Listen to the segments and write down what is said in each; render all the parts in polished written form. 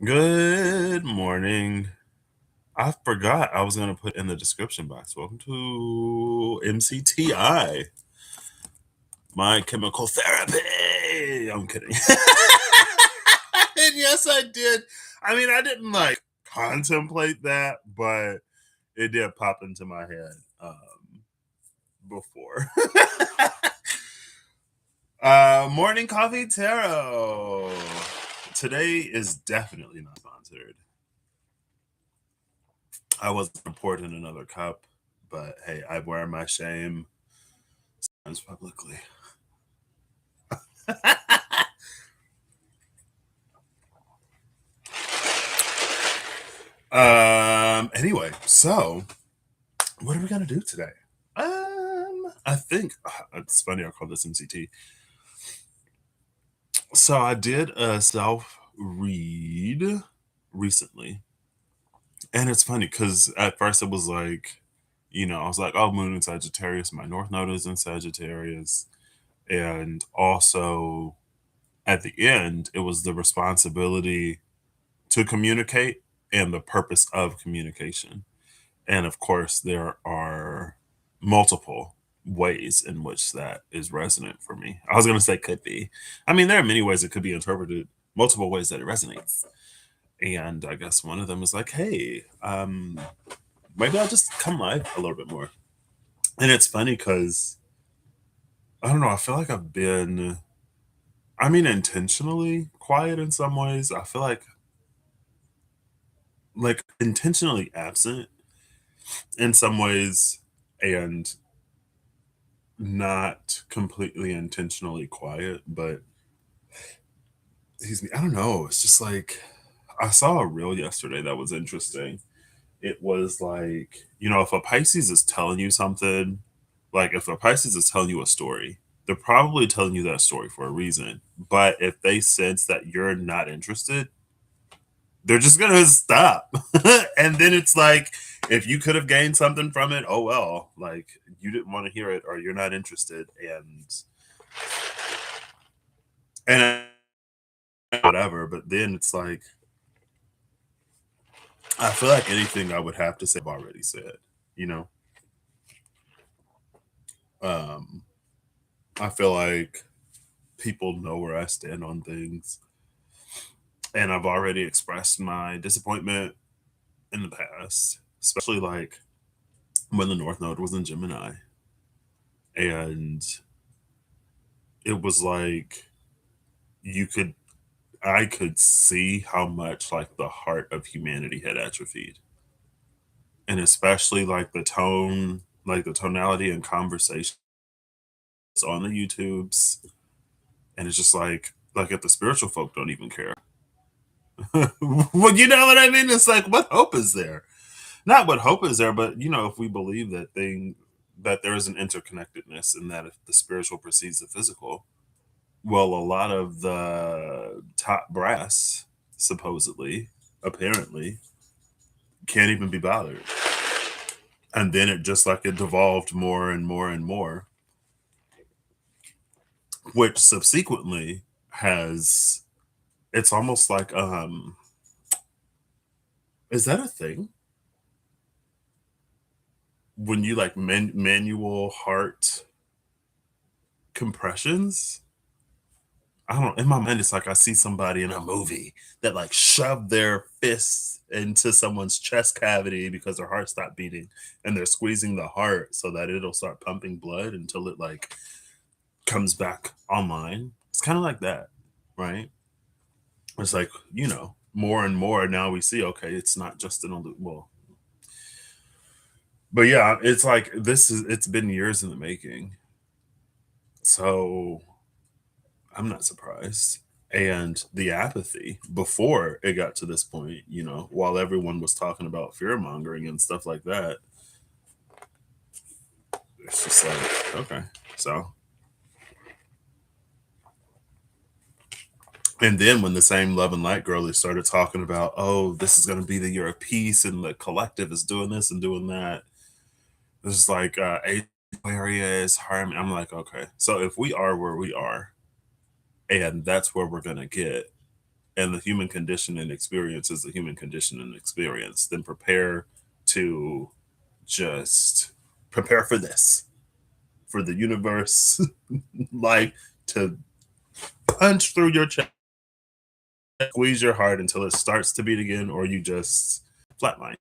Good morning. I forgot I was going to put in the description box. Welcome to MCTI, my chemical therapy. I'm kidding. And yes, I did. I mean, I didn't like contemplate that, but it did pop into my head before. Morning coffee tarot. Today is definitely not sponsored. I wasn't poured in another cup, but hey, I wear my shame sometimes publicly. Anyway, so what are we gonna do today? I think it's funny I call this MCT. So I did a self read recently, and it's funny because at first it was like, I was like, oh, Moon in Sagittarius, my North Node is in Sagittarius, and also at the end, it was the responsibility to communicate and the purpose of communication. And of course, there are multiple ways in which that is resonant for me. I was going to say could be. I mean, there are many ways it could be interpreted, multiple ways that it resonates. And I guess one of them is like, hey, maybe I'll just come live a little bit more. And it's funny because I don't know, I feel like I've been, I mean, intentionally quiet in some ways. I feel like intentionally absent in some ways and not completely intentionally quiet, but excuse me, I don't know. It's just like I saw a reel yesterday that was interesting. It was like, if a Pisces is telling you something, like if a Pisces is telling you a story, they're probably telling you that story for a reason. But if they sense that you're not interested, they're just gonna stop. And then it's like, if you could have gained something from it, oh well, like you didn't want to hear it or you're not interested, and whatever. But then it's like, I feel like anything I would have to say, I've already said. You know, um, I feel like people know where I stand on things, and I've already expressed my disappointment in the past, especially like when the North Node was in Gemini, and it was like you could I could see how much like the heart of humanity had atrophied. And especially like the tone, like the tonality and conversation on the YouTubes. And it's just like if the spiritual folk don't even care. Well, you know what I mean? It's like what hope is there? Not what hope is there, but if we believe that there is an interconnectedness and that if the spiritual precedes the physical, well, a lot of the top brass, supposedly, apparently, can't even be bothered. And then it just like it devolved more and more and more, which subsequently has it's almost like is that a thing? When you like manual heart compressions? I don't know. In my mind, it's like I see somebody in a movie that like shoved their fists into someone's chest cavity because their heart stopped beating and they're squeezing the heart so that it'll start pumping blood until it like comes back online. It's kind of like that, right? It's like, more and more now we see, okay, it's not just an illusion. Well, but yeah, it's like it's been years in the making. So I'm not surprised. And the apathy before it got to this point, while everyone was talking about fear mongering and stuff like that, it's just like, okay. So, and then when the same love and light girlies started talking about, oh, this is going to be the year of peace and the collective is doing this and doing that, it's like, Aquarius, harmony. I'm like, okay. So if we are where we are and that's where we're going to get, and the human condition and experience is the human condition and experience, then prepare to just prepare for this, for the universe, like to punch through your chest, squeeze your heart until it starts to beat again, or you just flatline.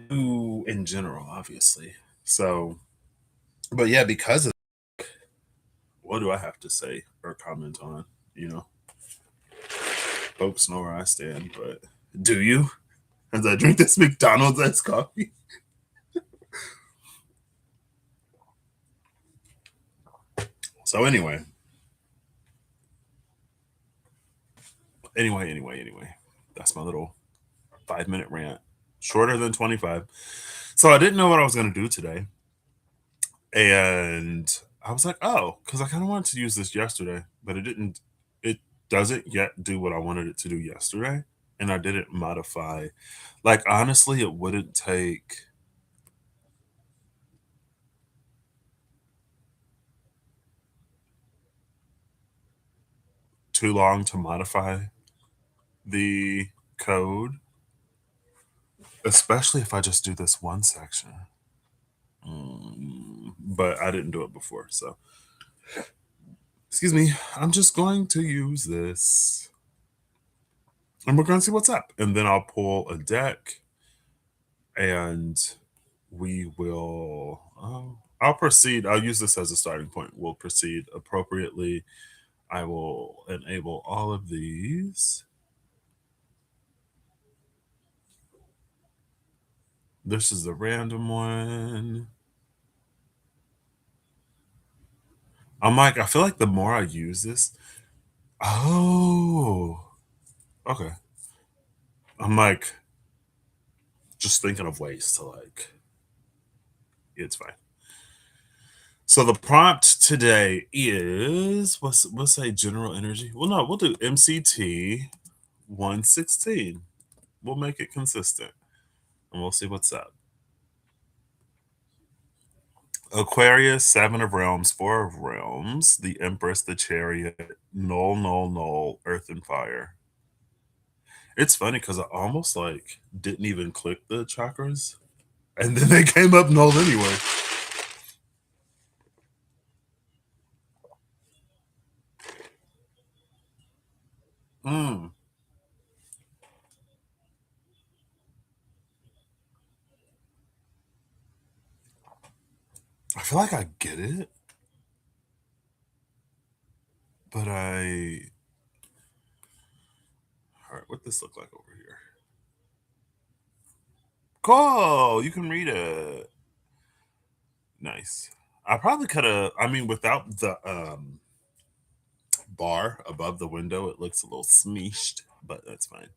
In general, obviously. So, but yeah, because of what do I have to say or comment on? You know, folks know where I stand, but do you? As I drink this McDonald's iced coffee. So anyway, that's my little 5 minute rant, shorter than 25. So I didn't know what I was gonna do today, and I was like, oh, because I kind of wanted to use this yesterday, but it didn't. It doesn't yet do what I wanted it to do yesterday, and I didn't modify. Like honestly, it wouldn't take too long to modify the code, especially if I just do this one section. But I didn't do it before, so excuse me. I'm just going to use this, and we're going to see what's up, and then I'll pull a deck, and we will. I'll proceed. I'll use this as a starting point. We'll proceed appropriately. I will enable all of these. This is the random one. I'm like, I feel like the more I use this, oh, okay. I'm like, just thinking of ways to like, it's fine. So the prompt today is we'll say general energy. Well, no, we'll do MCT 116. We'll make it consistent, and we'll see what's up. Aquarius, Seven of Realms, Four of Realms, the Empress, the Chariot, Null, Null, Null, Earth and Fire. It's funny because I almost like didn't even click the chakras, and then they came up null anyway. Mm. I feel like I get it, but all right, what this look like over here? Cool, you can read it. Nice. I probably could have. I mean, without the bar above the window, it looks a little smeeshed, but that's fine.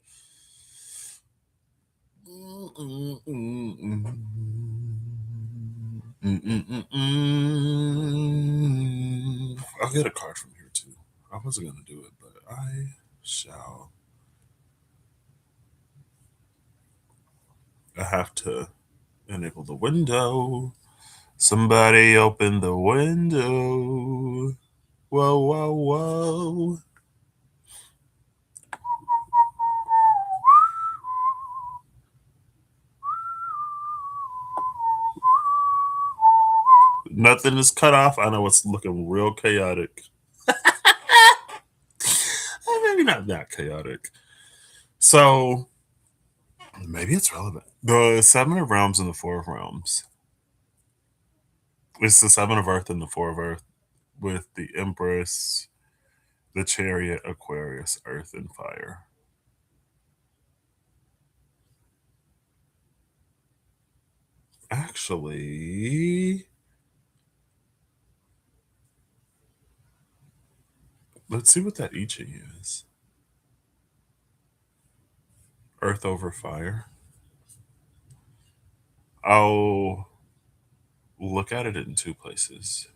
I'll get a card from here too. I wasn't gonna do it, but I shall. I have to enable the window. Somebody open the window. Whoa, whoa, whoa. Nothing is cut off. I know it's looking real chaotic. Maybe not that chaotic. So maybe it's relevant. The Seven of Realms and the Four of Realms. It's the Seven of Earth and the Four of Earth with the Empress, the Chariot, Aquarius, Earth, and Fire. Actually, let's see what that I Ching is. Earth over Fire. I'll look at it in two places.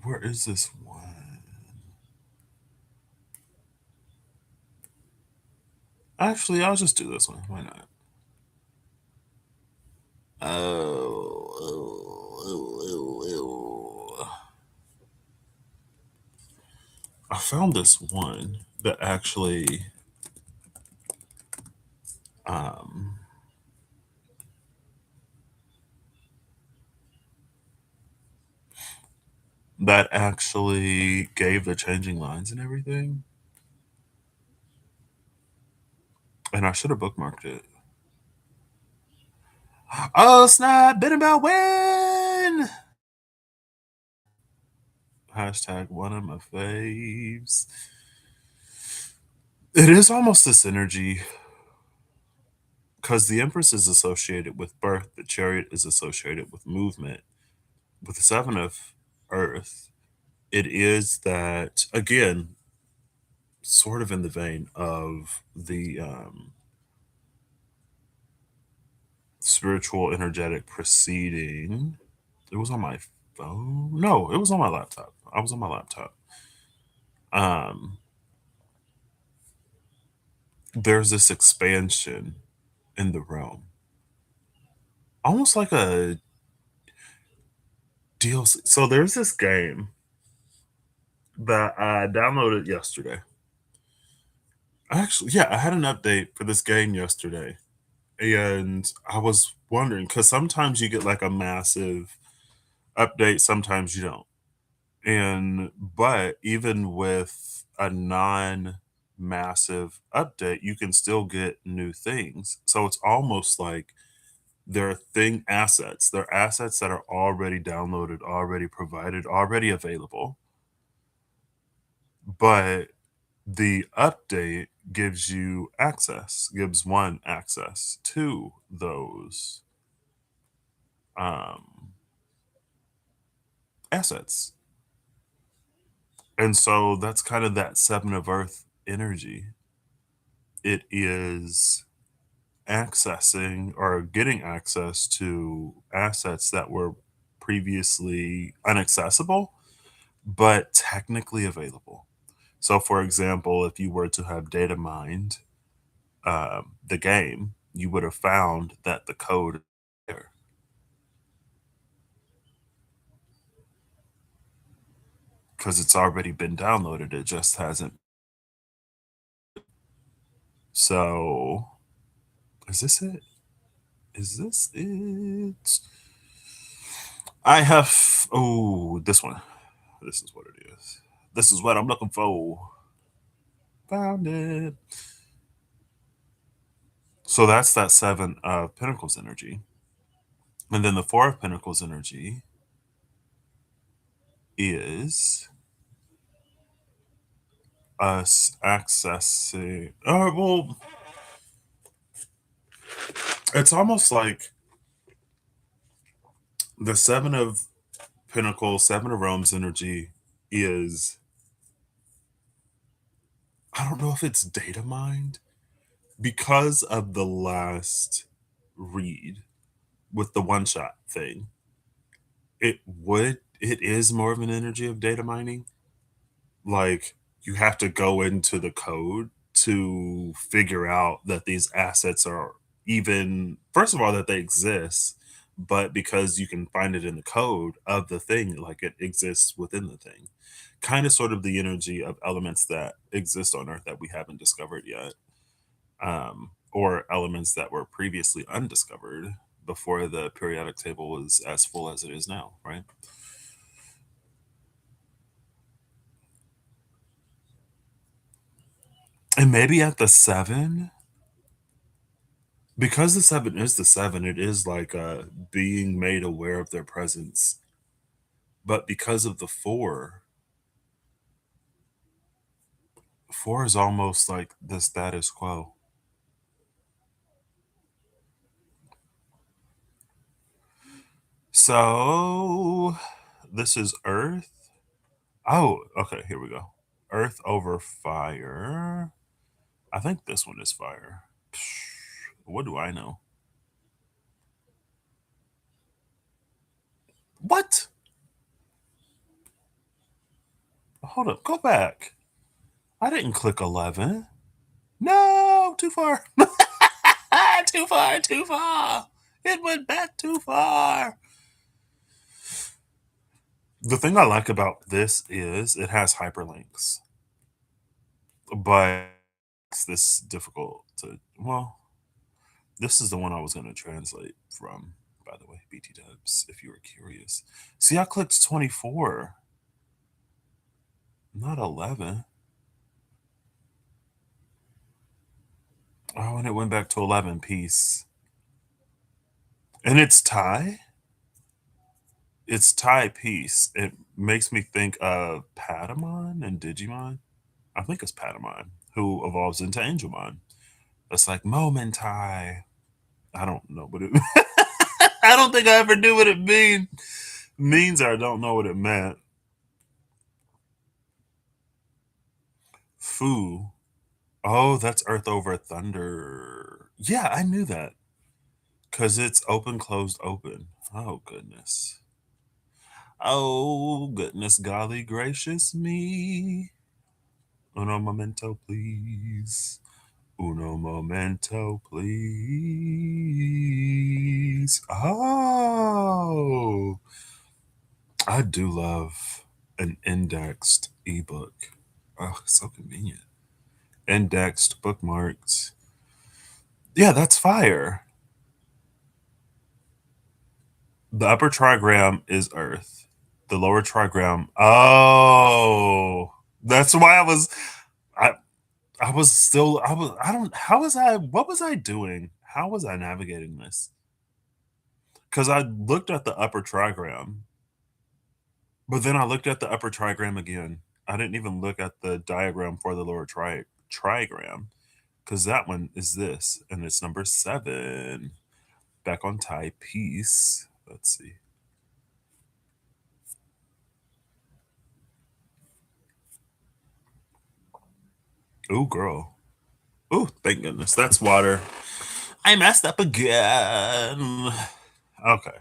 Where is this one? Actually, I'll just do this one. Why not? Oh, found this one that actually um, gave the changing lines and everything, and I should have bookmarked it. Oh snap! Been about when? Hashtag one of my faves. It is almost this energy because the Empress is associated with birth, the Chariot is associated with movement. With the Seven of Earth, it is that, again, sort of in the vein of the spiritual, energetic proceeding. It was on my phone. No, it was on my laptop. I was on my laptop. Um, there's this expansion in the realm, almost like a DLC. So there's this game that I downloaded yesterday. Actually, yeah, I had an update for this game yesterday, and I was wondering because sometimes you get like a massive update, sometimes you don't. And but even with a non massive update, you can still get new things. So it's almost like they're thing assets. They're assets that are already downloaded, already provided, already available. But the update gives you access, gives one access to those um, assets. And so that's kind of that Seven of Earth energy. It is accessing or getting access to assets that were previously inaccessible, but technically available. So, for example, if you were to have data mined the game, you would have found that the code there because it's already been downloaded. It just hasn't. So, is this it? Is this it? I have. Oh, this one. This is what it is. This is what I'm looking for. Found it. So that's that Seven of Pentacles energy. And then the Four of Pentacles energy is us accessing. Well, it's almost like the Seven of Pentacles, Seven of Realms energy is. I don't know if it's data mined because of the last read with the one shot thing. It is more of an energy of data mining. Like you have to go into the code to figure out that these assets are even, first of all, that they exist, but because you can find it in the code of the thing, like it exists within the thing. Kind of sort of the energy of elements that exist on Earth that we haven't discovered yet, or elements that were previously undiscovered before the periodic table was as full as it is now, right? And maybe at the seven, because the seven is the seven, it is like being made aware of their presence. But because of the four, four is almost like the status quo. So this is Earth. Oh, okay, here we go. Earth over fire. I think this one is fire. What do I know? What? Hold up, go back. I didn't click 11. No, too far. Too far, too far. It went back too far. The thing I like about this is it has hyperlinks. but it's this difficult to, well, this is the one I was going to translate from, by the way, BT dubs, if you were curious. See, I clicked 24, not 11. Oh, and it went back to 11 piece. And it's Thai? It's Thai piece. It makes me think of Patamon and Digimon. I think it's Patamon, who evolves into Angelmon. It's like Momentai. I don't know what it I don't think I ever knew what it means, or I don't know what it meant. Fu. Oh, that's Earth over Thunder. Yeah, I knew that. Cause it's open, closed, open. Oh goodness. Oh goodness, golly gracious me. Uno momento, please. Uno momento, please. Oh, I do love an indexed ebook. Oh, so convenient. Indexed, bookmarked. Yeah, that's fire. The upper trigram is Earth. The lower trigram. Oh, that's why I I was still I was I don't how was I what was I doing? How was I navigating this? Because I looked at the upper trigram, but then I looked at the upper trigram again. I didn't even look at the diagram for the lower trigram because that one is this, and it's number 7. Back on Thai piece. Let's see. Oh, girl. Oh, thank goodness. That's water. I messed up again. Okay.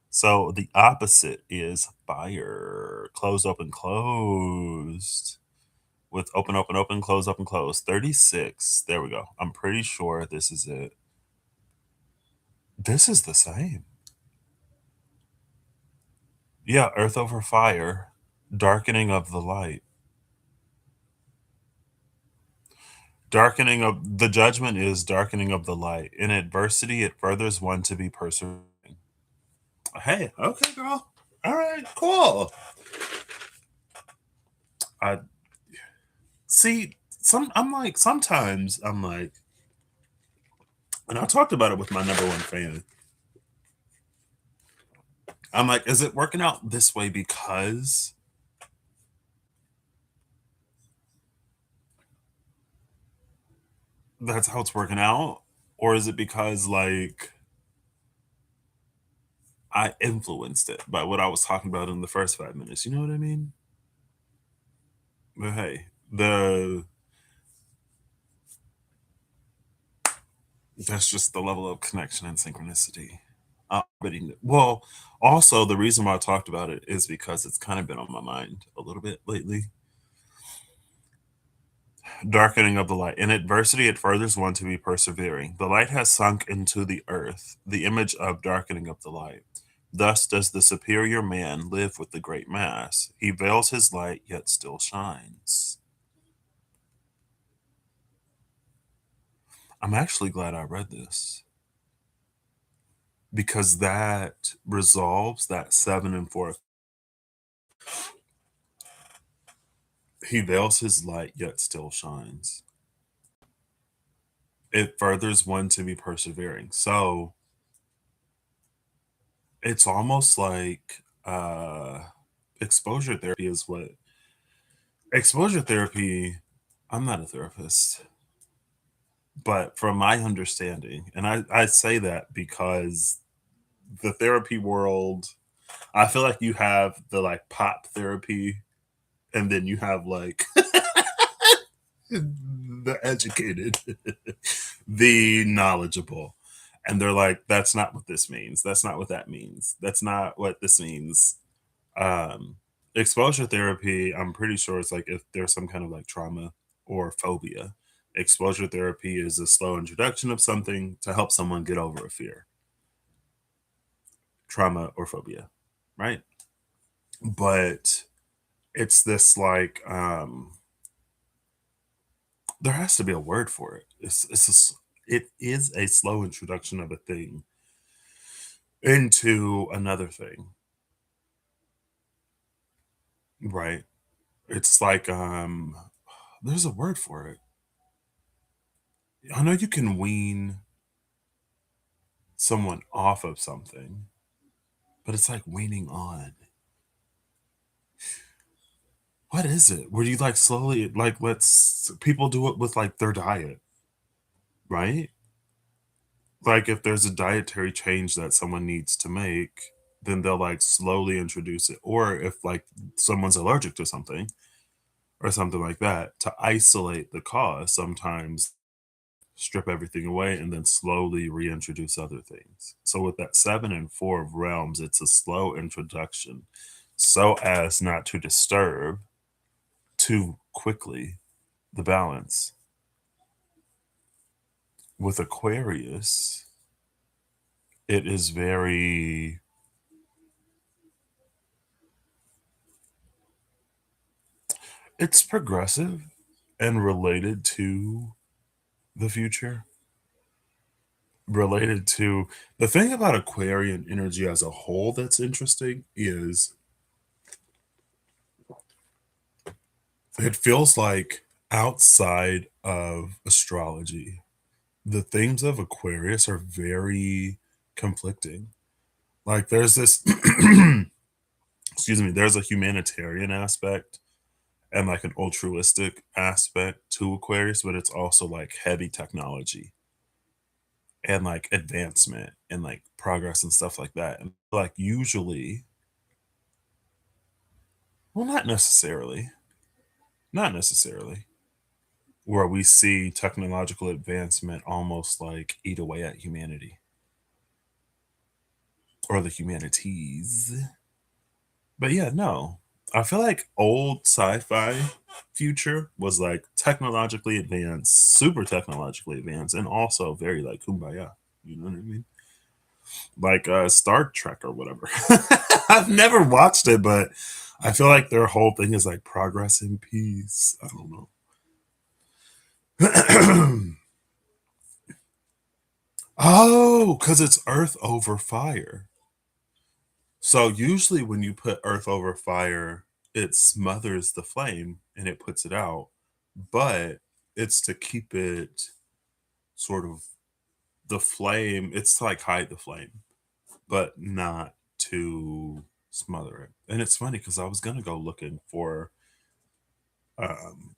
So the opposite is fire. Closed, open, closed. With open, open, open, close, open, close. 36. There we go. I'm pretty sure this is it. This is the same. Yeah, earth over fire. Darkening of the light. Darkening of the judgment is darkening of the light. In adversity, it furthers one to be persevering. Hey, okay, girl. All right, cool. I see. Sometimes I'm like, and I talked about it with my number one fan. I'm like, is it working out this way because that's how it's working out, or is it because like I influenced it by what I was talking about in the first 5 minutes? You know what I mean? But hey, the that's just the level of connection and synchronicity. Well, also the reason why I talked about it is because it's kind of been on my mind a little bit lately. Darkening of the light. In adversity, it furthers one to be persevering. The light has sunk into the earth, the image of darkening of the light. Thus does the superior man live with the great mass. He veils his light, yet still shines. I'm actually glad I read this because that resolves that 7 and 4. He veils his light, yet still shines. It furthers one to be persevering. So it's almost like exposure therapy is what exposure therapy. I'm not a therapist, but from my understanding, and I say that because the therapy world, I feel like you have the like pop therapy, and then you have like the educated, the knowledgeable. And they're like, that's not what this means. That's not what that means. That's not what this means. Um, Exposure therapy, I'm pretty sure it's like if there's some kind of like trauma or phobia. Exposure therapy is a slow introduction of something to help someone get over a fear, trauma or phobia, right? But it's this like There has to be a word for it. It is a slow introduction of a thing into another thing, right? It's like there's a word for it. I know you can wean someone off of something, but it's like weaning on. What is it? Where you like slowly like let's people do it with like their diet, right? Like if there's a dietary change that someone needs to make, then they'll like slowly introduce it. Or if like someone's allergic to something or something like that, to isolate the cause, sometimes strip everything away and then slowly reintroduce other things. So with that 7 and 4 of realms, it's a slow introduction so as not to disturb too quickly the balance. With Aquarius, it is very, it's progressive and related to the future. Related to the thing about Aquarian energy as a whole that's interesting is it feels like outside of astrology, the themes of Aquarius are very conflicting. Like there's this excuse me, there's a humanitarian aspect and like an altruistic aspect to Aquarius, but it's also like heavy technology and like advancement and like progress and stuff like that. And like usually, well, not necessarily, where we see technological advancement almost like eat away at humanity or the humanities. But yeah, no. I feel like old sci-fi future was like technologically advanced, super technologically advanced, and also very like kumbaya. You know what I mean? Like Star Trek or whatever. I've never watched it, but I feel like their whole thing is like progress and peace. I don't know. Oh, because it's earth over fire. So usually when you put earth over fire, it smothers the flame and it puts it out, but it's to keep it sort of the flame, it's to like hide the flame, but not to smother it. And it's funny because I was gonna go looking for um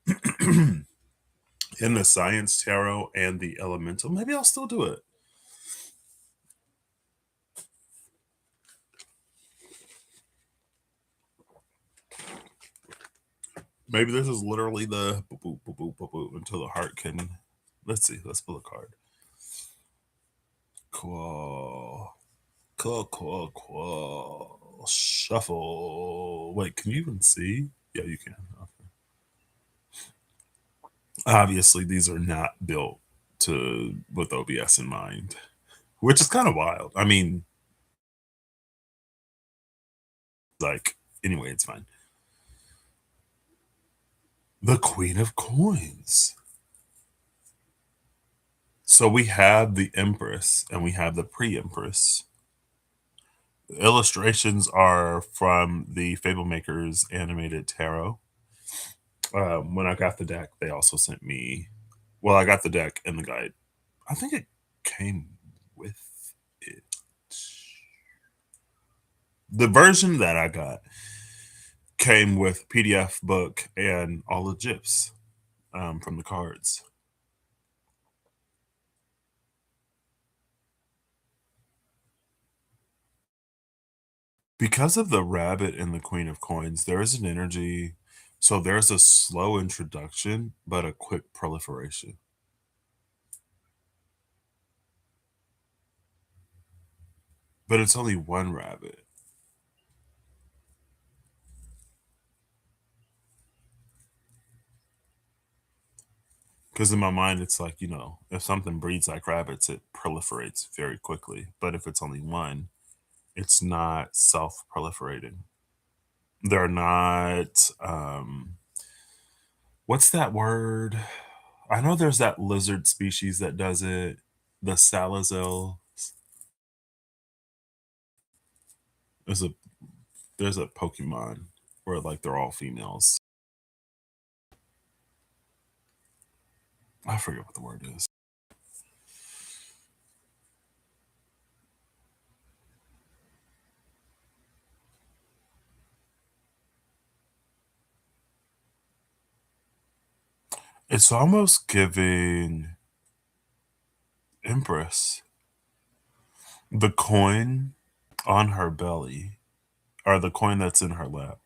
in the science tarot and the elemental. Maybe I'll still do it. Maybe this is literally the boop, boop, boop, boop, boop, boop, until the heart can. Let's see. Let's pull a card. Cool. Cool, cool, cool. Shuffle. Wait, can you even see? Yeah, you can. Okay. Obviously, these are not built to with OBS in mind, which is kind of wild. I mean, like, anyway, it's fine. The Queen of Coins. So we have the Empress and we have the Pre-Empress. The illustrations are from the Fable Makers animated tarot. When I got the deck, they also sent me. Well, I got the deck and the guide. I think it came with it. The version that I got came with PDF book and all the GIFs from the cards. Because of the rabbit and the Queen of Coins, there is an energy. So there's a slow introduction, but a quick proliferation. But it's only one rabbit. Because in my mind, it's like, if something breeds like rabbits, it proliferates very quickly. But if it's only one, it's not self proliferating. They're not, what's that word? I know there's that lizard species that does it, the salazels. There's a there's a Pokemon where like they're all females. I forget what the word is. It's almost giving Empress. The coin on her belly, or the coin that's in her lap.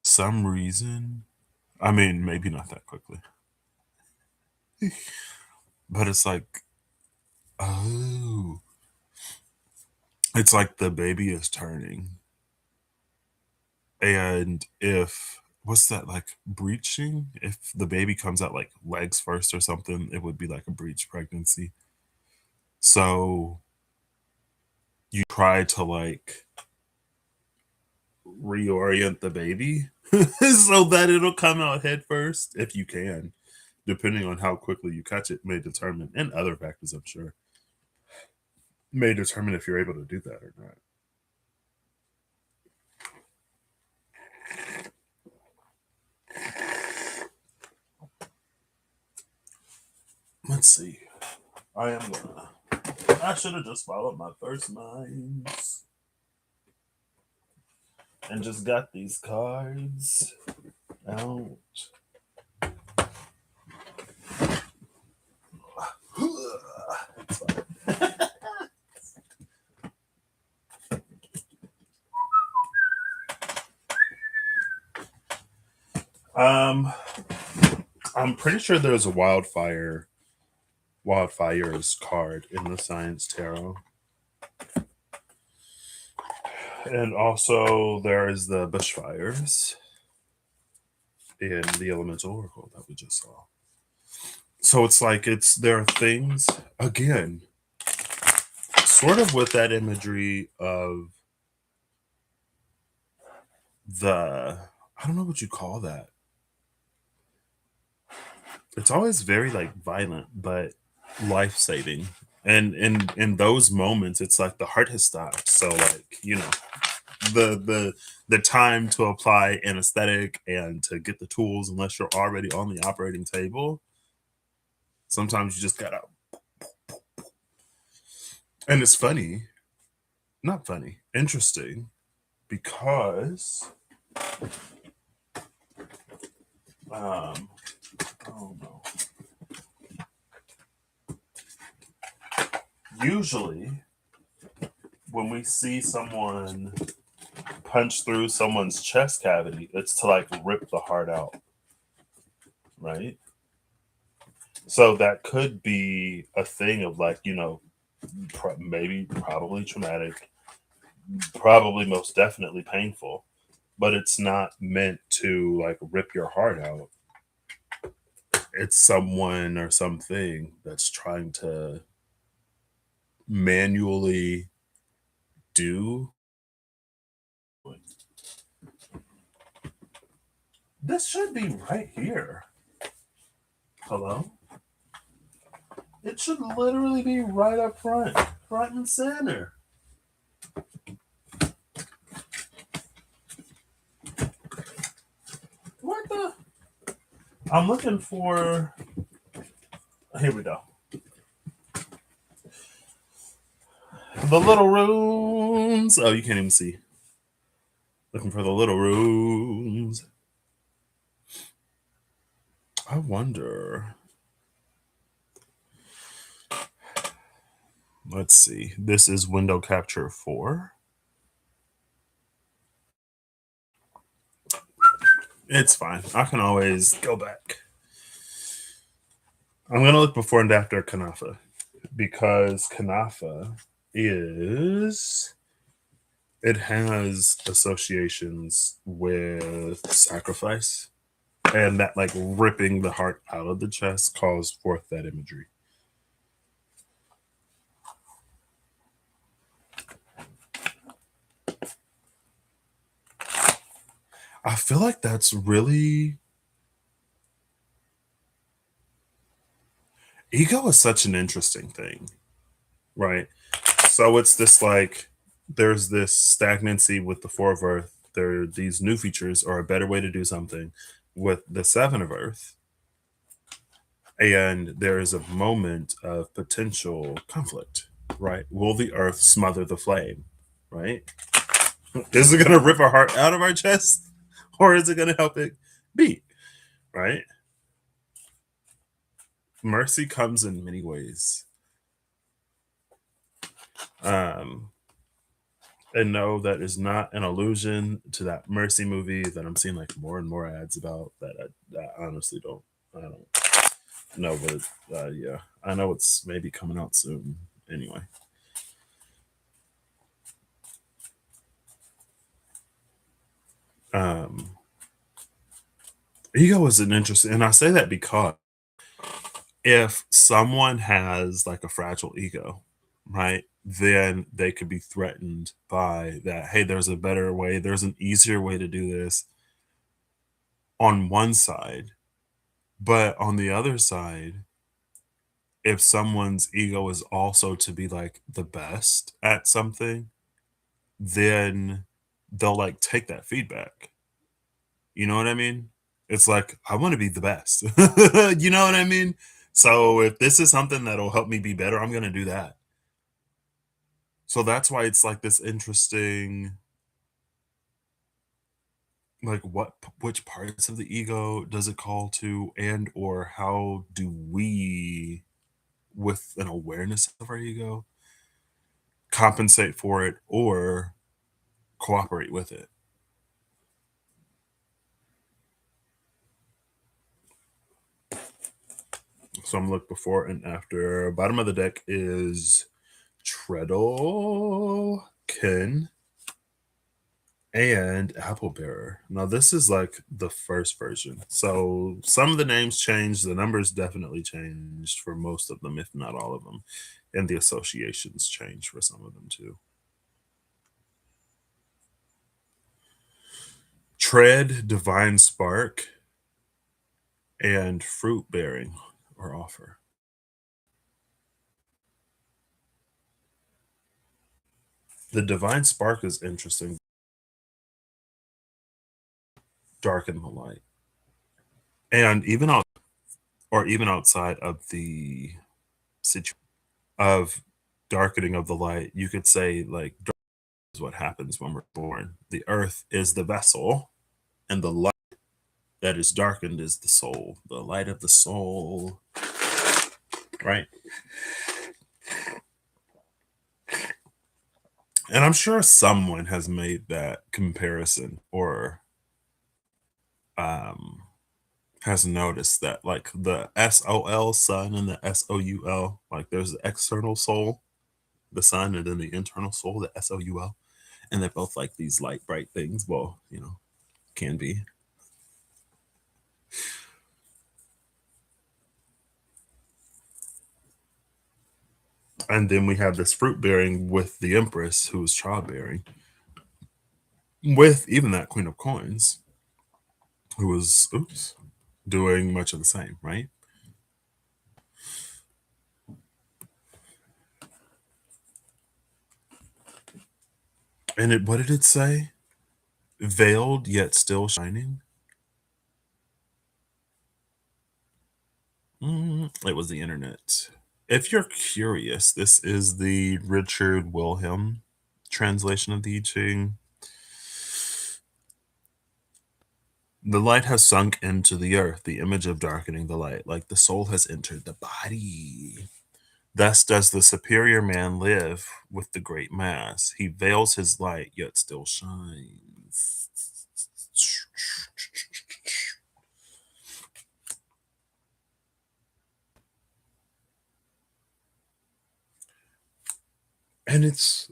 Some reason, I mean, maybe not that quickly, but it's like, oh, it's like the baby is turning. And if, what's that, like breaching? If the baby comes out like legs first or something, it would be like a breech pregnancy. So you try to like reorient the baby so that it'll come out head first if you can, depending on how quickly you catch it may determine, and other factors I'm sure may determine if you're able to do that or not. Let's see. I should have just followed my first minds and just got these cards out. um I'm pretty sure there's a wildfires card in the Science Tarot. And also there is the bushfires in the Elemental Oracle that we just saw. So it's like there are things again, sort of with that imagery of the, I don't know what you call that. It's always very like violent, but life saving. And in those moments, it's like the heart has stopped. So like, the time to apply anesthetic and to get the tools, unless you're already on the operating table, sometimes you just gotta. And it's funny, not funny, interesting, because um oh no. Usually when we see someone punch through someone's chest cavity, it's to like rip the heart out, right? So that could be a thing of like, maybe probably traumatic, probably most definitely painful, but it's not meant to like rip your heart out. It's someone or something that's trying to manually do. This should be right here. Hello? It should literally be right up front and center. What the? I'm looking for. Here we go. The little rooms. Oh, you can't even see. Looking for the little rooms. I wonder. Let's see. This is window capture 4. It's fine. I can always go back. I'm going to look before and after Kanafa, because Kanafa is, it has associations with sacrifice, and that like ripping the heart out of the chest calls forth that imagery. I feel like that's really, ego is such an interesting thing, right? So it's this like there's this stagnancy with the four of earth. There are these new features or a better way to do something with the seven of earth. And there is a moment of potential conflict, right? Will the earth smother the flame, right? Is it going to rip our heart out of our chest or is it going to help it beat, right? Mercy comes in many ways. Um, and no, that is not an allusion to that Mercy movie that I'm seeing like more and more ads about that I honestly I don't know, but yeah, I know it's maybe coming out soon. Anyway, um, ego is an interesting, and I say that because if someone has like a fragile ego, right, then they could be threatened by that. Hey, there's a better way, there's an easier way to do this on one side, but on the other side, if someone's ego is also to be like the best at something, then they'll like take that feedback. You know what I mean? It's like, I want to be the best. You know what I mean? So if this is something that'll help me be better, I'm going to do that. So that's why it's like this interesting, like which parts of the ego does it call to, and or how do we, with an awareness of our ego, compensate for it or cooperate with it. So I'm look before and after. Bottom of the deck is Treadlekin and Apple Bearer. Now this is like the first version. So some of the names changed, the numbers definitely changed for most of them, if not all of them. And the associations changed for some of them too. Tread, Divine Spark, and Fruit Bearing or Offer. The Divine Spark is interesting. Darken the light. And even out or even outside of the situation of darkening of the light, you could say like dark is what happens when we're born. The earth is the vessel, and the light that is darkened is the soul, the light of the soul, right? And I'm sure someone has made that comparison or um has noticed that like the SOL sun and the SOUL, like there's the external soul, the sun, and then the internal soul, the SOUL. And they're both like these light bright things. Well, can be. And then we have this fruit bearing with the Empress, who is childbearing, with even that Queen of Coins, who was doing much of the same, right? And what did it say? Veiled yet still shining. It was the internet. If you're curious, this is the Richard Wilhelm translation of the I Ching. The light has sunk into the earth, the image of darkening the light, like the soul has entered the body. Thus does the superior man live with the great mass. He veils his light, yet still shines. And it's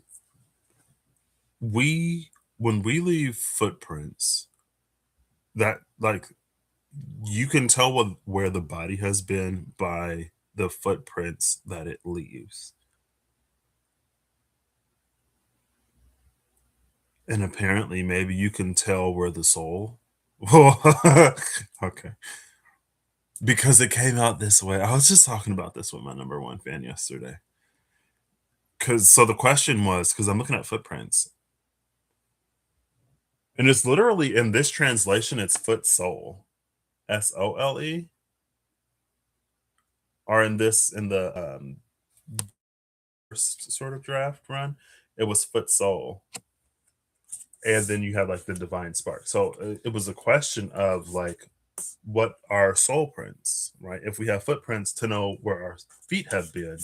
we when we leave footprints that like you can tell where the body has been by the footprints that it leaves. And apparently maybe you can tell where the soul okay. because it came out this way. I was just talking about this with my number one fan yesterday. Cause so the question was, because I'm looking at footprints, and it's literally in this translation, it's foot sole. SOLE, or in this in the first sort of draft run, it was foot sole. And then you have like the divine spark. So it was a question of like what are soul prints, right? If we have footprints to know where our feet have been,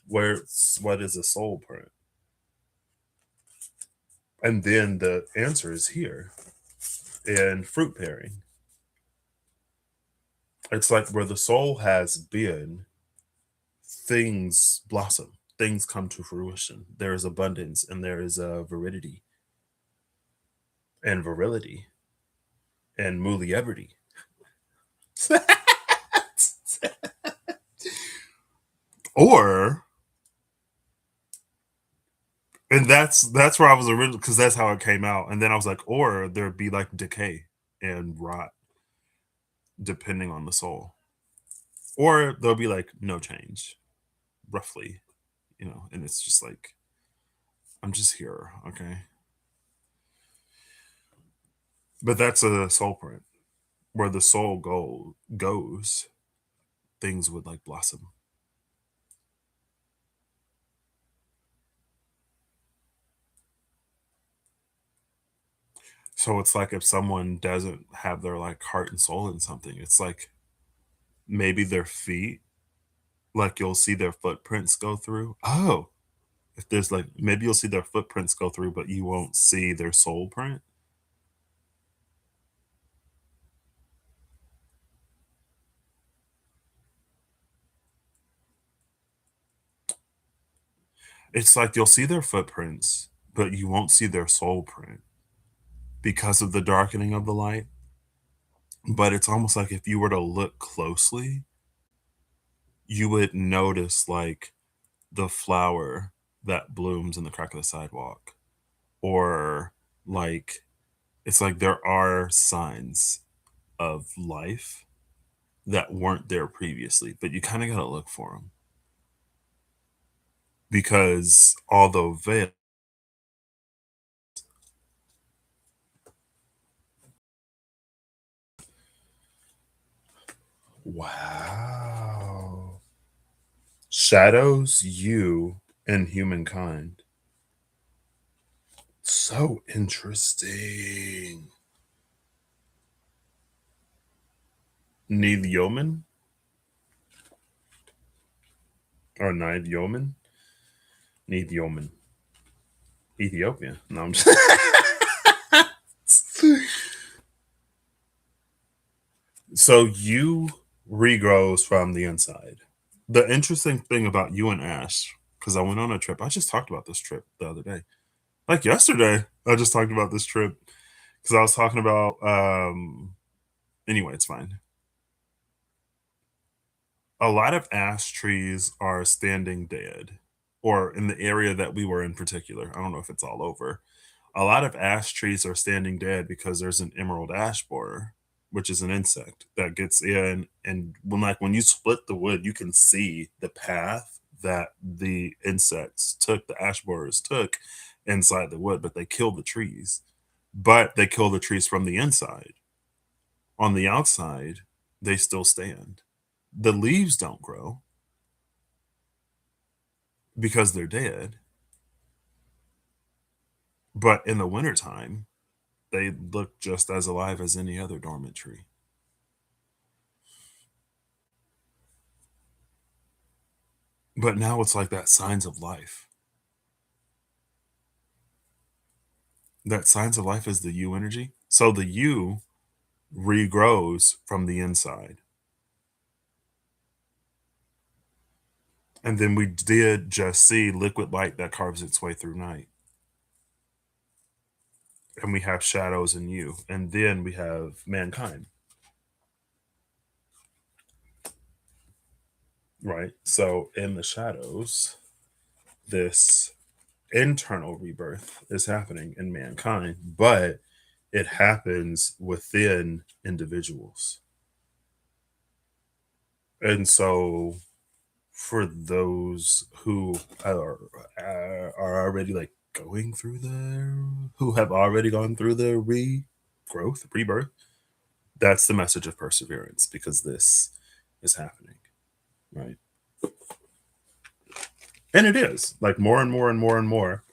what is a soul print? And then the answer is here in fruit pairing. It's like where the soul has been, things blossom, things come to fruition. There is abundance and there is a veridity and virility and muliebrity. Or and that's where I was originally, because that's how it came out. And then I was like, or there'd be like decay and rot depending on the soul. Or there'll be like no change, roughly, and it's just like I'm just here, okay? But that's a soul print. Where the soul goes, things would like blossom. So it's like if someone doesn't have their like heart and soul in something, it's like maybe their feet, like you'll see their footprints go through. Oh, if there's like maybe you'll see their footprints go through, but you won't see their soul print. It's like you'll see their footprints, but you won't see their soul print because of the darkening of the light. But it's almost like if you were to look closely, you would notice like the flower that blooms in the crack of the sidewalk, or like it's like there are signs of life that weren't there previously, but you kind of got to look for them because although veil, wow, shadows you and humankind. So interesting. Need yeoman or Nide yeoman? Need yeoman. Ethiopia. No, I'm just. So you regrows from the inside. The interesting thing about you and Ash, because I went on a trip, I just talked about this trip the other day. Like yesterday, I just talked about this trip because I was talking about anyway, it's fine. A lot of ash trees are standing dead, or in the area that we were in particular. I don't know if it's all over. A lot of ash trees are standing dead because there's an emerald ash borer, which is an insect that gets in, and when you split the wood, you can see the path that the insects took, the ash borers took inside the wood, but they kill the trees. But they kill the trees from the inside. On the outside, they still stand. The leaves don't grow because they're dead, but in the wintertime, they look just as alive as any other dormant tree. But now it's like that signs of life. That signs of life is the U energy. So the U regrows from the inside. And then we did just see liquid light that carves its way through night. And we have shadows in you. And then we have mankind, right? So in the shadows, this internal rebirth is happening in mankind, but it happens within individuals. And so for those who are already like going through who have already gone through the regrowth, rebirth, that's the message of perseverance because this is happening, right? And it is like more and more and more and more.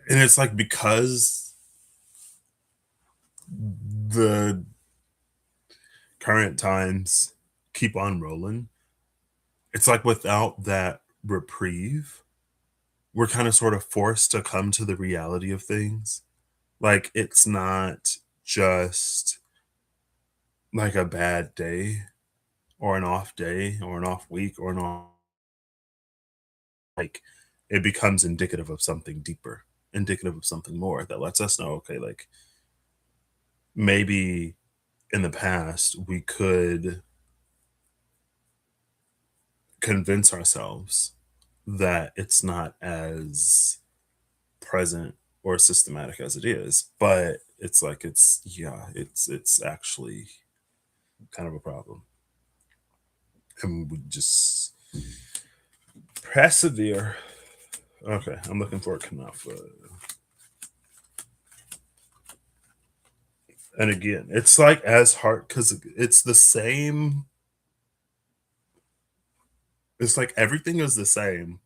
And it's like because the current times keep on rolling, it's like without that reprieve, we're kind of sort of forced to come to the reality of things. Like it's not just like a bad day or an off day or an off week or an off, like it becomes indicative of something deeper, indicative of something more that lets us know, okay, like maybe in the past we could convince ourselves that it's not as present or systematic as it is, but it's like it's actually kind of a problem, and we just persevere. Okay, I'm looking for it coming out for, and again, it's like as hard because it's the same. It's like everything is the same.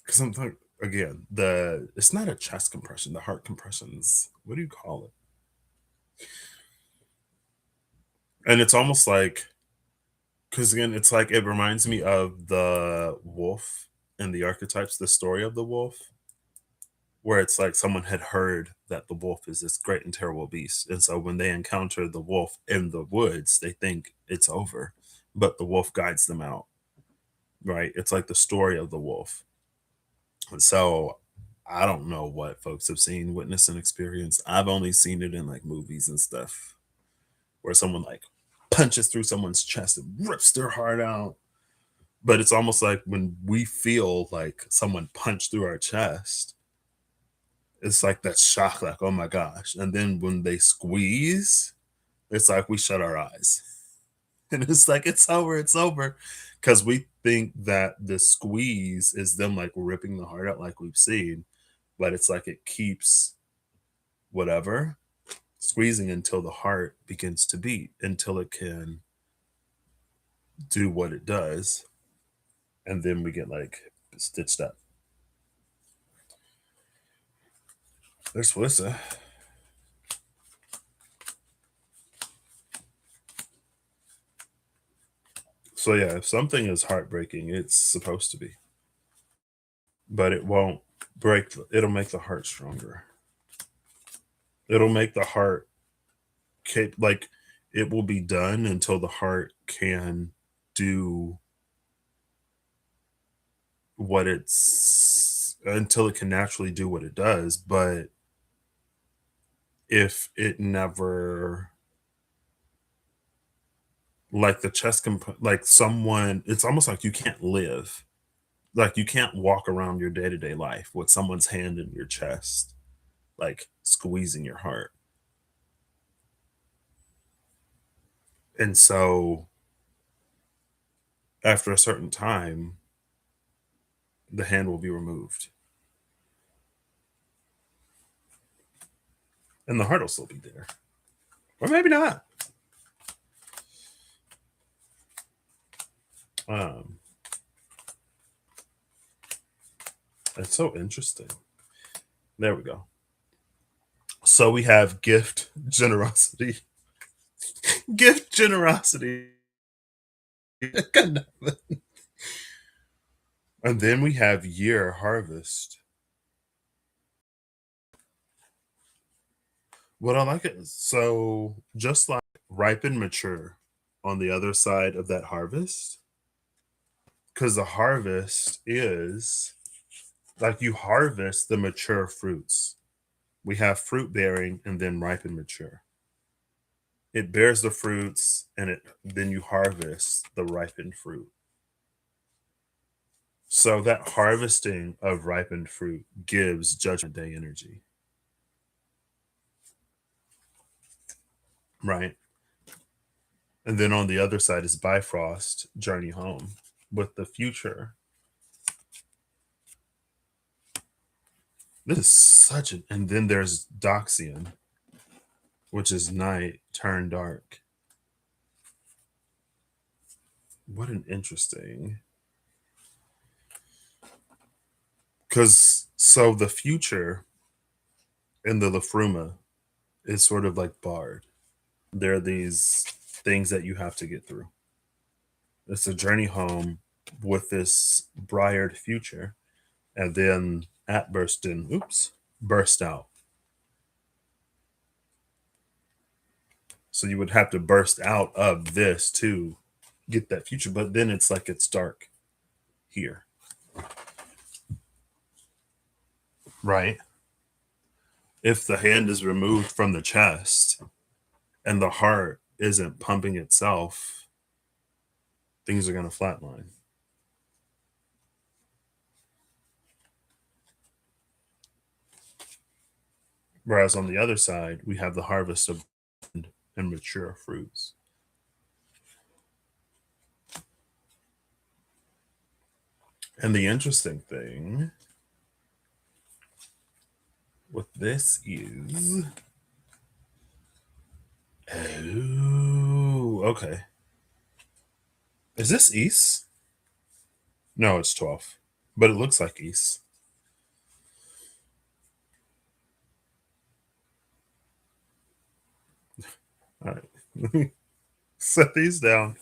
Because I'm like, again, the it's not a chest compression, the heart compressions. What do you call it? And it's almost like because again, it's like it reminds me of the wolf and the archetypes, the story of the wolf, where it's like someone had heard that the wolf is this great and terrible beast. And so when they encounter the wolf in the woods, they think it's over, but the wolf guides them out, right? It's like the story of the wolf. And so I don't know what folks have seen, witnessed, and experienced. I've only seen it in like movies and stuff where someone like punches through someone's chest and rips their heart out. But it's almost like when we feel like someone punched through our chest, it's like that shock, like, oh my gosh. And then when they squeeze, it's like we shut our eyes. And it's like, it's over, it's over. Because we think that the squeeze is them like ripping the heart out, like we've seen. But it's like it keeps whatever squeezing until the heart begins to beat, until it can do what it does. And then we get like stitched up. There's Melissa. So yeah, if something is heartbreaking, it's supposed to be, but it won't break. It'll make the heart stronger. It'll make the heart like it will be done until the heart can do what it's until it can naturally do what it does. But if it never like the chest like someone, it's almost like you can't live. Like you can't walk around your day-to-day life with someone's hand in your chest, like squeezing your heart. And so after a certain time, the hand will be removed and the heart will still be there. Or maybe not. Um, it's so interesting. There we go. So we have gift generosity, gift generosity, and then we have year harvest. What I like is so just like ripen mature on the other side of that harvest, because the harvest is like you harvest the mature fruits. We have fruit bearing and then ripen mature. It bears the fruits and it then you harvest the ripened fruit. So that harvesting of ripened fruit gives judgment day energy. right? And then on the other side is Bifrost, Journey Home, with the future. This is such an, and then there's Doxian, which is night turned dark. What an interesting. Because so the future in the Lafruma is sort of like barred. There are these things that you have to get through. It's a journey home with this briared future, and then at burst out. So you would have to burst out of this to get that future, but then it's like it's dark here, right? If the hand is removed from the chest and the heart isn't pumping itself, things are going to flatline. Whereas on the other side, we have the harvest of and mature fruits. And the interesting thing with this is, oh, okay. Is this East? No, it's 12, but it looks like East. All right. Set these down.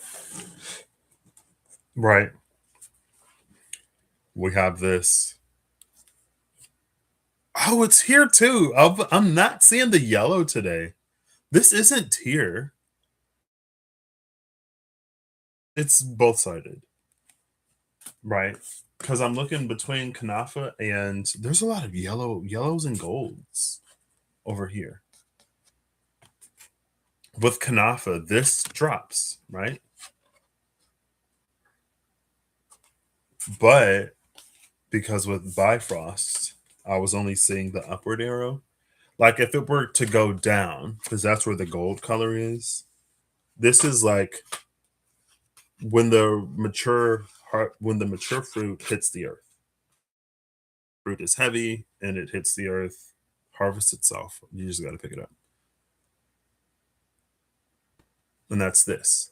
Right. We have this. Oh, it's here too. I'm not seeing the yellow today. This isn't here. It's both sided. Right. Because I'm looking between Kanafa and there's a lot of yellows and golds over here. With Kanafa, this drops, right? But because with Bifrost, I was only seeing the upward arrow. Like if it were to go down, because that's where the gold color is, this is like when the mature fruit hits the earth. Fruit is heavy and it hits the earth, harvests itself. You just got to pick it up. And that's this.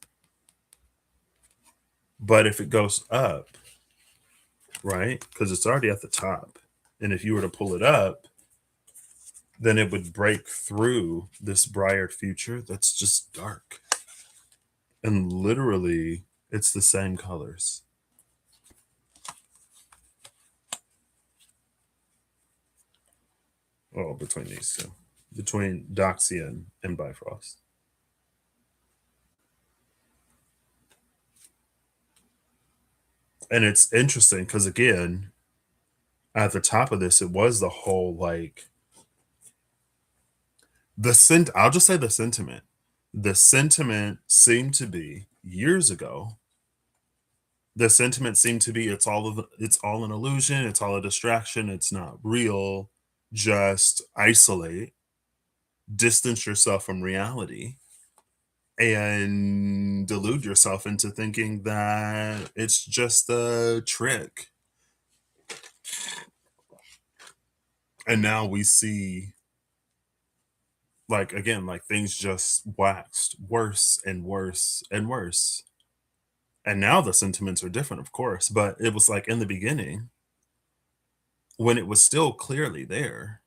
But if it goes up, right? Because it's already at the top. And if you were to pull it up, then it would break through this briar future that's just dark. And literally, it's the same colors. Oh, between these two, between Doxian and Bifrost. And it's interesting because, again, at the top of this, it was the whole like I'll just say the sentiment. The sentiment seemed to be years ago. The sentiment seemed to be it's all an illusion, it's all a distraction, it's not real. Just isolate, distance yourself from reality, and delude yourself into thinking that it's just a trick. And now we see, like, again, like things just waxed worse and worse and worse. And now the sentiments are different, of course, but it was like in the beginning when it was still clearly there.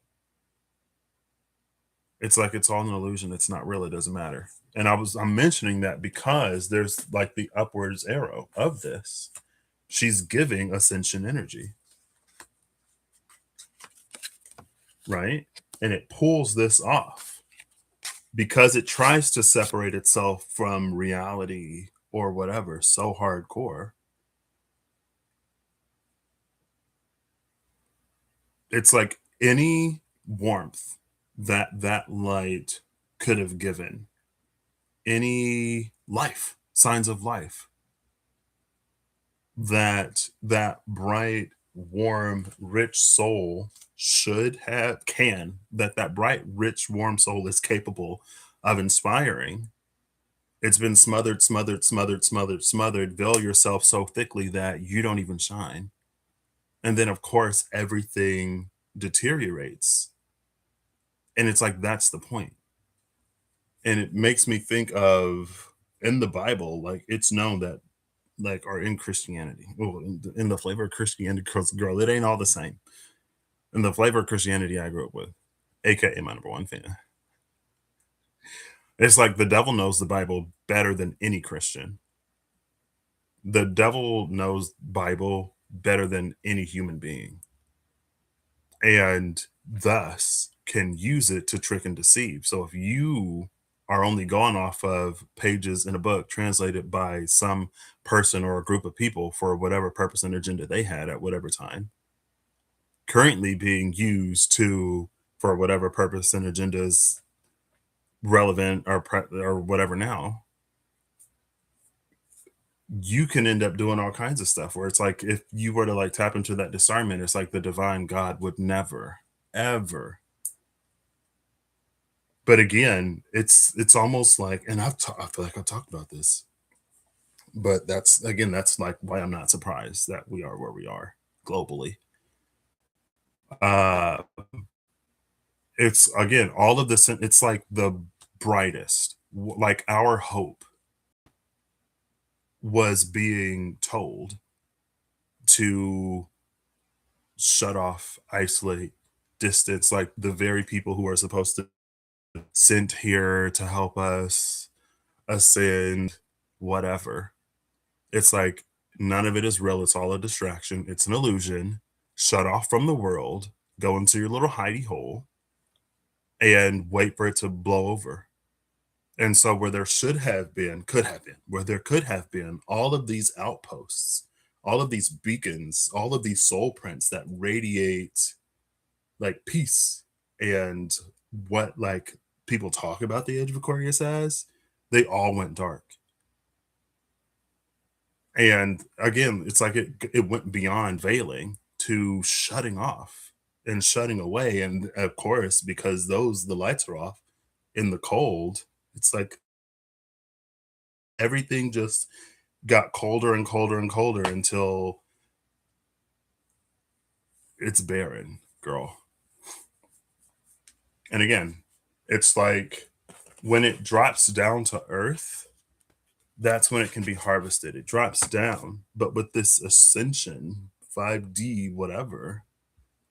It's like it's all an illusion. It's not real. It doesn't matter. And I'm mentioning that because there's like the upwards arrow of this. She's giving ascension energy, right? And it pulls this off because it tries to separate itself from reality or whatever so hardcore. It's like any warmth that light could have given, any life, signs of life, that bright, warm, rich soul should have, can, that bright, rich, warm soul is capable of inspiring. It's been smothered, smothered, smothered, smothered, smothered. Veil yourself so thickly that you don't even shine. And then, of course, everything deteriorates. And it's like, that's the point. And it makes me think of in the Bible, like it's known that, like, or in Christianity, well, in the flavor of Christianity, because girl, it ain't all the same. In the flavor of Christianity I grew up with, aka my number one fan, it's like the devil knows the Bible better than any Christian. The devil knows Bible better than any human being, and thus can use it to trick and deceive. So if you are only going off of pages in a book translated by some person or a group of people for whatever purpose and agenda they had at whatever time, currently being used to for whatever purpose and agenda is relevant or whatever now, you can end up doing all kinds of stuff where it's like if you were to like tap into that discernment, it's like the divine God would never ever. But again, it's almost like, and I feel like I've talked about this, but that's again, that's like why I'm not surprised that we are where we are globally. Uh, it's again all of this. It's like the brightest, like our hope was being told to shut off, isolate, distance, like the very people who are supposed to sent here to help us ascend, whatever. It's like none of it is real. It's all a distraction. It's an illusion. Shut off from the world, go into your little hidey hole, and wait for it to blow over. And so, where there should have been, could have been, where there could have been all of these outposts, all of these beacons, all of these soul prints that radiate like peace and what like people talk about the age of Aquarius as, they all went dark. And again, it's like it went beyond veiling to shutting off and shutting away. And of course, because those the lights are off in the cold, it's like everything just got colder and colder and colder until it's barren, girl. And again, it's like when it drops down to earth, that's when it can be harvested. It drops down, but with this ascension, 5D, whatever,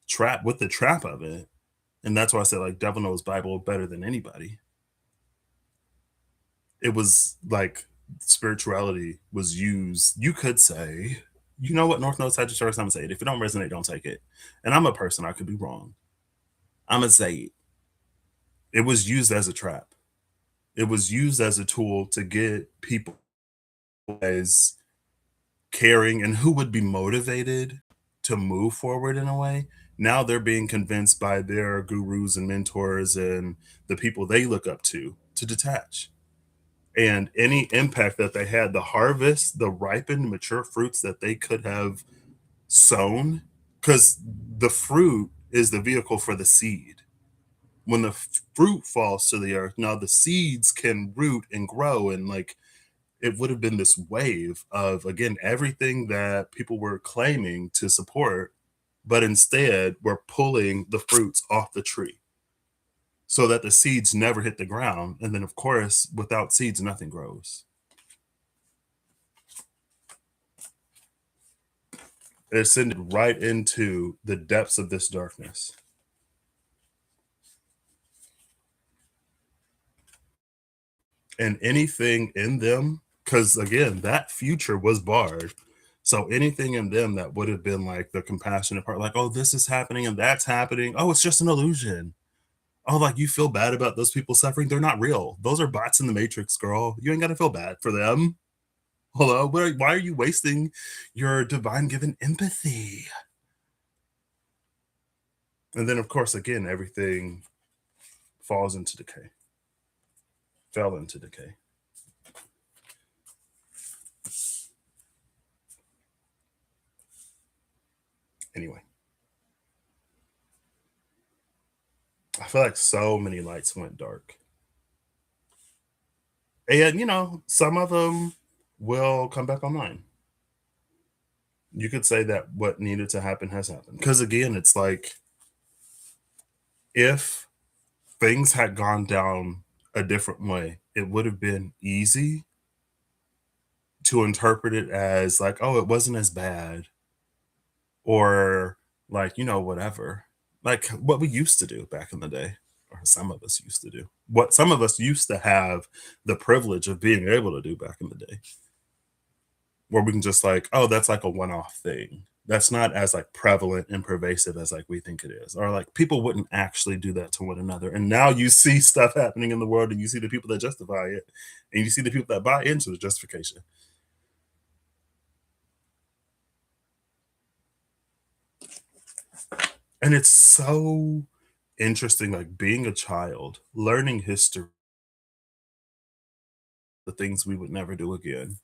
trap with the trap of it. And that's why I said like devil knows Bible better than anybody. It was like spirituality was used, you could say, you know what, North Node Sagittarius, I'm gonna say it. If it don't resonate, don't take it. And I'm a person, I could be wrong. I'm gonna say it. It was used as a trap. It was used as a tool to get people as caring and who would be motivated to move forward in a way. Now they're being convinced by their gurus and mentors and the people they look up to detach. And any impact that they had, the harvest, the ripened, mature fruits that they could have sown, because the fruit is the vehicle for the seed. When the fruit falls to the earth, now the seeds can root and grow and like it would have been this wave of again everything that people were claiming to support, but instead we're pulling the fruits off the tree so that the seeds never hit the ground. And then, of course, without seeds, nothing grows. It ascended right into the depths of this darkness. And anything in them, because again, that future was barred. So anything in them that would have been like the compassionate part, like, oh, this is happening and that's happening. Oh, it's just an illusion. Oh, like you feel bad about those people suffering. They're not real. Those are bots in the matrix, girl. You ain't got to feel bad for them. Hello, why are you wasting your divine given empathy? And then, of course, again, everything falls into decay, fell into decay. Anyway, I feel like so many lights went dark. And, some of them will come back online. You could say that what needed to happen has happened. Because again, it's like if things had gone down a different way, it would have been easy to interpret it as like, oh, it wasn't as bad, or like, whatever. Like what we used to do back in the day, or some of us used to do. What some of us used to have the privilege of being able to do back in the day, where we can just like, oh, that's like a one-off thing. That's not as like prevalent and pervasive as like we think it is. Or like people wouldn't actually do that to one another. And now you see stuff happening in the world and you see the people that justify it and you see the people that buy into the justification. And it's so interesting, like being a child, learning history, the things we would never do again,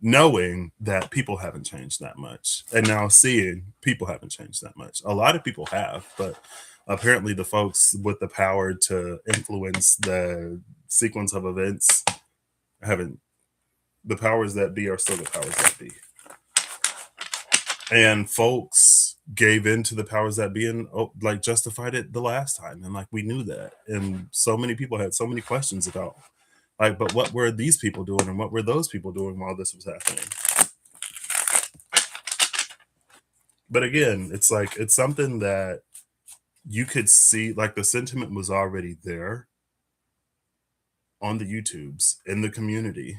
knowing that people haven't changed that much, and now seeing people haven't changed that much. A lot of people have, but apparently the folks with the power to influence the sequence of events haven't. The powers that be are still the powers that be. And folks gave in to the powers that be and like justified it the last time. And like we knew that. And so many people had so many questions about like, but what were these people doing and what were those people doing while this was happening? But again, it's like it's something that you could see, like the sentiment was already there on the YouTubes in the community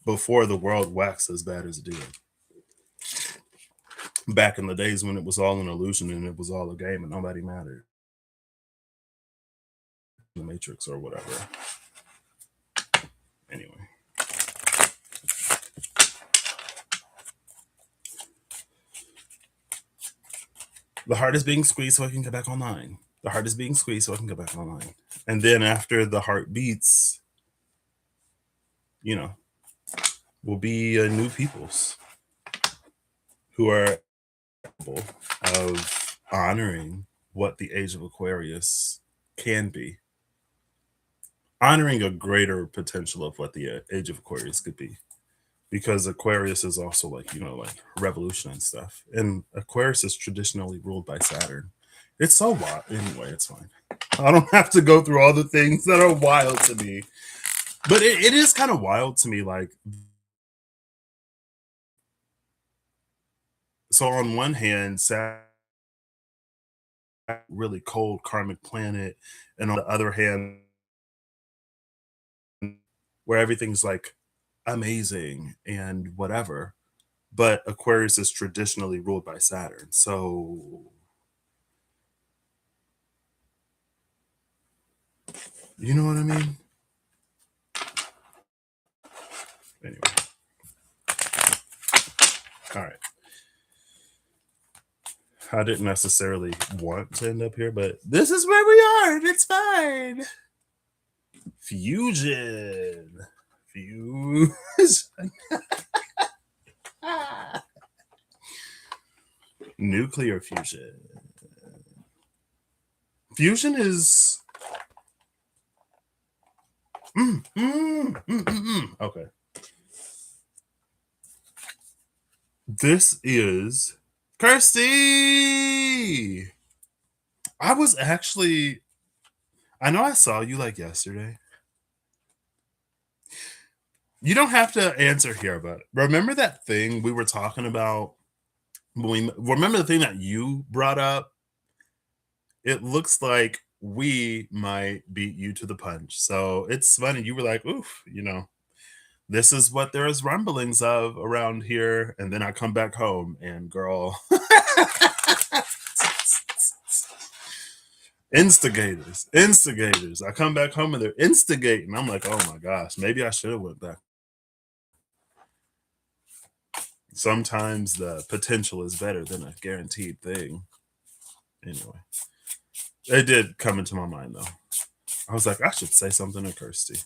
before the world waxed as bad as it did. Back in the days when it was all an illusion and it was all a game and nobody mattered. The Matrix or whatever. Anyway. The heart is being squeezed so I can get back online. The heart is being squeezed so I can get back online. And then after the heart beats, you know, will be new peoples who are capable of honoring what the age of Aquarius can be, honoring a greater potential of what the age of Aquarius could be. Because Aquarius is also like, like revolution and stuff. And Aquarius is traditionally ruled by Saturn. It's so wild. Anyway, it's fine. I don't have to go through all the things that are wild to me. But it is kind of wild to me. Like, so on one hand, Saturn, really cold karmic planet. And on the other hand, where everything's like amazing and whatever. But Aquarius is traditionally ruled by Saturn. So, you know what I mean? Anyway. All right. I didn't necessarily want to end up here, but this is where we are. And it's fine. Fusion. Fusion. Nuclear fusion. Fusion is. Okay. This is Kirsty. I was actually. I know I saw you like yesterday. You don't have to answer here, but remember that thing we were talking about? Remember the thing that you brought up? It looks like we might beat you to the punch. So it's funny. You were like, oof, this is what there's rumblings of around here. And then I come back home and girl. Instigators. I come back home and they're instigating. I'm like, oh my gosh, maybe I should have went back. Sometimes the potential is better than a guaranteed thing. Anyway, it did come into my mind though. I was like, I should say something to Kirsty.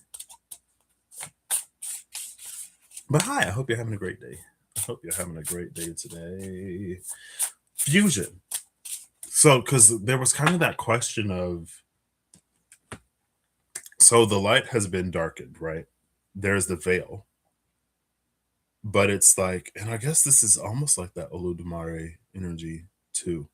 But hi, I hope you're having a great day. I hope you're having a great day today. Fusion. So, because there was kind of that question of, So the light has been darkened, right? There's the veil, but it's like, and I guess this is almost like that Oludumare energy too,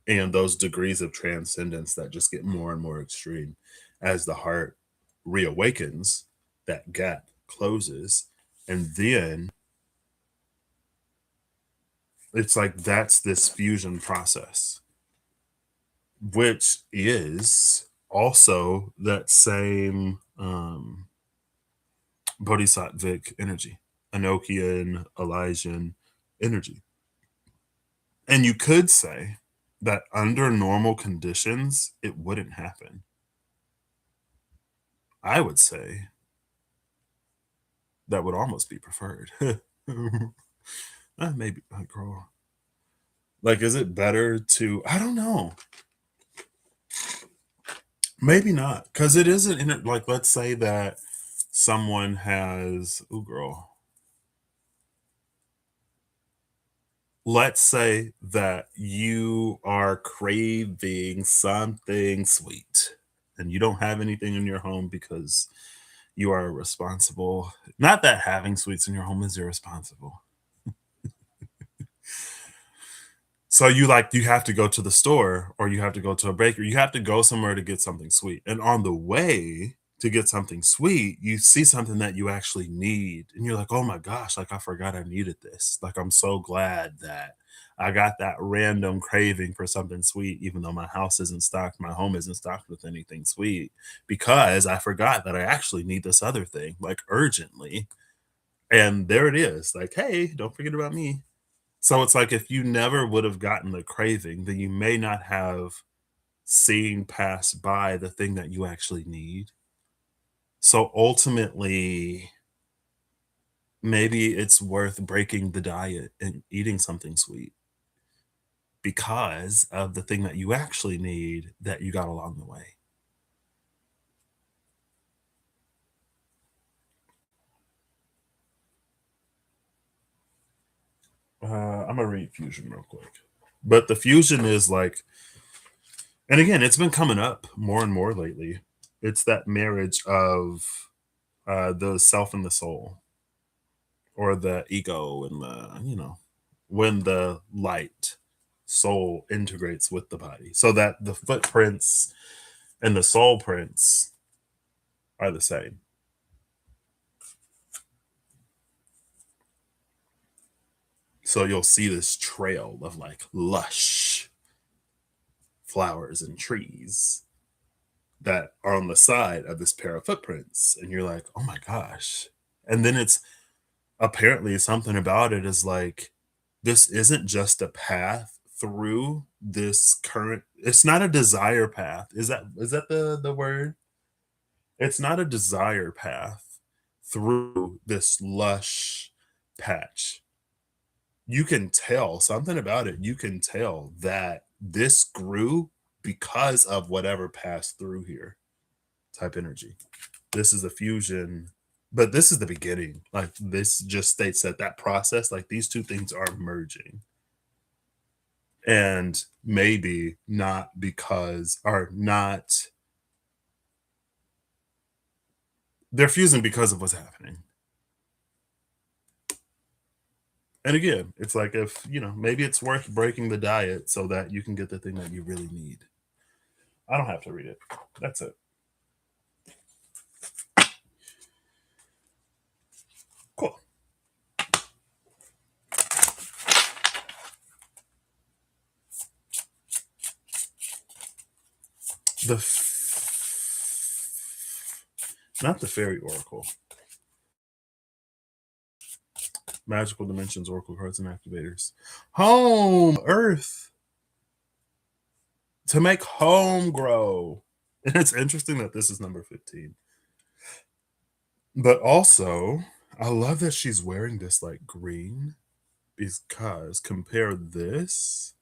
and those degrees of transcendence that just get more and more extreme as the heart reawakens, that gap closes, and then it's like that's this fusion process, which is also that same bodhisattvic energy, Enochian, Elijah energy. And you could say that under normal conditions, it wouldn't happen. I would say that would almost be preferred. Maybe, girl. Like, is it better to? I don't know. Maybe not, because it isn't in it. Like, let's say that someone has, oh, girl. Let's say that you are craving something sweet and you don't have anything in your home because you are irresponsible. Not that having sweets in your home is irresponsible. So you have to go to the store or you have to go to a bakery. You have to go somewhere to get something sweet. And on the way to get something sweet, you see something that you actually need. And you're like, oh my gosh, like I forgot I needed this. Like I'm so glad that I got that random craving for something sweet, even though my house isn't stocked, my home isn't stocked with anything sweet, because I forgot that I actually need this other thing, like urgently. And there it is. Like, hey, don't forget about me. So it's like if you never would have gotten the craving, then you may not have seen pass by the thing that you actually need. So ultimately, maybe it's worth breaking the diet and eating something sweet because of the thing that you actually need that you got along the way. I'm gonna read Fusion real quick. But the Fusion is like, and again, it's been coming up more and more lately. It's that marriage of the self and the soul, or the ego and when the light soul integrates with the body, so that the footprints and the soul prints are the same. So you'll see this trail of like lush flowers and trees that are on the side of this pair of footprints, and you're like, oh my gosh. And then it's apparently something about it is like, this isn't just a path through this current, it's not a desire path. Is that the word? It's not a desire path through this lush patch. You can tell something about it. You can tell that this grew because of whatever passed through here, type energy. This is the fusion, but this is the beginning. Like this just states that that process, like these two things are merging, and maybe not because, or not, they're fusing because of what's happening. And again, it's like, if maybe it's worth breaking the diet so that you can get the thing that you really need. I don't have to read it. That's it. Cool. The not the fairy oracle, magical dimensions, oracle cards, and activators. Home, earth, to make home grow. And it's interesting that this is number 15. But also, I love that she's wearing this like green, because compare this.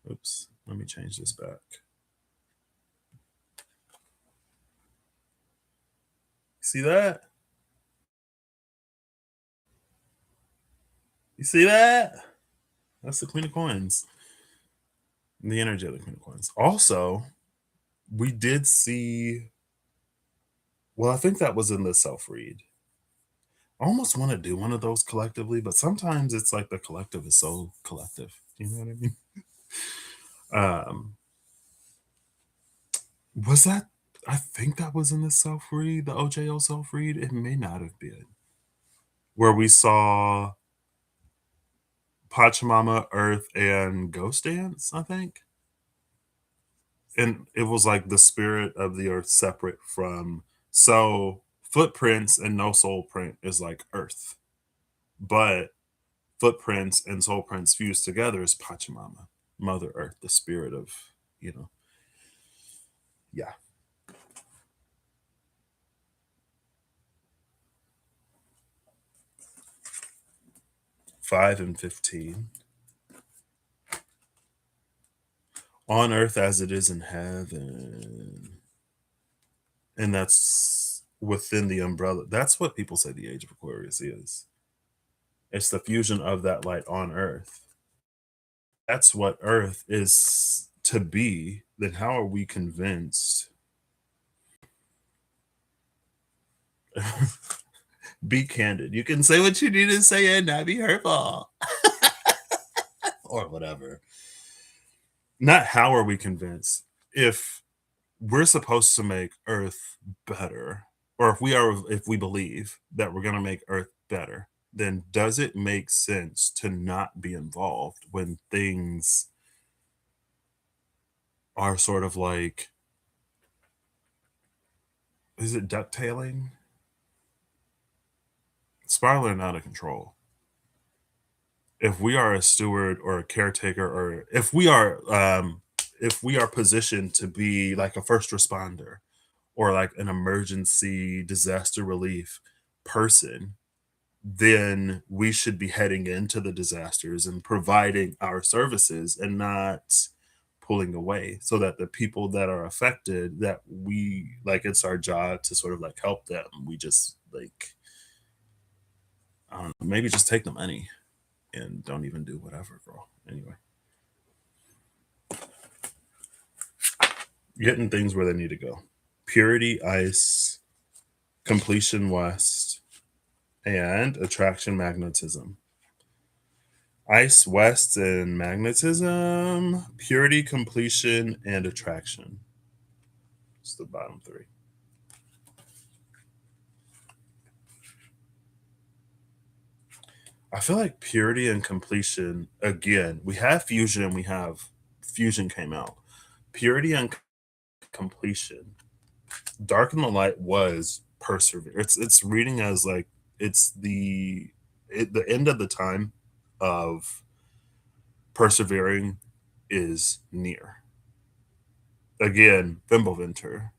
Oops, let me change this back. See that? You see that? That's the Queen of Coins. The energy of the Queen of Coins. Also, we did see Well, I think that was in the self read. I almost want to do one of those collectively, but sometimes it's like the collective is so collective. You know what I mean? Um, was that? I think that was in the self read, the OJO self read. It may not have been where we saw Pachamama, Earth, and Ghost Dance. I think, and it was like the spirit of the Earth separate from so footprints and no soul print is like Earth, but footprints and soul prints fused together is Pachamama, Mother Earth, the spirit of, you know, yeah. 5 and 15. On earth as it is in heaven. And that's within the umbrella. That's what people say the age of Aquarius is. It's the fusion of that light on earth. That's what earth is to be. Then how are we convinced? Be candid. You can say what you need to say and not be hurtful. Or whatever. Not how are we convinced. If we're supposed to make earth better, or if we believe that we're going to make earth better, then does it make sense to not be involved when things are sort of like, is it ducktailing, spiraling out of control? If we are a steward or a caretaker, or if we are positioned to be like a first responder or like an emergency disaster relief person, then we should be heading into the disasters and providing our services and not pulling away, so that the people that are affected, that we like, it's our job to sort of like help them. We just like, I don't know, maybe just take the money and don't even do whatever, girl. Anyway, getting things where they need to go. Purity, ice, completion, west, and attraction, magnetism. Ice, west, and magnetism, purity, completion, and attraction. It's the bottom three. I feel like purity and completion, again, we have fusion and we have fusion came out. Purity and completion. Dark in the light was persevere. It's reading as like it's the end of the time of persevering is near. Again, Fimbulvinter,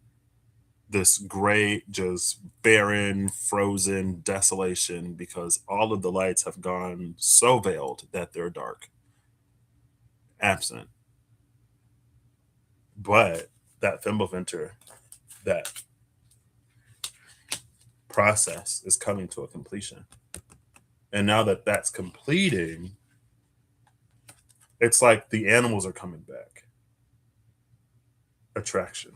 this great, just barren, frozen desolation because all of the lights have gone so veiled that they're dark, absent. But that Fimbulvinter, that process is coming to a completion. And now that that's completing, it's like the animals are coming back. Attraction.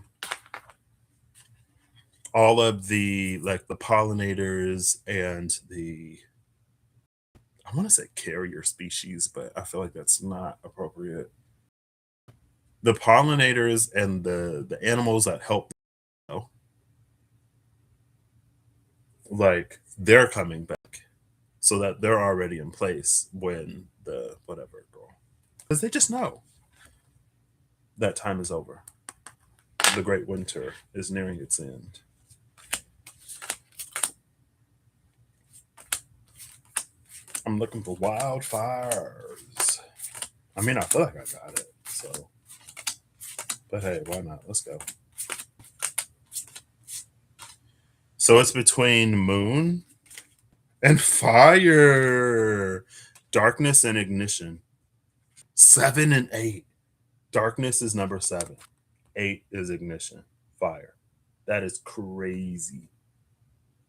All of the like the pollinators and the, I want to say carrier species, but I feel like that's not appropriate. The pollinators and the animals that help, you know, like they're coming back, so that they're already in place when the whatever girl, because they just know that time is over. The great winter is nearing its end. I'm looking for wildfires. I mean, I feel like I got it. So, but hey, why not? Let's go. So it's between moon and fire, darkness and ignition. 7 and 8. Darkness is number 7. 8 is ignition, fire. That is crazy.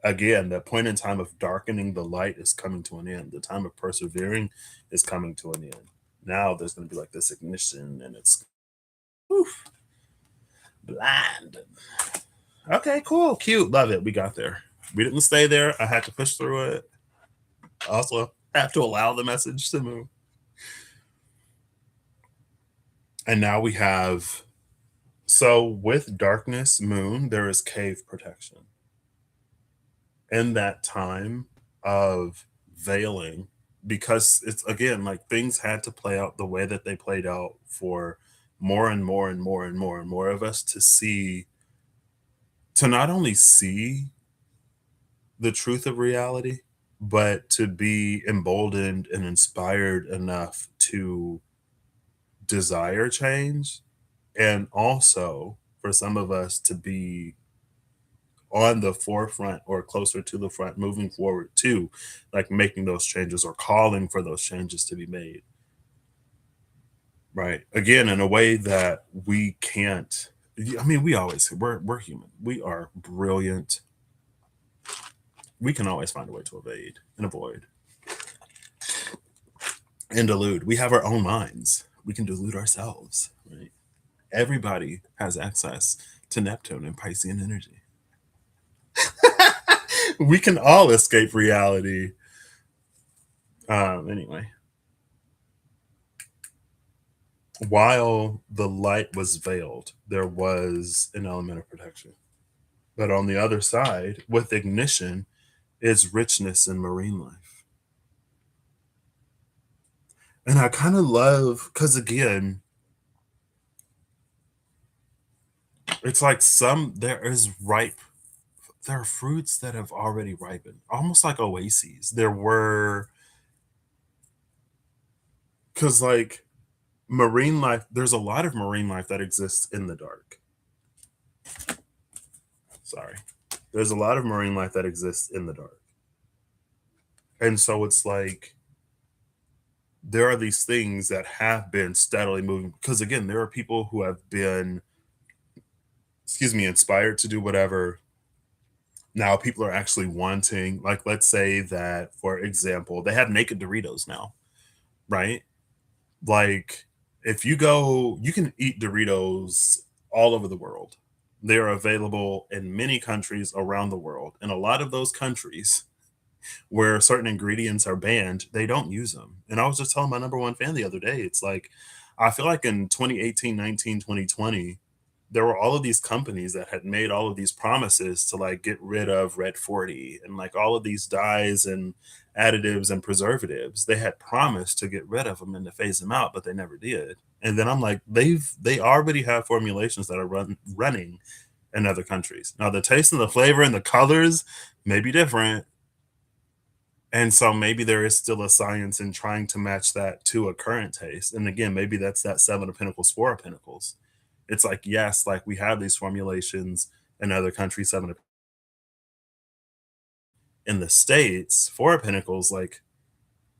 Again, that point in time of darkening the light is coming to an end. The time of persevering is coming to an end. Now there's going to be like this ignition, and it's oof, blind. Okay, cool, cute, love it. We got there. We didn't stay there. I had to push through it. Also, have to allow the message to move. And now we have so with darkness moon, there is cave protection. In that time of veiling, because it's again like things had to play out the way that they played out for more and more and more and more and more of us to see, to not only see the truth of reality, but to be emboldened and inspired enough to desire change, and also for some of us to be on the forefront or closer to the front moving forward too, like making those changes or calling for those changes to be made, right, again in a way that we can't. I mean, we always, we're human, we are brilliant, we can always find a way to evade and avoid and delude. We have our own minds, we can delude ourselves, right? Everybody has access to Neptune and Piscean energy. We can all escape reality. Anyway, while the light was veiled, there was an element of protection. But on the other side, with ignition, is richness in marine life. And I kind of love, because again, it's like there is ripe, there are fruits that have already ripened, almost like oases. There were, because like marine life, there's a lot of marine life that exists in the dark. Sorry. There's a lot of marine life that exists in the dark. And so it's like there are these things that have been steadily moving, because again, there are people who have been, excuse me, inspired to do whatever. Now people are actually wanting, like, let's say that, for example, they have naked Doritos now, right? Like, if you go, you can eat Doritos all over the world. They are available in many countries around the world. And a lot of those countries where certain ingredients are banned, they don't use them. And I was just telling my number one fan the other day, it's like, I feel like in 2018, 19, 2020, there were all of these companies that had made all of these promises to like get rid of red 40 and like all of these dyes and additives and preservatives. They had promised to get rid of them and to phase them out, but they never did. And then I'm like, they already have formulations that are running in other countries. Now the taste and the flavor and the colors may be different, and so maybe there is still a science in trying to match that to a current taste. And again, maybe that's that Seven of Pentacles, Four of Pentacles. It's like, yes, like we have these formulations in other countries, in the States, Four of Pentacles, like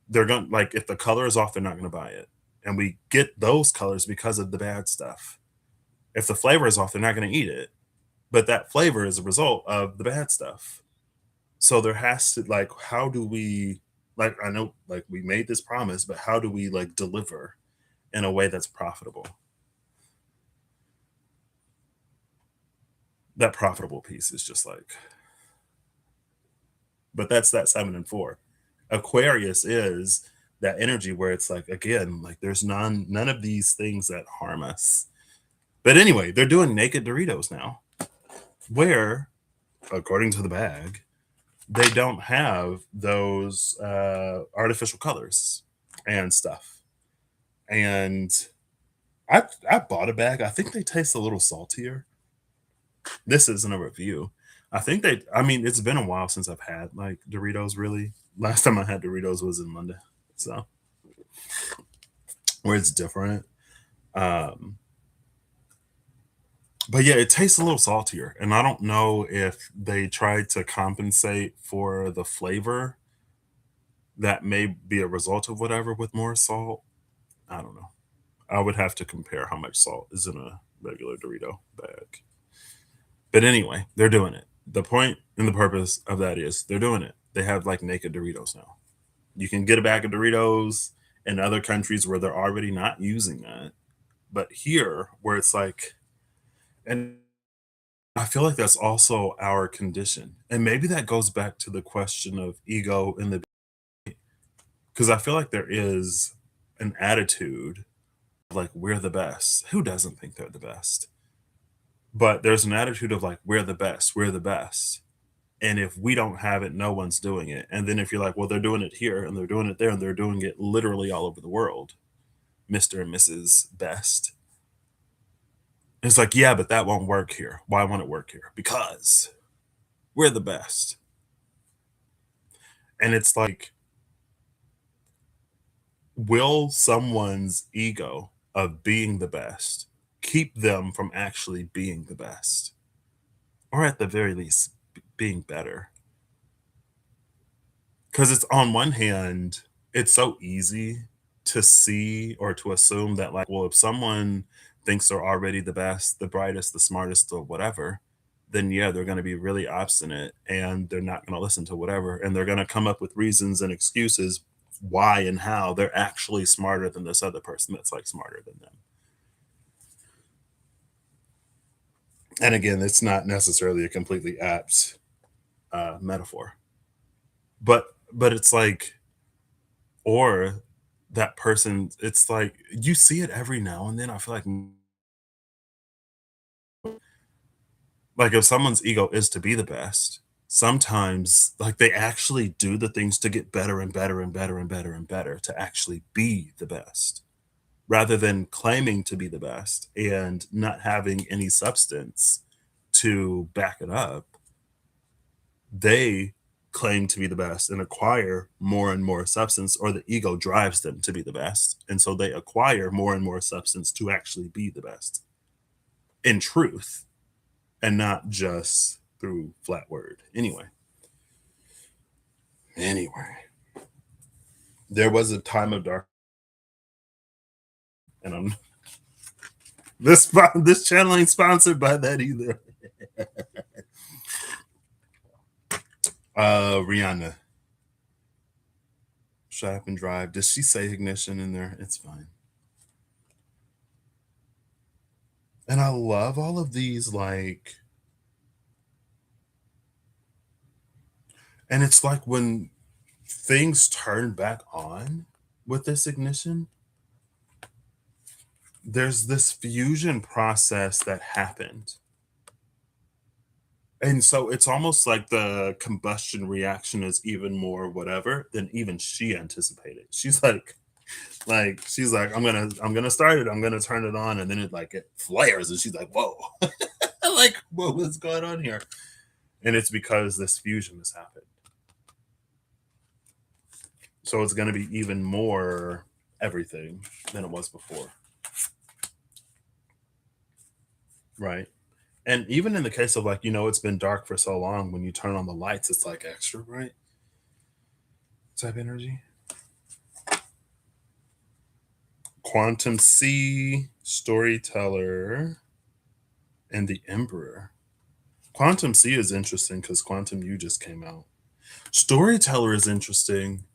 they're going, like if the color is off, they're not going to buy it. And we get those colors because of the bad stuff. If the flavor is off, they're not going to eat it. But that flavor is a result of the bad stuff. So there has to, like, how do we, like, I know like we made this promise, but how do we like deliver in a way that's profitable? That profitable piece is just like, but that's that 7 and 4. Aquarius is that energy where it's like, again, like there's none of these things that harm us. But anyway, they're doing naked Doritos now, where, according to the bag, they don't have those artificial colors and stuff. And I bought a bag. I think they taste a little saltier. This isn't a review. I think they, I mean, it's been a while since I've had like Doritos really. Last time I had Doritos was in London. So where it's different. Um, but yeah, it tastes a little saltier. And I don't know if they tried to compensate for the flavor that may be a result of whatever with more salt. I don't know. I would have to compare how much salt is in a regular Dorito bag. But anyway, they're doing it. The point and the purpose of that is they're doing it. They have like naked Doritos now. You can get a bag of Doritos in other countries where they're already not using that. But here, where it's like, and I feel like that's also our condition. And maybe that goes back to the question of ego in the, because I feel like there is an attitude like we're the best. Who doesn't think they're the best? But there's an attitude of like we're the best, we're the best. And if we don't have it, no one's doing it. And then if you're like, well, they're doing it here and they're doing it there and they're doing it literally all over the world, Mr. and Mrs. Best. It's like, yeah, but that won't work here. Why won't it work here? Because we're the best. And it's like, will someone's ego of being the best keep them from actually being the best? Or at the very least, being better? Because it's on one hand, it's so easy to see or to assume that, like, well, if someone thinks they're already the best, the brightest, the smartest, or whatever, then yeah, they're going to be really obstinate and they're not going to listen to whatever. And they're going to come up with reasons and excuses why and how they're actually smarter than this other person that's like smarter than them. And again, it's not necessarily a completely apt metaphor, but it's like, or that person, it's like you see it every now and then. I feel like if someone's ego is to be the best, sometimes like they actually do the things to get better and better and better and better and better to actually be the best, rather than claiming to be the best and not having any substance to back it up. They claim to be the best and acquire more and more substance, or the ego drives them to be the best. And so they acquire more and more substance to actually be the best in truth and not just through flat word. Anyway, there was a time of dark, and I'm this channel ain't sponsored by that either. Rihanna, shut up and drive. Does she say ignition in there? It's fine. And I love all of these, like, and it's like when things turn back on with this ignition, there's this fusion process that happened. And so it's almost like the combustion reaction is even more whatever than even she anticipated. She's like, I'm gonna start it, I'm gonna turn it on, and then it flares, and she's like, whoa, like, what's going on here? And it's because this fusion has happened. So it's gonna be even more everything than it was before. Right. And even in the case of, like, it's been dark for so long, when you turn on the lights, it's like extra bright type energy. Quantum C, Storyteller, and the Emperor. Quantum C is interesting because Quantum U just came out. Storyteller is interesting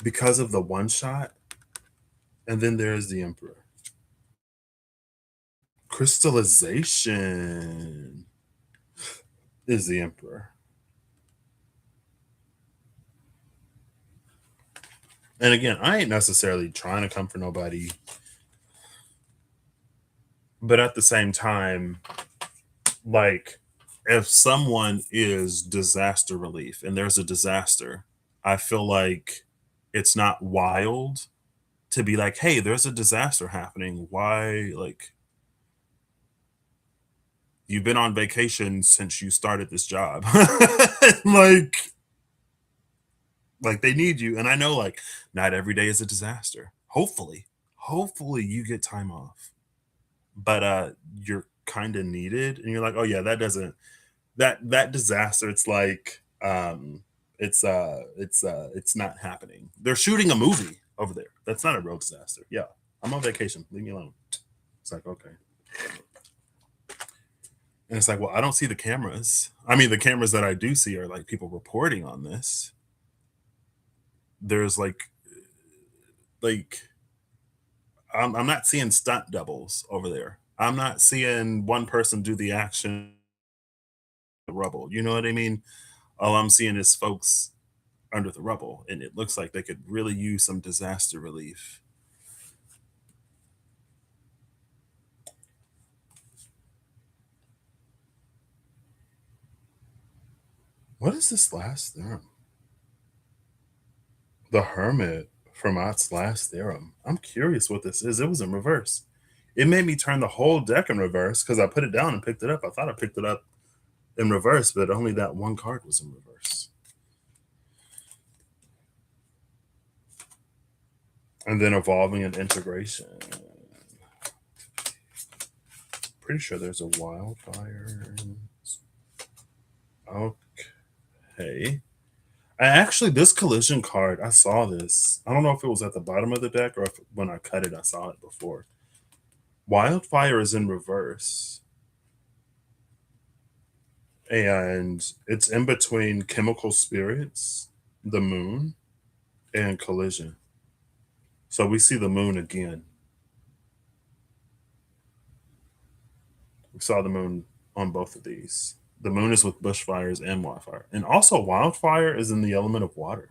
because of the one shot, and then there's the Emperor. Crystallization is the Emperor. And again, I ain't necessarily trying to come for nobody, but at the same time, like, if someone is disaster relief and there's a disaster, I feel like it's not wild to be like, hey, there's a disaster happening. Why, like, you've been on vacation since you started this job. like like they need you. And I know, like, not every day is a disaster. Hopefully you get time off. But you're kind of needed, and you're like, oh yeah, that doesn't, that disaster, it's like, it's not happening. They're shooting a movie over there. That's not a real disaster. Yeah, I'm on vacation, leave me alone. It's like, okay. And it's like, well, I don't see the cameras. I mean, the cameras that I do see are like people reporting on this. There's like I'm not seeing stunt doubles over there. I'm not seeing one person do the action, the rubble. You know what I mean? All I'm seeing is folks under the rubble, and it looks like they could really use some disaster relief. What is this last theorem? The Hermit from Ott's last theorem. I'm curious what this is. It was in reverse. It made me turn the whole deck in reverse because I put it down and picked it up. I thought I picked it up in reverse, but only that one card was in reverse. And then evolving and integration. Pretty sure there's a wildfire. Okay. This collision card, I saw this. I don't know if it was at the bottom of the deck or if when I cut it, I saw it before. Wildfire is in reverse. And it's in between chemical spirits, the moon, and collision. So we see the moon again. We saw the moon on both of these. The moon is with bushfires and wildfire. And also, wildfire is in the element of water.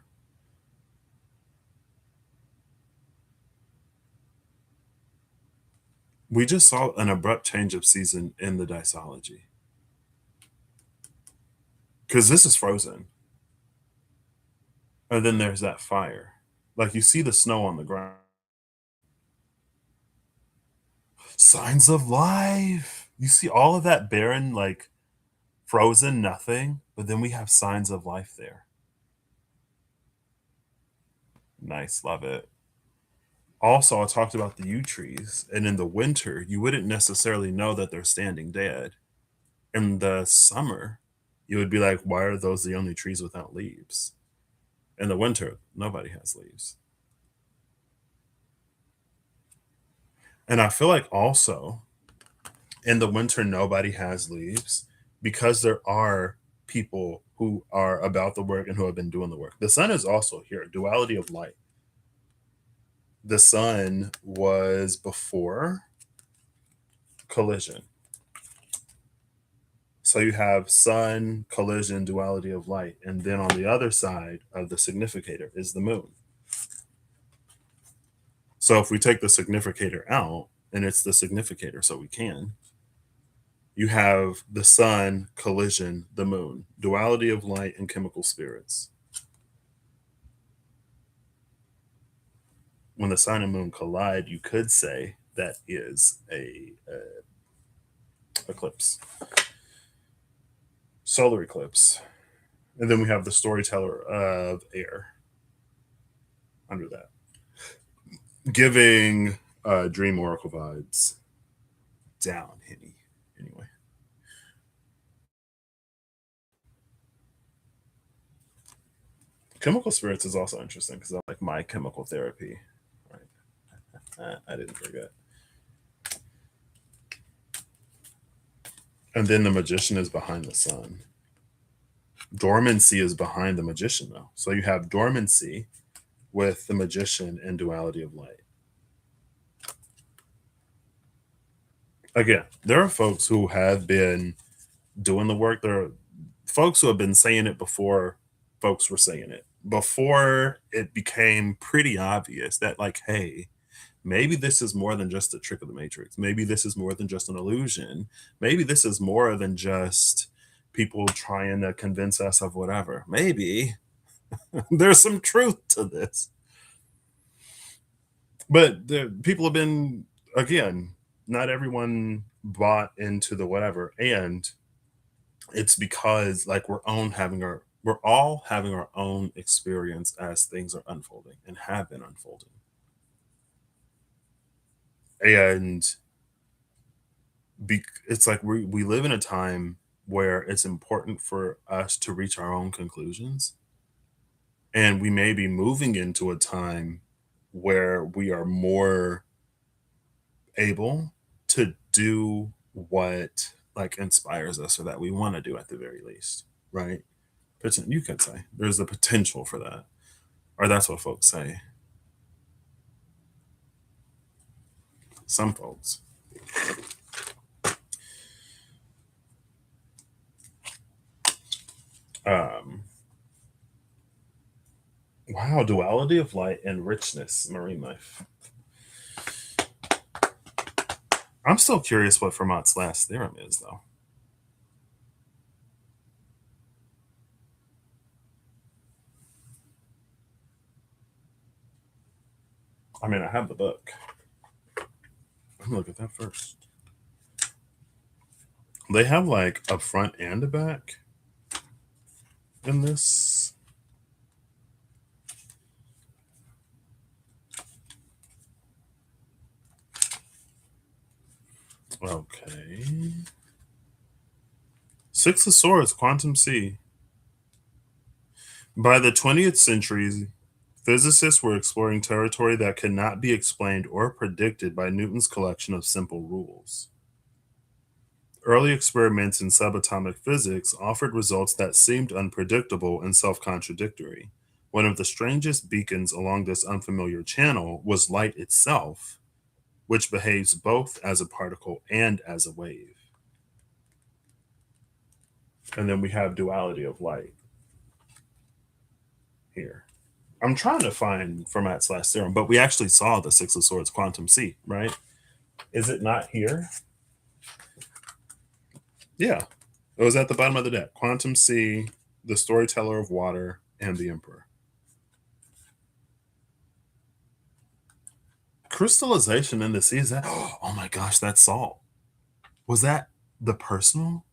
We just saw an abrupt change of season in the disology. Because this is frozen. And then there's that fire. Like you see the snow on the ground. Signs of life. You see all of that barren, like frozen nothing, but then we have signs of life there. Nice, love it. Also, I talked about the yew trees, and in the winter, you wouldn't necessarily know that they're standing dead. In the summer, you would be like, why are those the only trees without leaves? In the winter, nobody has leaves. And I feel like also in the winter, nobody has leaves because there are people who are about the work and who have been doing the work. The sun is also here, duality of light. The sun was before collision. So you have sun, collision, duality of light. And then on the other side of the significator is the moon. So if we take the significator out, and it's the significator, so we can, you have the sun, collision, the moon, duality of light and chemical spirits. When the sun and moon collide, you could say that is a eclipse, solar eclipse. And then we have the storyteller of air under that, giving dream oracle vibes. Down, Henny. Anyway. Chemical spirits is also interesting because I like my chemical therapy. Right. I didn't forget. And then the magician is behind the sun. Dormancy is behind the magician, though. So you have dormancy with the magician and duality of light. Again, there are folks who have been doing the work. There are folks who have been saying it before folks were saying it. Before it became pretty obvious that, like, hey, maybe this is more than just a trick of the matrix. Maybe this is more than just an illusion. Maybe this is more than just people trying to convince us of whatever. Maybe there's some truth to this. But people have been, again, not everyone bought into the whatever. And it's because like we're all having our own experience as things are unfolding and have been unfolding. And it's like we live in a time where it's important for us to reach our own conclusions, and we may be moving into a time where we are more able to do what like inspires us or that we want to do at the very least, right? You could say there's the potential for that, or that's what folks say. Some folks. Um, wow, duality of light and richness, marine life. I'm still curious what Fermat's last theorem is, though. I mean, I have the book. Let me look at that first. They have like a front and a back in this. Okay. Six of Swords, Quantum C. By the 20th century, physicists were exploring territory that could not be explained or predicted by Newton's collection of simple rules. Early experiments in subatomic physics offered results that seemed unpredictable and self contradictory. One of the strangest beacons along this unfamiliar channel was light itself, which behaves both as a particle and as a wave. And then we have duality of light here. I'm trying to find Fermat's last theorem, but we actually saw the Six of Swords quantum C, right? Is it not here? Yeah. It was at the bottom of the deck. Quantum C, the storyteller of water, and the emperor. Crystallization in the sea is that oh my gosh, that's salt. Was that the personal?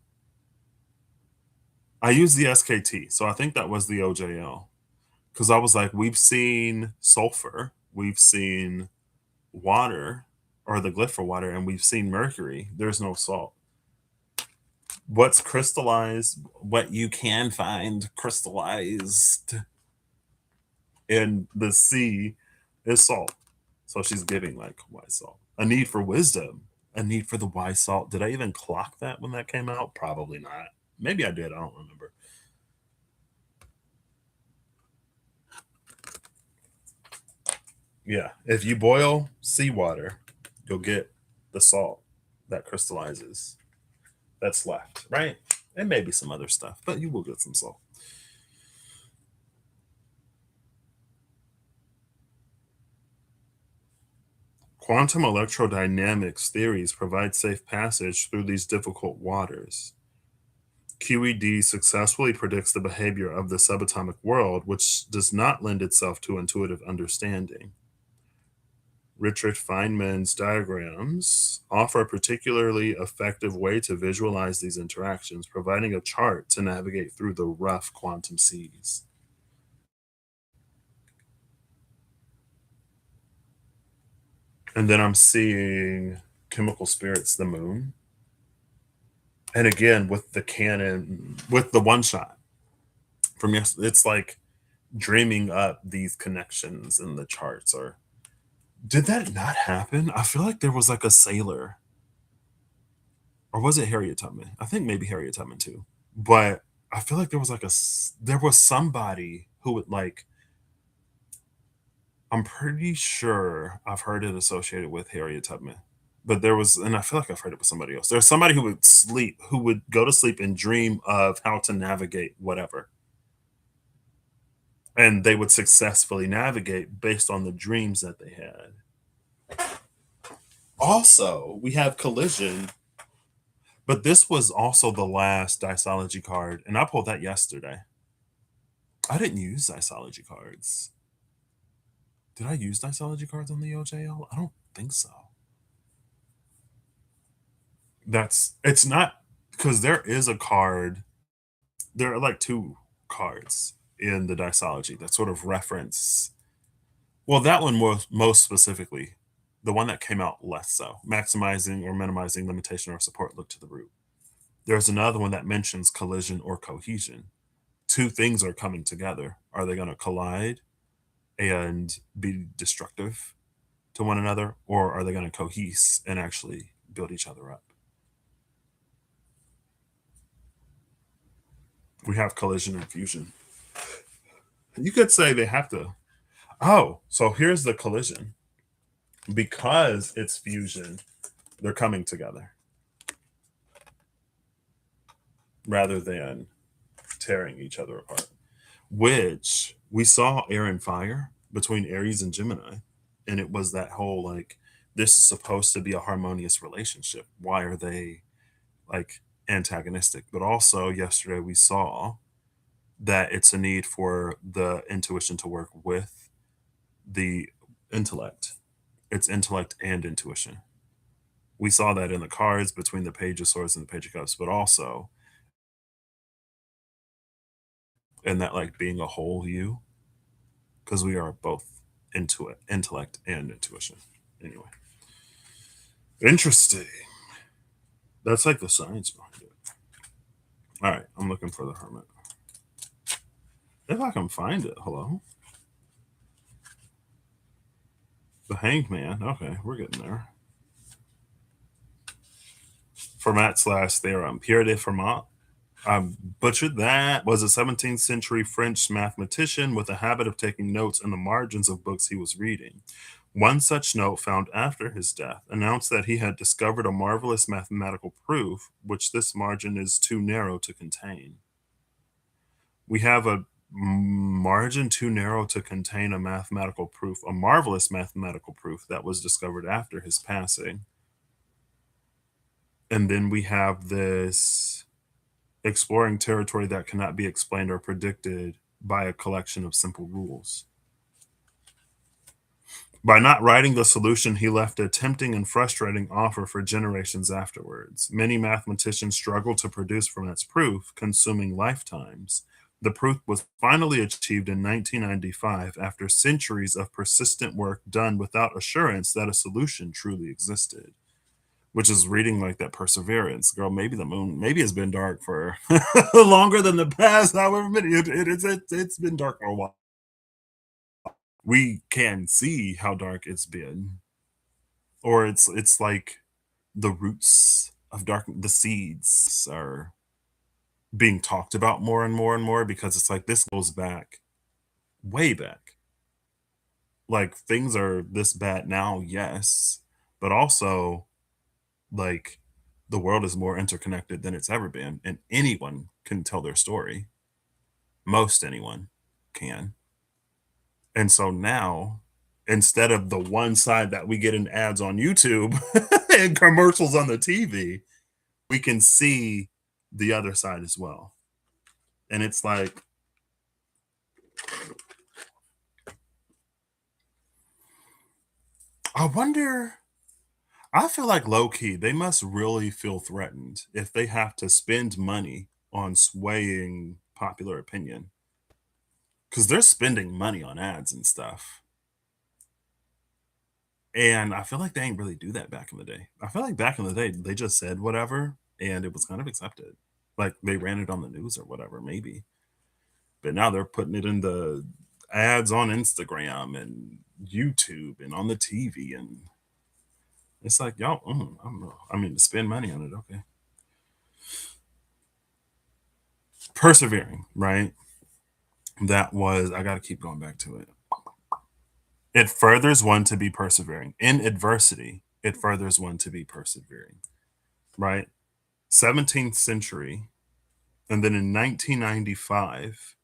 I used the SKT, so I think that was the OJL. Because I was like, we've seen sulfur, we've seen water, or the glyph for water, and we've seen mercury. There's no salt. What's crystallized, what you can find crystallized in the sea is salt. So she's giving like wise salt. A need for wisdom, a need for the wise salt. Did I even clock that when that came out? Probably not. Maybe I did. I don't remember. Yeah. If you boil seawater, you'll get the salt that crystallizes that's left, right? And maybe some other stuff, but you will get some salt. Quantum electrodynamics theories provide safe passage through these difficult waters. QED successfully predicts the behavior of the subatomic world, which does not lend itself to intuitive understanding. Richard Feynman's diagrams offer a particularly effective way to visualize these interactions, providing a chart to navigate through the rough quantum seas. And then I'm seeing Chemical Spirits, the Moon. And again, with the canon, with the one shot from yesterday, it's like dreaming up these connections in the charts. Or did that not happen? I feel like there was like a sailor, or was it Harriet Tubman? I think maybe Harriet Tubman too. But I feel like there was like there was somebody who would like. I'm pretty sure I've heard it associated with Harriet Tubman, but there was, and I feel like I've heard it with somebody else. There's somebody who would sleep, who would go to sleep and dream of how to navigate whatever, and they would successfully navigate based on the dreams that they had. Also, we have Collision, but this was also the last Disology card, and I pulled that yesterday. I didn't use Disology cards. Did I use Disology cards on the OJL? I don't think so. It's not because there is a card. There are like two cards in the Disology that sort of reference. Well, that one was most specifically the one that came out less so, maximizing or minimizing limitation or support. Look to the root. There's another one that mentions collision or cohesion. Two things are coming together. Are they going to collide and be destructive to one another, or are they going to cohese and actually build each other up? We have collision and fusion. You could say they have to. Oh, so here's the collision. Because it's fusion, they're coming together rather than tearing each other apart, which we saw air and fire between Aries and Gemini. And it was that whole like, this is supposed to be a harmonious relationship. Why are they like antagonistic? But also, yesterday we saw that it's a need for the intuition to work with the intellect. It's intellect and intuition. We saw that in the cards between the Page of Swords and the Page of Cups, but also in that like being a whole you, because we are both into it, intellect and intuition. Anyway, interesting. That's like the science behind it. All right, I'm looking for the Hermit. If I can find it, hello. The Hanged Man. Okay, we're getting there. Fermat / theorem. Pierre de Fermat. I butchered that. Was a 17th century French mathematician with a habit of taking notes in the margins of books he was reading. One such note, found after his death, announced that he had discovered a marvelous mathematical proof, which this margin is too narrow to contain. We have a margin too narrow to contain a mathematical proof, a marvelous mathematical proof that was discovered after his passing. And then we have this exploring territory that cannot be explained or predicted by a collection of simple rules. By not writing the solution, he left a tempting and frustrating offer for generations afterwards. Many mathematicians struggled to produce from its proof, consuming lifetimes. The proof was finally achieved in 1995 after centuries of persistent work done without assurance that a solution truly existed. Which is reading like that perseverance. Girl, maybe the moon, maybe it's been dark for longer than the past however many. It's been dark for a while. We can see how dark it's been, or it's like the roots of dark, the seeds are being talked about more and more and more because it's like this goes back way back. Like things are this bad now, yes, but also like the world is more interconnected than it's ever been, and anyone can tell their story. Most anyone can. And so now, instead of the one side that we get in ads on YouTube and commercials on the TV, we can see the other side as well. And it's like, I wonder, I feel like low key, they must really feel threatened if they have to spend money on swaying popular opinion because they're spending money on ads and stuff. And I feel like they ain't really do that back in the day. I feel like back in the day, they just said whatever and it was kind of accepted. Like they ran it on the news or whatever, maybe. But now they're putting it in the ads on Instagram and YouTube and on the TV. And it's like, y'all, I don't know. I mean, to spend money on it, okay. Persevering, right? That was, I got to keep going back to it. It furthers one to be persevering. In adversity, it furthers one to be persevering, right? 17th century. And then in 1995,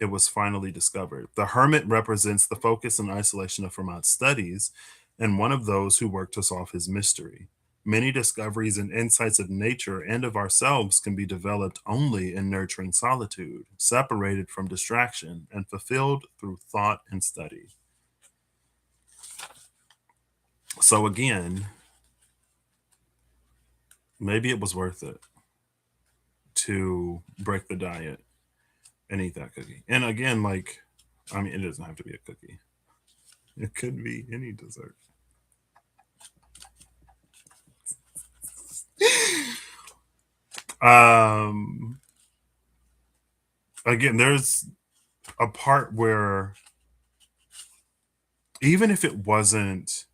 it was finally discovered. The hermit represents the focus and isolation of Fermat's studies and one of those who worked to solve his mystery. Many discoveries and insights of nature and of ourselves can be developed only in nurturing solitude, separated from distraction, and fulfilled through thought and study. So, again, maybe it was worth it to break the diet and eat that cookie. And again, like, I mean, it doesn't have to be a cookie, it could be any dessert. um Again, there's a part where even if it wasn't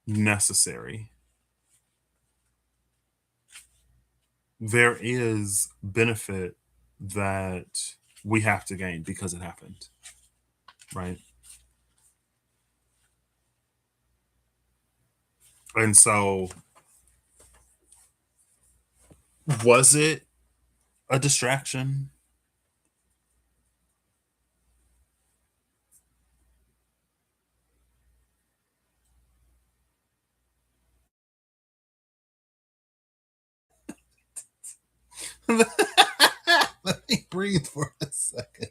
necessary, there is benefit that we have to gain because it happened, right? And so, was it a distraction? Let me breathe for a second.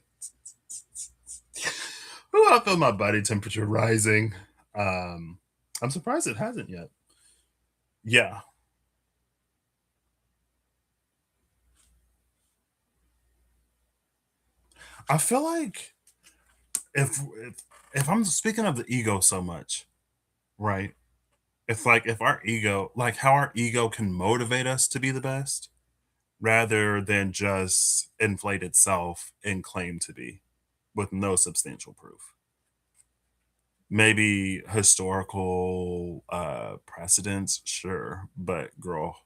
Oh, I feel my body temperature rising. Um, I'm surprised it hasn't yet. Yeah, I feel like if if I'm speaking of the ego so much, right? It's like if our ego, like how our ego can motivate us to be the best rather than just inflate itself and claim to be with no substantial proof. Maybe historical precedents, sure, but girl,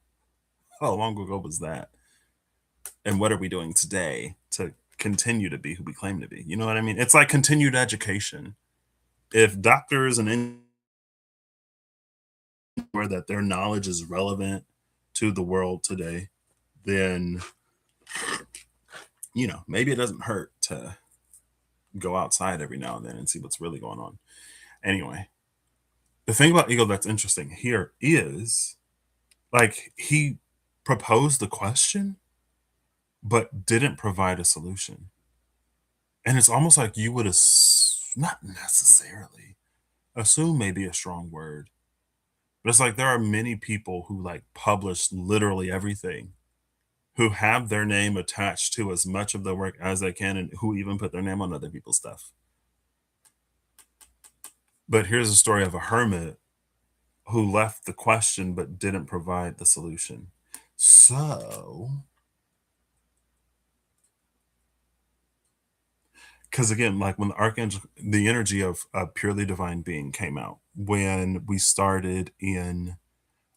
how long ago was that? And what are we doing today to continue to be who we claim to be? You know what I mean? It's like continued education. If doctors and where that their knowledge is relevant to the world today, then maybe it doesn't hurt to go outside every now and then and see what's really going on. Anyway, the thing about ego that's interesting here is like he proposed the question but didn't provide a solution. And it's almost like you would not necessarily assume maybe a strong word, but it's like there are many people who like publish literally everything, who have their name attached to as much of the work as they can, and who even put their name on other people's stuff. But here's a story of a hermit who left the question but didn't provide the solution. So, because again, like when the archangel, the energy of a purely divine being came out, when we started in,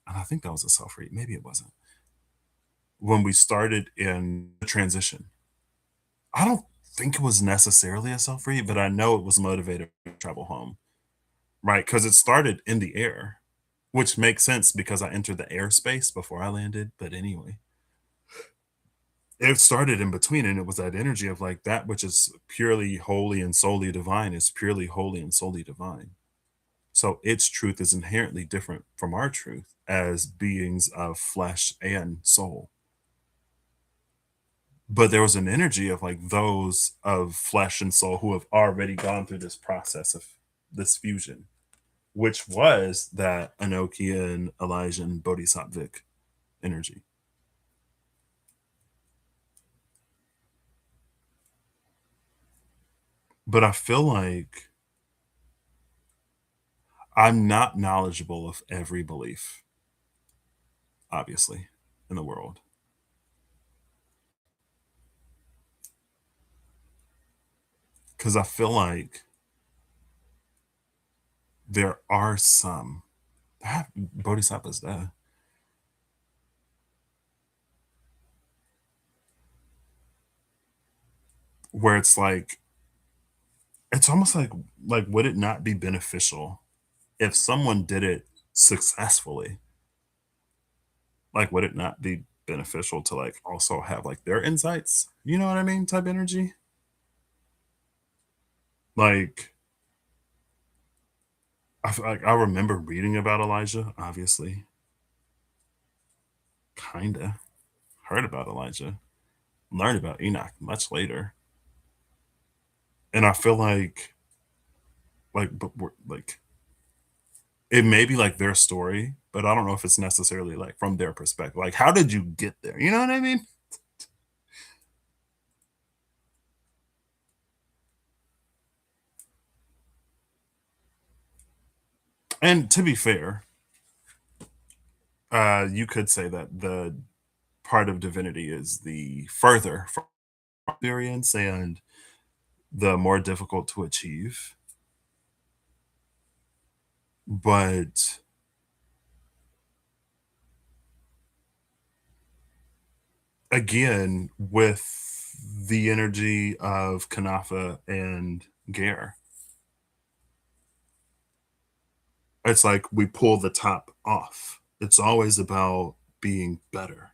and I think that was a self read, maybe it wasn't, when we started in the transition. I don't think it was necessarily a self read, but I know it was motivated to travel home, right? Because it started in the air, which makes sense because I entered the airspace before I landed. But anyway, it started in between, and it was that energy of like that which is purely holy and solely divine is purely holy and solely divine. So its truth is inherently different from our truth as beings of flesh and soul. But there was an energy of like those of flesh and soul who have already gone through this process of this fusion, which was that Enochian, Elijah, Bodhisattvic energy. But I feel like I'm not knowledgeable of every belief, obviously, in the world. Because I feel like there are some bodhisattvas there where it's almost like would it not be beneficial if someone did it successfully? Like, would it not be beneficial to like also have like their insights? You know what I mean? Type energy. Like, like I remember reading about Elijah, obviously, kinda heard about Elijah, learned about Enoch much later, and I feel but like it may be like their story, but I don't know if it's necessarily like from their perspective. Like, how did you get there? You know what I mean? And to be fair, you could say that the part of divinity is the further from experience and the more difficult to achieve. But again, with the energy of Kanafa and Gare, it's like we pull the top off. It's always about being better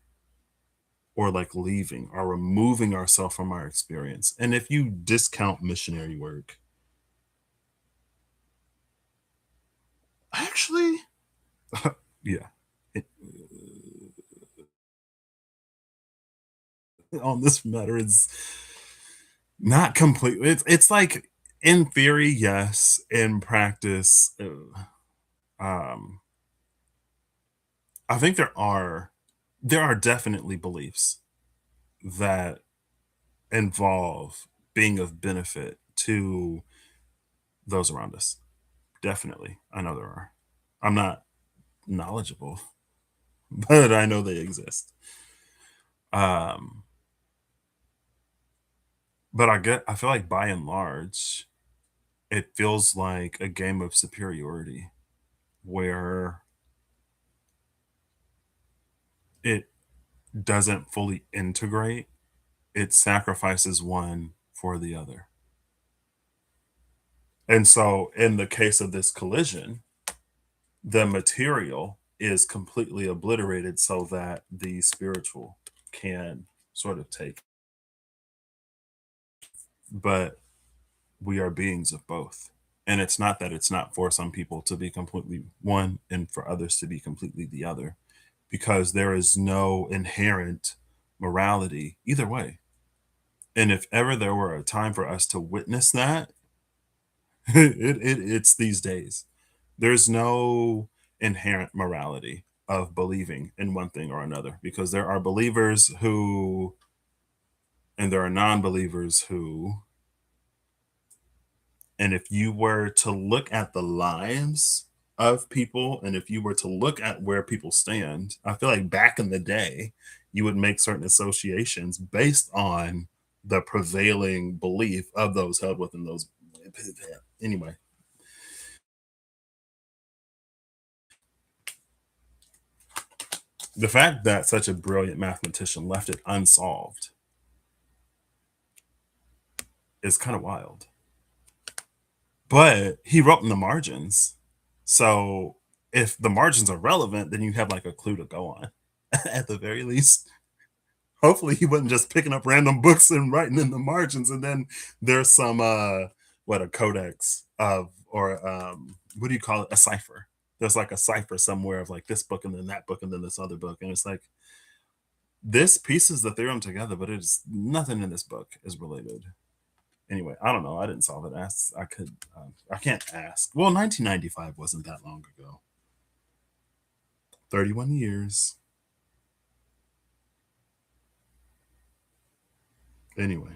or like leaving or removing ourselves from our experience. And if you discount missionary work, actually, yeah, it, on this matter is not completely. It's like in theory, yes. In practice, um, I think there are definitely beliefs that involve being of benefit to those around us. Definitely, I know there are. I'm not knowledgeable, but I know they exist. Um, but I feel like by and large, it feels like a game of superiority where it doesn't fully integrate, it sacrifices one for the other. And so, in the case of this collision, the material is completely obliterated so that the spiritual can sort of take. But we are beings of both. And it's not that it's not for some people to be completely one and for others to be completely the other, because there is no inherent morality either way. And if ever there were a time for us to witness that, it's these days. There's no inherent morality of believing in one thing or another, because there are believers who, and there are non believers who, and if you were to look at the lives of people, and if you were to look at where people stand, I feel like back in the day, you would make certain associations based on the prevailing belief of those held within those. Anyway, the fact that such a brilliant mathematician left it unsolved is kind of wild. But he wrote in the margins. So if the margins are relevant, then you have like a clue to go on at the very least. Hopefully he wasn't just picking up random books and writing in the margins, and then there's some what, a codex of, or what do you call it, a cipher. There's like a cipher somewhere of like this book and then that book and then this other book, and it's like this pieces the theorem together, but it's nothing in this book is related. Anyway, I don't know. I didn't solve it. I could. I can't ask. Well, 1995 wasn't that long ago. 31 years. Anyway,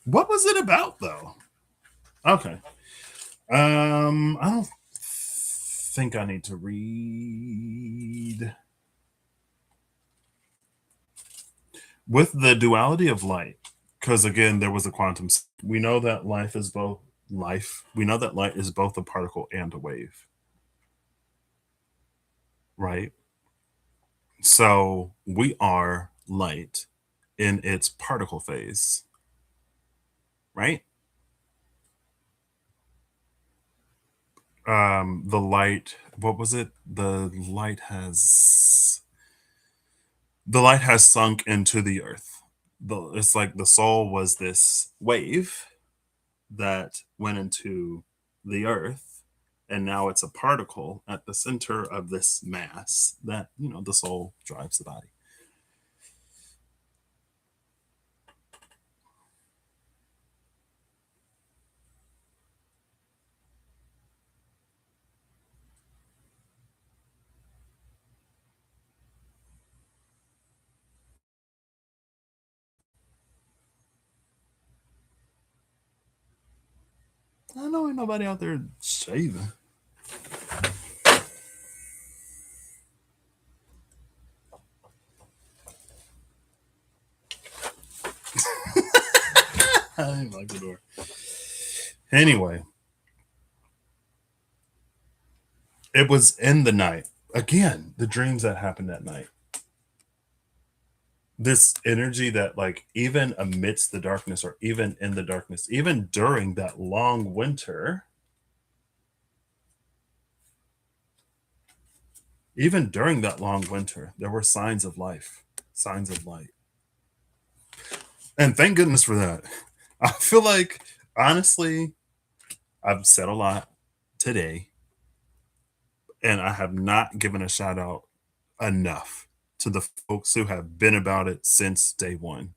what was it about though? Okay. I don't think I need to read. With the duality of light, because again, there was a quantum. We know that life is both life. We know that light is both a particle and a wave, right? So we are light in its particle phase, right? The light, what was it? The light has sunk into the earth. It's like the soul was this wave that went into the earth, and now it's a particle at the center of this mass that, the soul drives the body. I know ain't nobody out there shaving. I ain't like the door. Anyway, it was in the night. Again, the dreams that happened at night. This energy that, like, even amidst the darkness, or even in the darkness, even during that long winter, even during that long winter, there were signs of life, signs of light. And thank goodness for that. I feel like, honestly, I've said a lot today, and I have not given a shout out enough to the folks who have been about it since day one,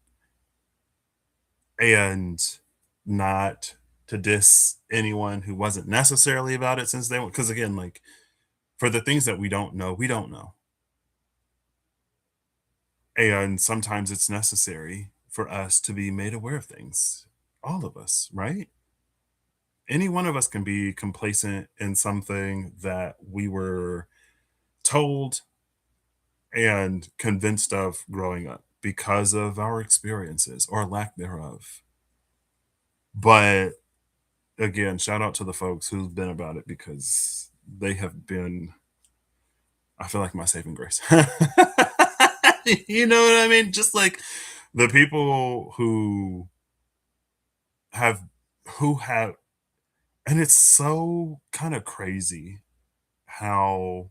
and not to diss anyone who wasn't necessarily about it since day one. Because again, like for the things that we don't know, we don't know. And sometimes it's necessary for us to be made aware of things. All of us, right? Any one of us can be complacent in something that we were told and convinced of growing up because of our experiences or lack thereof. But again, shout out to the folks who've been about it because they have been, I feel like, my saving grace. You know what I mean? Just like the people have, who have, and it's so kind of crazy how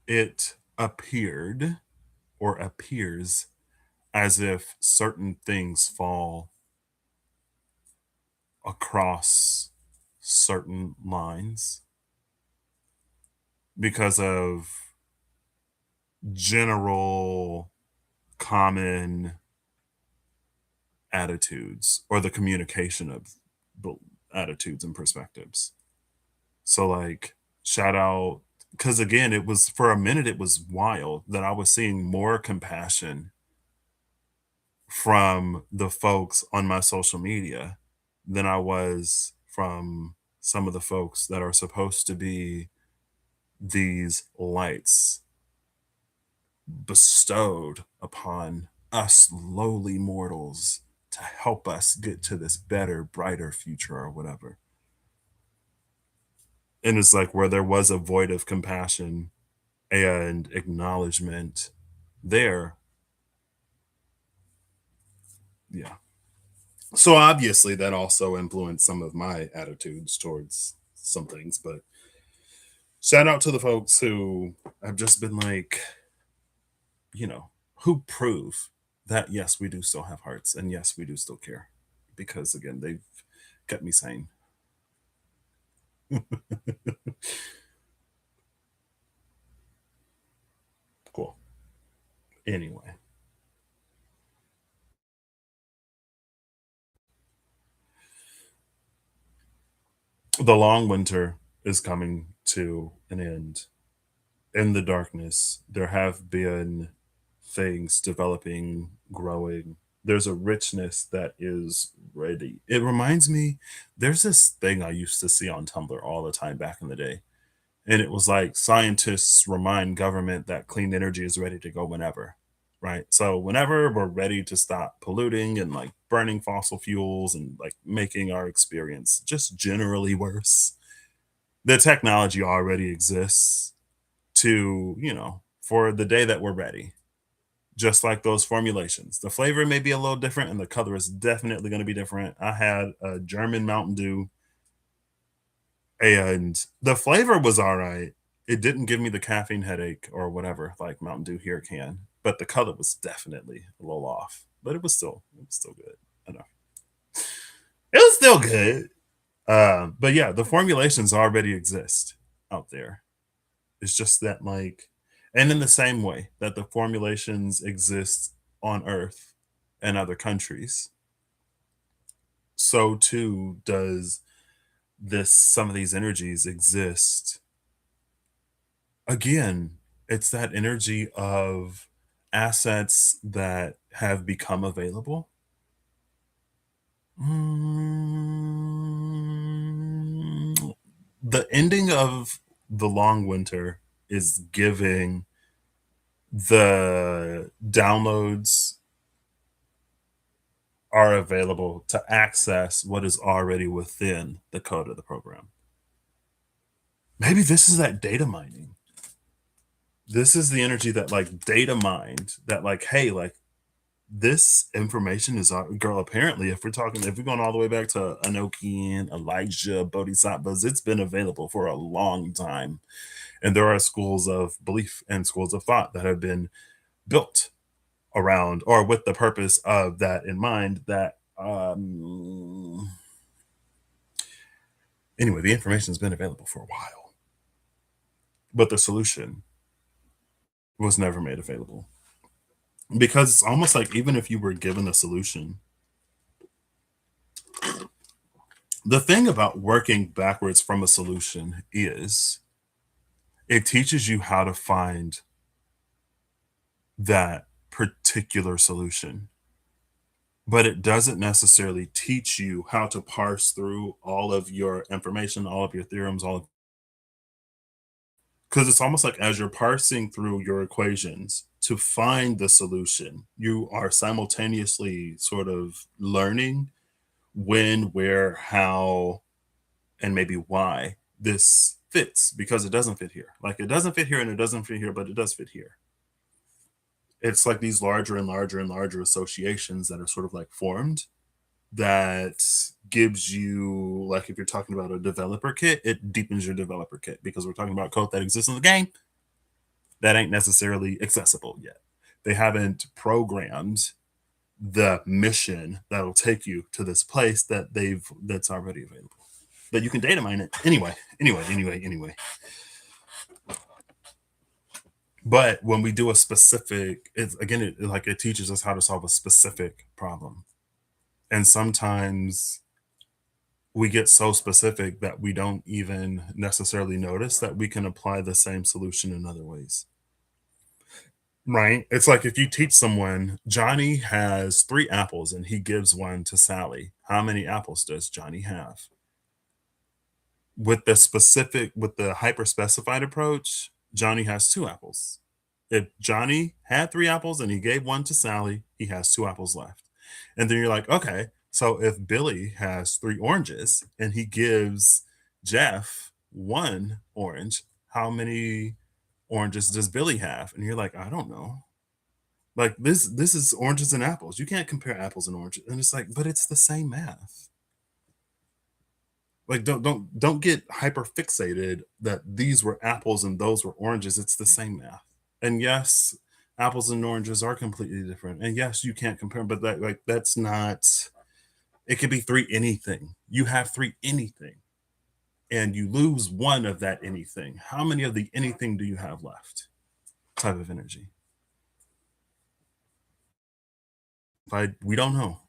it appeared or appears as if certain things fall across certain lines because of general common attitudes or the communication of attitudes and perspectives. So, like, shout out, because again, it was for a minute, it was wild that I was seeing more compassion from the folks on my social media than I was from some of the folks that are supposed to be these lights bestowed upon us lowly mortals to help us get to this better, brighter future or whatever. And it's like where there was a void of compassion and acknowledgement there. Yeah. So obviously that also influenced some of my attitudes towards some things, but shout out to the folks who have just been like, who prove that yes, we do still have hearts and yes, we do still care. Because again, they've kept me sane. Cool. Anyway, the long winter is coming to an end. In the darkness, there have been things developing, growing. There's a richness that is ready. It reminds me, there's this thing I used to see on Tumblr all the time back in the day. And it was like scientists remind government that clean energy is ready to go whenever. Right. So whenever we're ready to stop polluting and like burning fossil fuels and like making our experience just generally worse, the technology already exists to, for the day that we're ready. Just like those formulations. The flavor may be a little different and the color is definitely going to be different. I had a German Mountain Dew and the flavor was all right. It didn't give me the caffeine headache or whatever like Mountain Dew here can, but the color was definitely a little off. But it was still good. I know. It was still good. But yeah, the formulations already exist out there. It's just that, like, and in the same way that the formulations exist on Earth and other countries, so too does this. Some of these energies exist. Again, it's that energy of assets that have become available. The ending of the long winter is giving the downloads are available to access what is already within the code of the program. Maybe this is that data mining. This is the energy that like data mined that like, hey, like this information is girl. Apparently, if we're going all the way back to Enochian, Elijah, Bodhisattvas, it's been available for a long time. And there are schools of belief and schools of thought that have been built around or with the purpose of that in mind that anyway, the information has been available for a while. but the solution was never made available. Because it's almost like even if you were given a solution, the thing about working backwards from a solution is it teaches you how to find that particular solution, but it doesn't necessarily teach you how to parse through all of your information, all of your theorems, all of, because it's almost like as you're parsing through your equations to find the solution, you are simultaneously sort of learning when, where, how, and maybe why this fits, because it doesn't fit here. Like it doesn't fit here and it doesn't fit here, but it does fit here. It's like these larger and larger and larger associations that are sort of like formed that gives you, like, if you're talking about a developer kit, it deepens your developer kit because we're talking about code that exists in the game that ain't necessarily accessible yet. They haven't programmed the mission that'll take you to this place that's already available, that you can data mine it anyway. But when we do a specific, it's again, it teaches us how to solve a specific problem. And sometimes we get so specific that we don't even necessarily notice that we can apply the same solution in other ways. Right? It's like if you teach someone, Johnny has 3 apples and he gives one to Sally. How many apples does Johnny have? With the hyper specified approach, Johnny has 2 apples. If Johnny had 3 apples and he gave one to Sally, he has 2 apples left. And then you're like, okay, so if Billy has 3 oranges and he gives Jeff 1 orange, how many oranges does Billy have? And you're like, I don't know. Like this is oranges and apples. You can't compare apples and oranges. And it's like, but it's the same math. Like don't get hyper fixated that these were apples and those were oranges. It's the same math. And yes, apples and oranges are completely different. And yes, you can't compare, but that's not, it could be 3 anything. You have 3 anything and you lose one of that anything. How many of the anything do you have left? Type of energy. We don't know,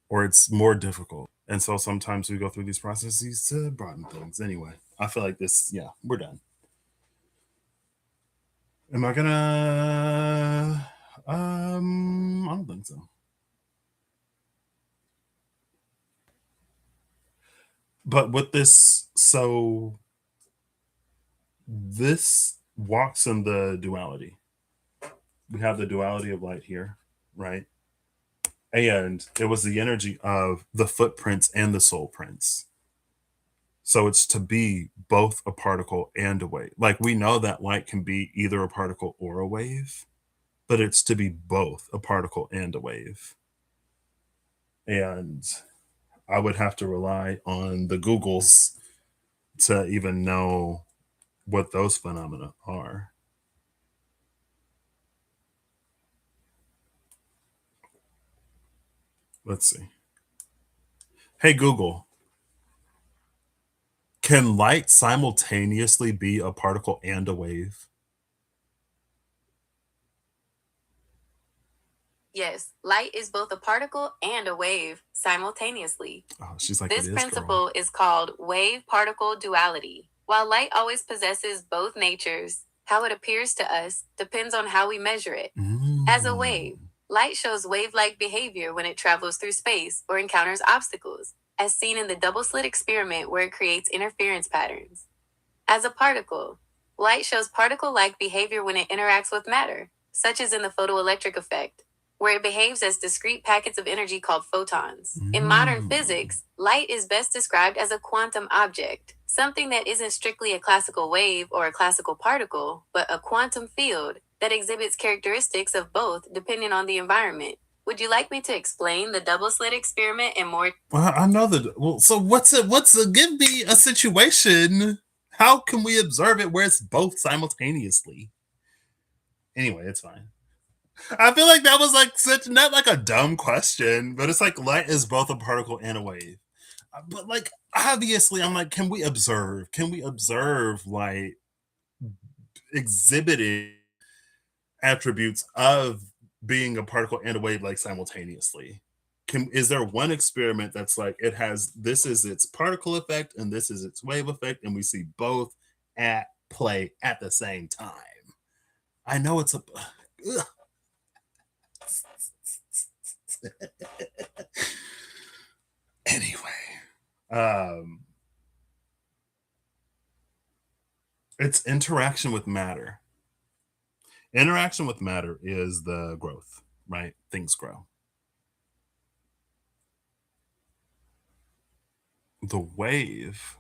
or it's more difficult. And so sometimes we go through these processes to broaden things. Anyway, I feel like this, yeah, we're done. Am I gonna? I don't think so. But with this, so this walks in the duality. We have the duality of light here, right? And it was the energy of the footprints and the soul prints. So it's to be both a particle and a wave. Like we know that light can be either a particle or a wave, but it's to be both a particle and a wave. And I would have to rely on the Googles to even know what those phenomena are. Let's see. Hey, Google, can light simultaneously be a particle and a wave? Yes, light is both a particle and a wave simultaneously. Oh, she's like, This it is, girl. principle is called wave particle duality. While light always possesses both natures, how it appears to us depends on how we measure it. As a wave, light shows wave like behavior when it travels through space or encounters obstacles, as seen in the double slit experiment where it creates interference patterns. As a particle, light shows particle like behavior when it interacts with matter, such as in the photoelectric effect, where it behaves as discrete packets of energy called photons. In modern physics, light is best described as a quantum object, something that isn't strictly a classical wave or a classical particle, but a quantum field that exhibits characteristics of both depending on the environment. Would you like me to explain the double slit experiment and more? Well, I know that. Well, so what's it? Give me a situation. How can we observe it where it's both simultaneously? Anyway, it's fine. I feel like that was like such, not like a dumb question, but it's like light is both a particle and a wave. But like obviously, I'm like, can we observe? Can we observe light exhibiting attributes of being a particle and a wave like simultaneously. Is there one experiment that's like it has this is its particle effect and this is its wave effect, and we see both at play at the same time? I know it's a ugh. Anyway, um, it's interaction with matter. Interaction with matter is the growth, right? Things grow. The wave,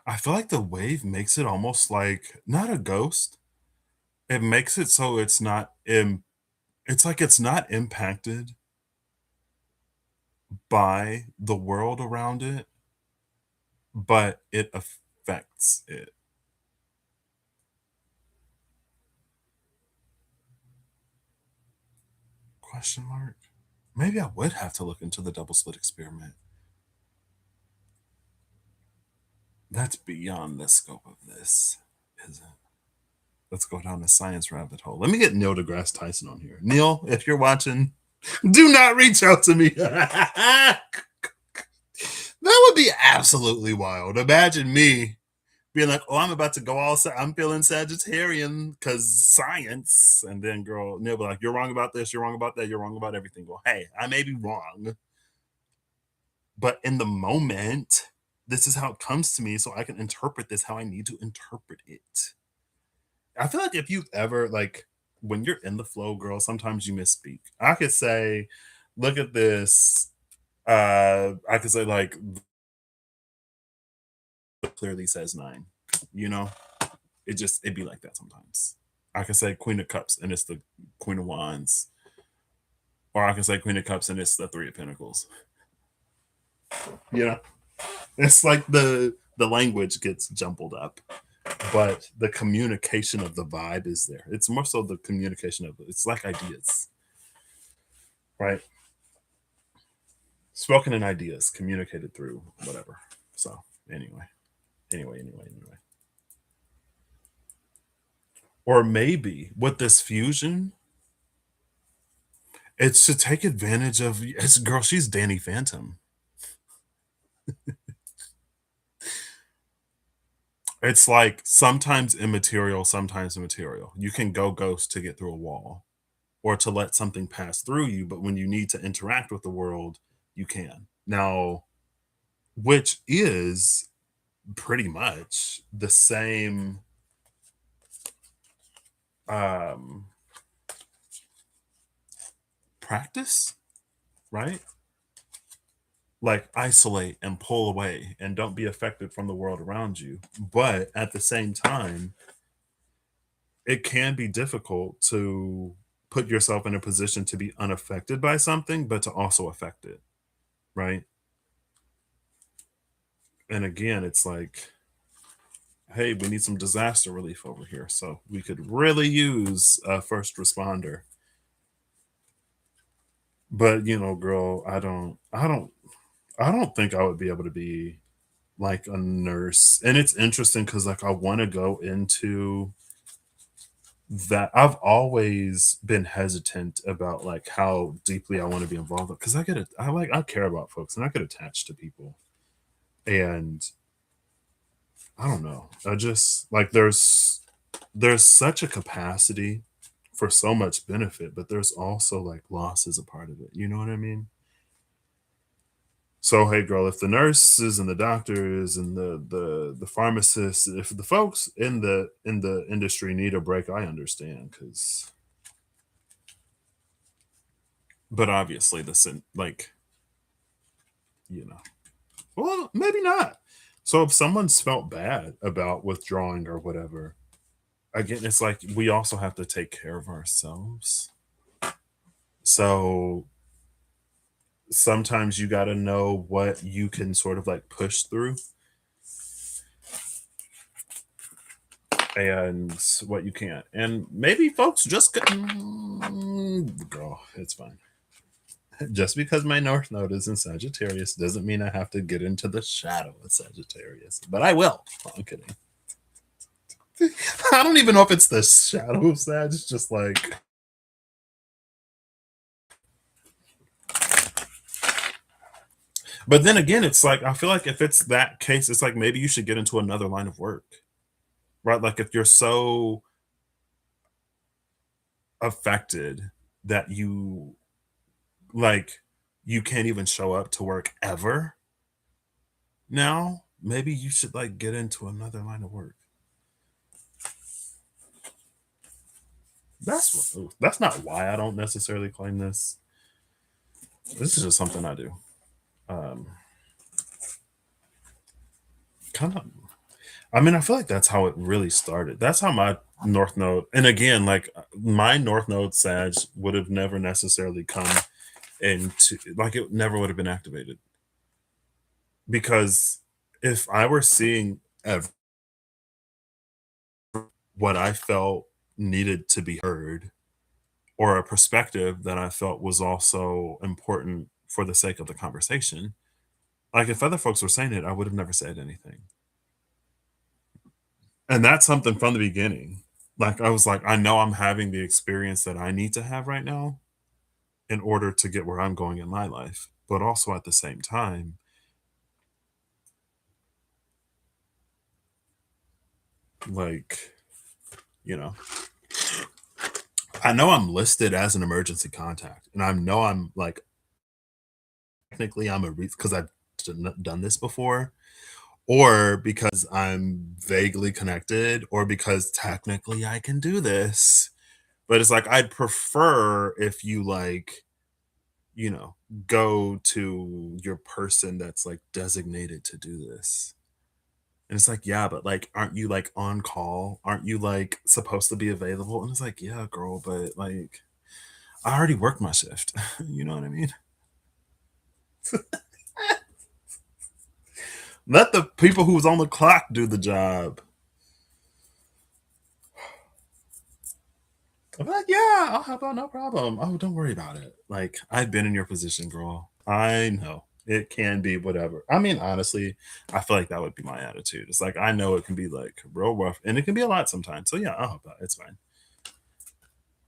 I feel like the wave makes it almost like not a ghost. It makes it so it's like it's not impacted by the world around it, but it affects it. Question mark. Maybe I would have to look into the double slit experiment. That's beyond the scope of this, isn't it? Let's go down the science rabbit hole. Let me get Neil deGrasse Tyson on here. Neil, if you're watching, do not reach out to me. That would be absolutely wild. Imagine me being like, "Oh, I'm about to go I'm feeling Sagittarian because science," and then girl Neil be like, "You're wrong about this. You're wrong about that. You're wrong about everything." Well, hey, I may be wrong, but in the moment, this is how it comes to me, so I can interpret this how I need to interpret it. I feel like if you've ever like when you're in the flow, girl, sometimes you misspeak. I could say, "Look at this." I could say like clearly says nine. You know, it'd be like that sometimes. I can say Queen of Cups and it's the Queen of Wands, or I can say Queen of Cups and it's the Three of Pentacles. You know, it's like the language gets jumbled up, but the communication of the vibe is there. It's more so the communication of it's like ideas, right? Spoken in ideas, communicated through whatever. So anyway. Or maybe with this fusion, it's to take advantage of it's girl, she's Danny Phantom. It's like sometimes immaterial, sometimes immaterial. You can go ghost to get through a wall or to let something pass through you, but when you need to interact with the world, you can. Now, which is pretty much the same um practice, right? Like isolate and pull away and don't be affected from the world around you. But at the same time, it can be difficult to put yourself in a position to be unaffected by something, but to also affect it, right? And again, it's like, hey, we need some disaster relief over here. So we could really use a first responder. But girl, I don't think I would be able to be like a nurse. And it's interesting because like I want to go into that. I've always been hesitant about like how deeply I want to be involved because I care about folks and I get attached to people. And I don't know. I just like there's such a capacity for so much benefit, but there's also like loss as a part of it. You know what I mean? So hey girl, if the nurses and the doctors and the pharmacists, if the folks in the industry need a break, I understand because but obviously like you know well maybe not. So if someone's felt bad about withdrawing or whatever, again it's like we also have to take care of ourselves. So sometimes you got to know what you can sort of like push through and what you can't. And maybe folks just girl, it's fine. Just because my North Node is in Sagittarius doesn't mean I have to get into the shadow of Sagittarius, but I will. Oh, I'm kidding. I don't even know if it's the shadow of Sag. It's just like, but then again, it's like I feel like if it's that case, it's like maybe you should get into another line of work, right? Like if you're so affected that like you can't even show up to work ever now, maybe you should like get into another line of work. That's not why I don't necessarily claim this. This is just something I do. Um, kind of. I mean, I feel like that's how it really started. That's how my North Node, and again, like my North Node Sag would have never necessarily come into, like, it never would have been activated because if I were seeing what I felt needed to be heard, or a perspective that I felt was also important for the sake of the conversation, like if other folks were saying it, I would have never said anything. And that's something from the beginning. Like I was like, I know I'm having the experience that I need to have right now in order to get where I'm going in my life. But also at the same time, like, you know, I know I'm listed as an emergency contact, and I know I'm like technically I'm a because I've done this before, or because I'm vaguely connected, or because technically I can do this. But it's like I'd prefer if you like, you know, go to your person that's like designated to do this. And it's like, yeah, but like, aren't you like on call? Aren't you like supposed to be available? And it's like, yeah, girl, but like, I already worked my shift. You know what I mean? Let the people who was on the clock do the job. I'm like, yeah, I'll help out, no problem. Oh, don't worry about it. Like, I've been in your position, girl. I know it can be whatever. I mean, honestly, I feel like that would be my attitude. It's like I know it can be like real rough, and it can be a lot sometimes. So yeah, I'll help out. It's fine.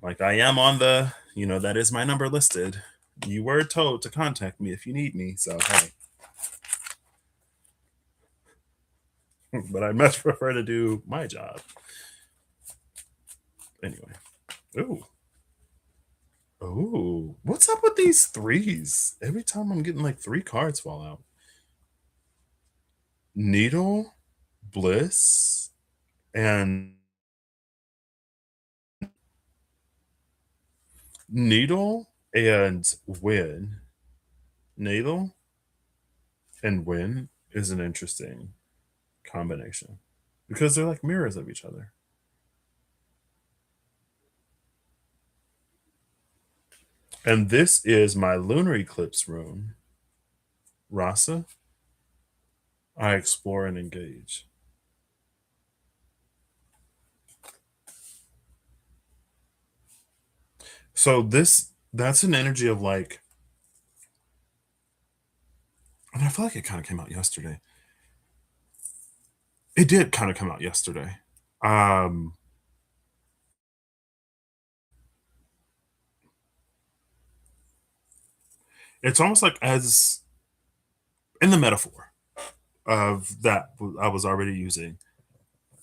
Like I am on the, that is my number listed. You were told to contact me if you need me. So hey, but I much prefer to do my job anyway. Ooh. Oh, what's up with these threes? Every time I'm getting like three cards fall out. Needle, Bliss, and Needle and Win. Needle and Win is an interesting combination because they're like mirrors of each other. And this is my lunar eclipse rune, Rasa. I explore and engage. So that's an energy of like, and I feel like it kind of came out yesterday. It did kind of come out yesterday. Um, it's almost like as in the metaphor of that I was already using.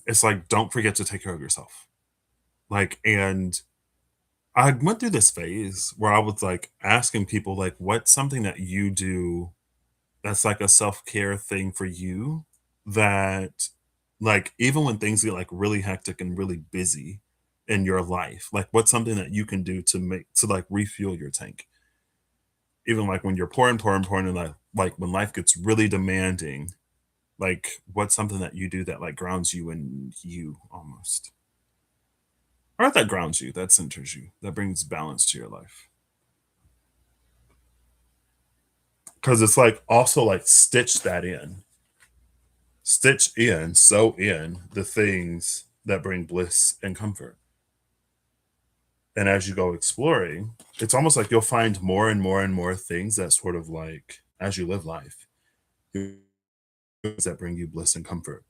It's like don't forget to take care of yourself. Like, and I went through this phase where I was like asking people like, what's something that you do that's like a self care thing for you that, like, even when things get like really hectic and really busy in your life, like, what's something that you can do to make to like refuel your tank? Even like when you're pouring, and like when life gets really demanding, like, what's something that you do that like grounds you in you almost, or not that grounds you, that centers you, that brings balance to your life? Because it's like also like stitch in, sew in the things that bring bliss and comfort. And as you go exploring, it's almost like you'll find more and more and more things that sort of like, as you live life, that bring you bliss and comfort.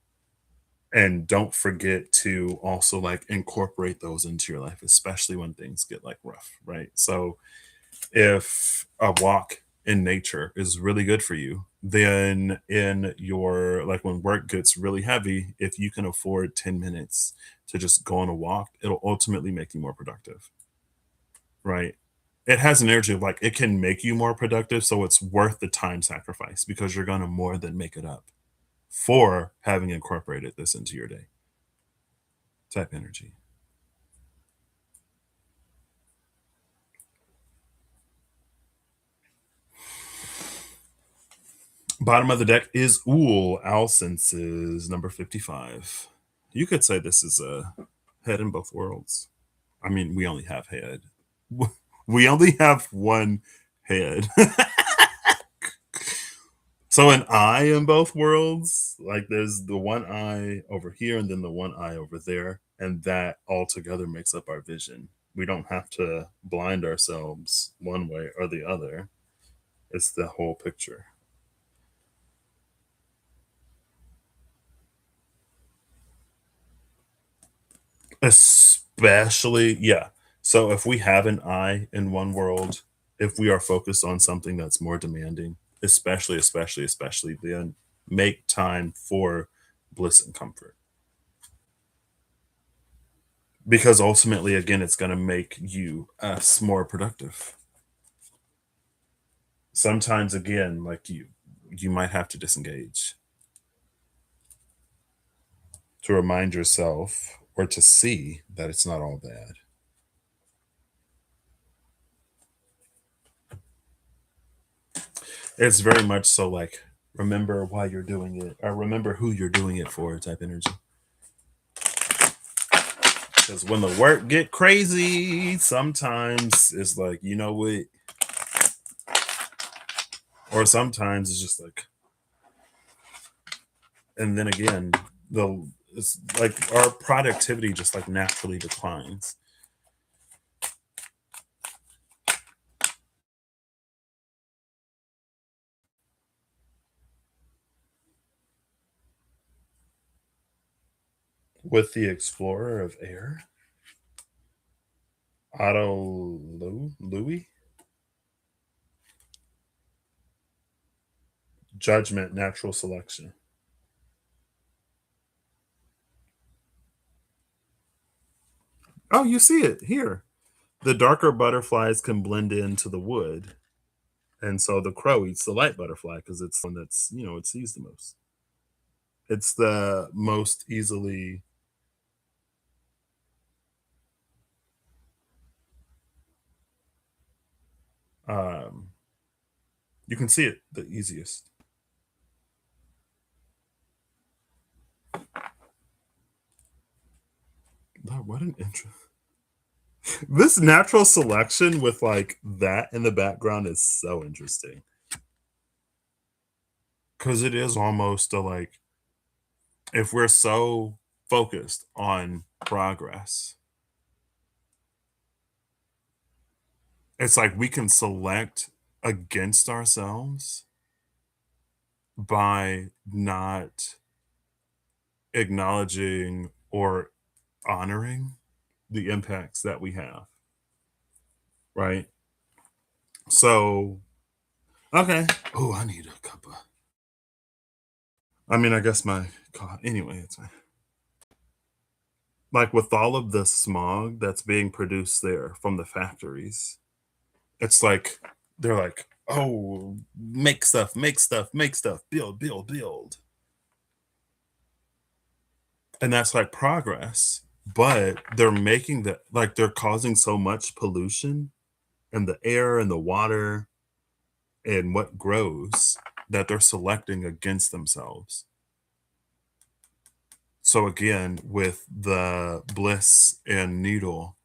And don't forget to also like incorporate those into your life, especially when things get like rough, right? So if a walk in nature is really good for you, then in your like when work gets really heavy, if you can afford 10 minutes to just go on a walk, it'll ultimately make you more productive, right? It has an energy of like it can make you more productive, so it's worth the time sacrifice because you're gonna more than make it up for having incorporated this into your day. Type energy. Bottom of the deck is Ool. Owl senses number 55. You could say this is a head in both worlds. I mean, we only have head. We only have one head. So an eye in both worlds, like there's the one eye over here and then the one eye over there, and that all together makes up our vision. We don't have to blind ourselves one way or the other. It's the whole picture. Especially, yeah. So if we have an eye in one world, if we are focused on something that's more demanding, especially, then make time for bliss and comfort. Because ultimately, again, it's going to make you us more productive. Sometimes, again, like you might have to disengage to remind yourself or to see that it's not all bad. It's very much so like remember why you're doing it or remember who you're doing it for type energy. Because when the work get crazy, sometimes it's like, you know what? Or sometimes it's just like, and then again, the it's like our productivity just like naturally declines. With the Explorer of Air, Otto Louis, Judgment, Natural Selection. Oh, you see it here. The darker butterflies can blend into the wood, and so the crow eats the light butterfly because it's the one that's it sees the most. It's the most easily um, you can see it the easiest. Oh, what an intro! This natural selection with like that in the background is so interesting because it is almost a like if we're so focused on progress, it's like we can select against ourselves by not acknowledging or honoring the impacts that we have, right? So, okay. Oh, I need a cup of. I mean, I guess my anyway. It's like with all of the smog that's being produced there from the factories. It's like they're like, oh, make stuff, make stuff, build, build, build, and that's like progress. But they're making that like they're causing so much pollution in the air and the water and what grows that they're selecting against themselves. So again, with the bliss and needle,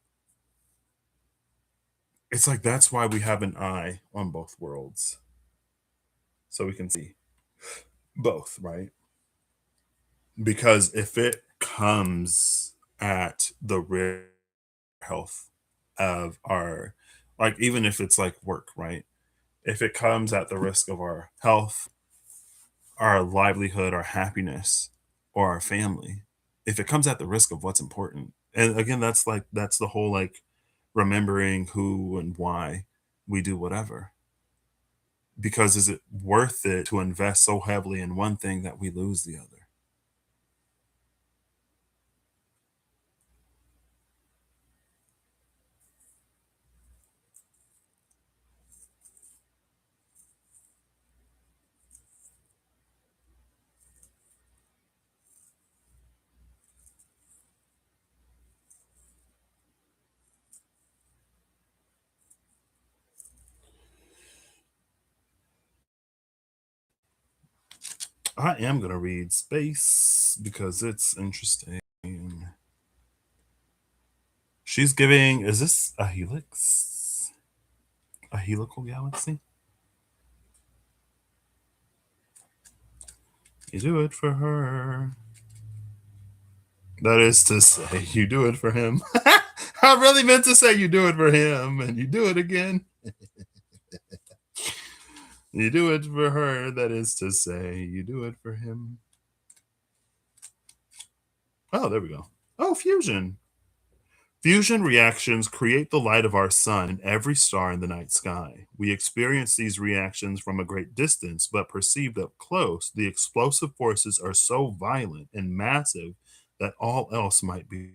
it's like that's why we have an eye on both worlds. So we can see both, right? Because if it comes at the rare health, of our, like, even if it's like work, right? If it comes at the risk of our health, our livelihood, our happiness, or our family, if it comes at the risk of what's important. And again, that's the whole like remembering who and why we do whatever. Because is it worth it to invest so heavily in one thing that we lose the other? I am gonna read Space because it's interesting. She's giving, is this a helix? A helical galaxy? You do it for her. That is to say, you do it for him. I really meant to say you do it for him, and you do it again. You do it for her. That is to say, you do it for him. Oh, there we go. Oh, fusion. Fusion reactions create the light of our sun and every star in the night sky. We experience these reactions from a great distance, but perceived up close, the explosive forces are so violent and massive that all else might be.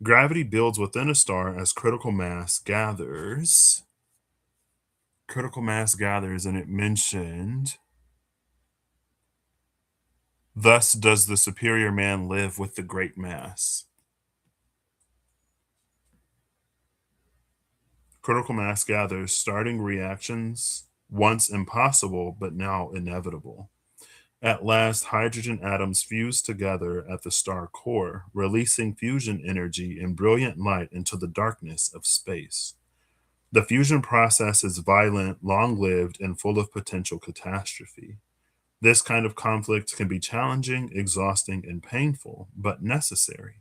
Gravity builds within a star as critical mass gathers. Critical mass gathers, and it mentioned, thus does the superior man live with the great mass. Critical mass gathers, starting reactions once impossible but now inevitable. At last, hydrogen atoms fuse together at the star core, releasing fusion energy and brilliant light into the darkness of space. The fusion process is violent, long lived, and full of potential catastrophe. This kind of conflict can be challenging, exhausting, and painful, but necessary.